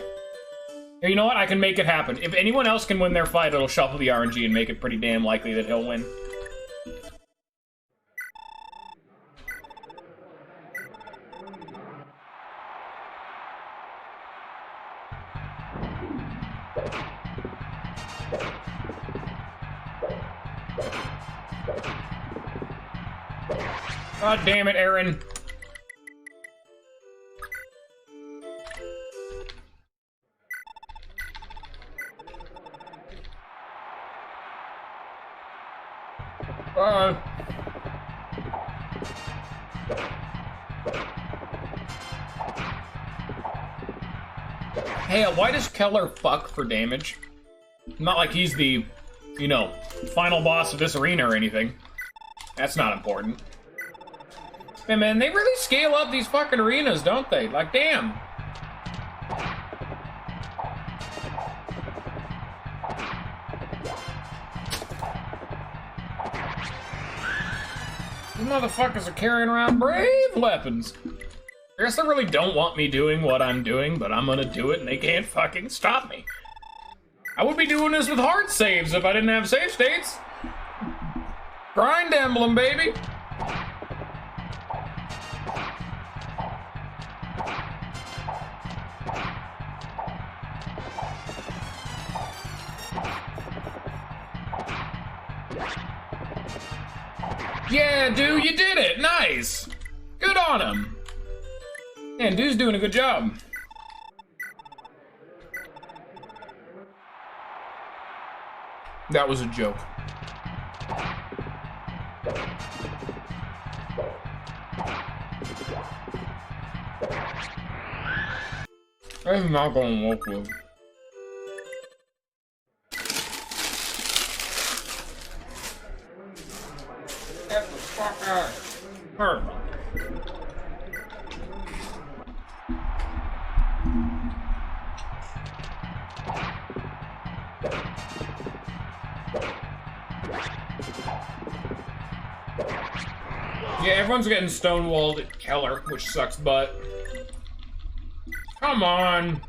Here, you know what? I can make it happen. If anyone else can win their fight, it'll shuffle the RNG and make it pretty damn likely that he'll win. God damn it, Aaron. Hey, why does Keller fuck for damage? Not like he's the, you know, final boss of this arena or anything. That's not important. Hey man, they really scale up these fucking arenas, don't they? Like, damn. These motherfuckers are carrying around brave weapons. I guess they really don't want me doing what I'm doing, but I'm gonna do it and they can't fucking stop me. I would be doing this with hard saves if I didn't have save states. Grind emblem, baby. Yeah, dude, you did it! Nice! Good on him! Man, dude's doing a good job. That was a joke. That's not gonna work with. Her. Yeah, everyone's getting stonewalled at Keller, which sucks butt. Come on.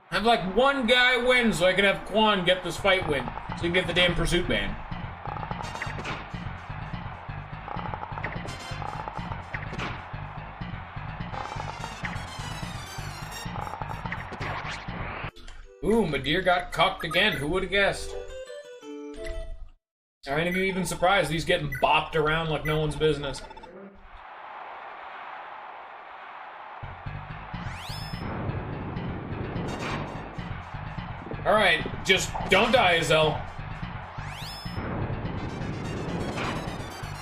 Have like one guy win so I can have Quan get this fight win. So you can get the damn pursuit ban. Ooh, Madeir got cocked again. Who would have guessed? Are any of you even surprised he's getting bopped around like no one's business? Alright, just don't die, Azel.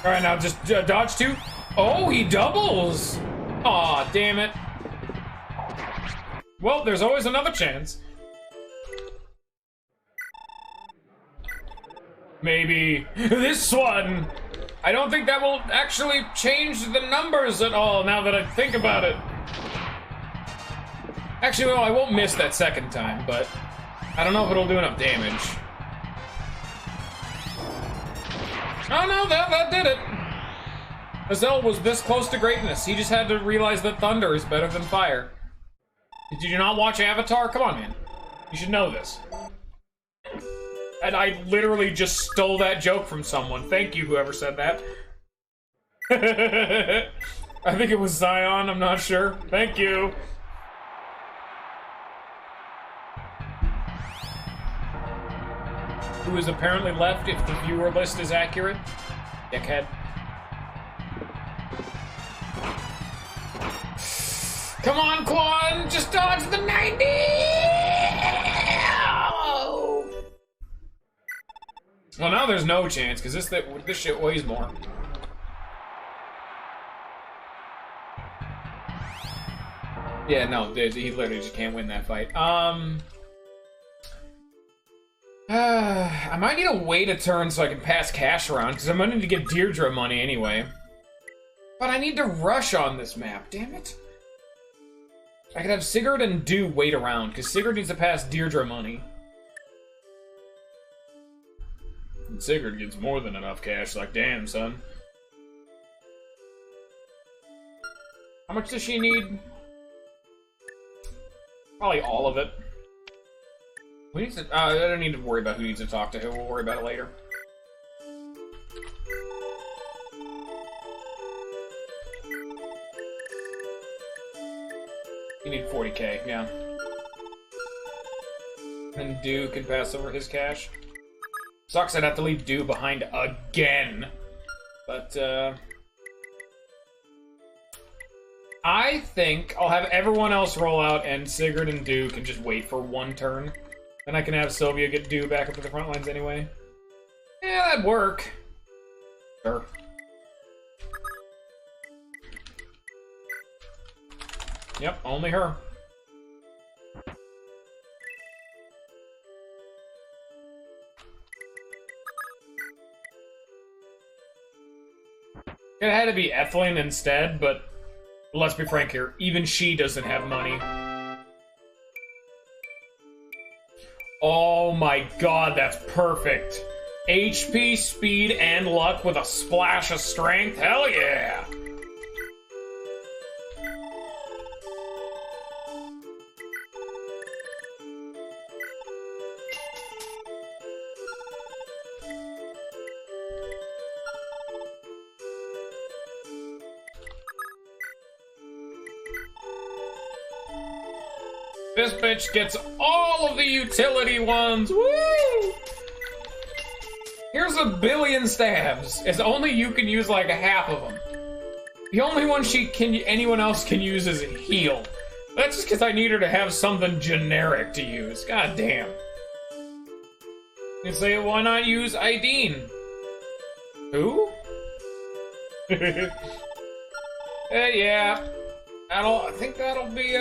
Alright, now just dodge 2. Oh, he doubles! Aw, damn it. Well, there's always another chance. Maybe this one. I don't think that will actually change the numbers at all now that I think about it. Actually, well, I won't miss that second time, but I don't know if it'll do enough damage. Oh no, that did it. Azel was this close to greatness. He just had to realize that thunder is better than fire. Did you not watch Avatar? Come on, man. You should know this. And I literally just stole that joke from someone. Thank you, whoever said that. I think it was Zion, I'm not sure. Thank you. Who is apparently left if the viewer list is accurate. Dickhead. Come on, Quan! Just dodge the 90! Oh. Well, now there's no chance, because this shit weighs more. Yeah, no, he literally just can't win that fight. I might need to wait a turn so I can pass cash around, because I'm going to need to get Deirdre money anyway. But I need to rush on this map, damn it. I could have Sigurd and Do wait around, because Sigurd needs to pass Deirdre money. And Sigurd gets more than enough cash, like, damn, son. How much does she need? Probably all of it. Who needs to, I don't need to worry about who needs to talk to who, we'll worry about it later. You need 40k, yeah. And Do can pass over his cash. Sucks I'd have to leave Do behind again. But, I think I'll have everyone else roll out and Sigurd and Do can just wait for one turn. Then I can have Sylvia get Do back up to the front lines anyway. Yeah, that'd work. Sure. Yep, only her. It had to be Ethelyn instead, but let's be frank here, even she doesn't have money. Oh my god, that's perfect. HP, speed, and luck with a splash of strength? Hell yeah! This bitch gets all of the utility ones. Woo! Here's a billion stabs. It's only you can use like a half of them. The only one anyone else can use is a heal. That's just because I need her to have something generic to use. God damn. You say, why not use Ideen? Who? Yeah. I think that'll be,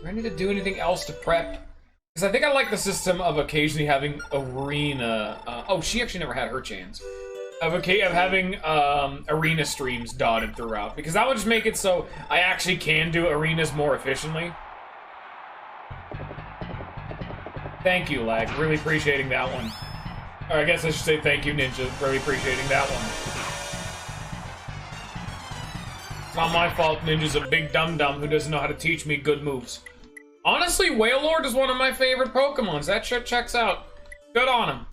do I need to do anything else to prep? Because I think I like the system of occasionally having arena... oh, she actually never had her chance. Of having arena streams dotted throughout. Because that would just make it so I actually can do arenas more efficiently. Thank you, Lag. Really appreciating that one. Or I guess I should say thank you, Ninja. Really appreciating that one. It's not my fault Ninja's a big dum-dum who doesn't know how to teach me good moves. Honestly, Wailord is one of my favorite Pokemons. That shit checks out. Good on him.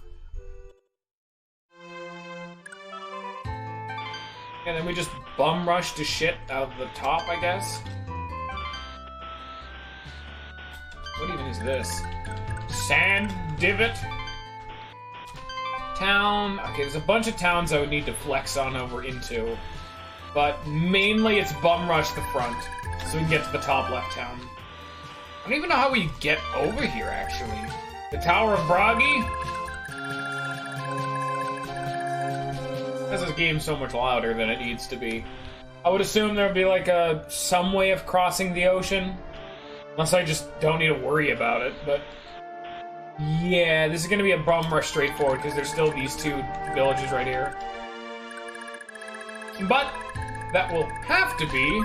And then we just bum rush to shit out of the top, I guess. What even is this? Sand Divot? Town. Okay, there's a bunch of towns I would need to flex on over into. But mainly it's bum rush the front, so we can get to the top left town. I don't even know how we get over here, actually. The Tower of Bragi? This game's so much louder than it needs to be. I would assume there would be like some way of crossing the ocean. Unless I just don't need to worry about it, but... Yeah, this is gonna be a bum rush straightforward because there's still these two villages right here. But that will have to be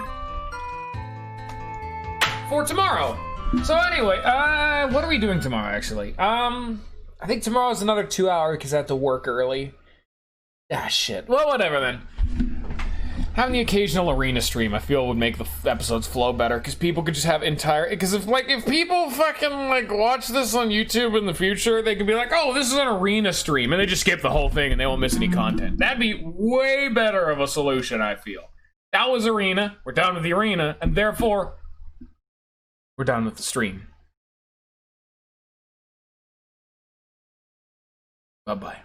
for tomorrow. So anyway, what are we doing tomorrow, actually? I think tomorrow's another 2 hours because I have to work early. Ah, shit. Well, whatever then. Having the occasional arena stream, I feel, would make the episodes flow better because people could just have entire. Because if people fucking watch this on YouTube in the future, they could be like, "Oh, this is an arena stream," and they just skip the whole thing and they won't miss any content. That'd be way better of a solution, I feel. That was arena. We're done with the arena, and therefore, we're done with the stream. Bye bye.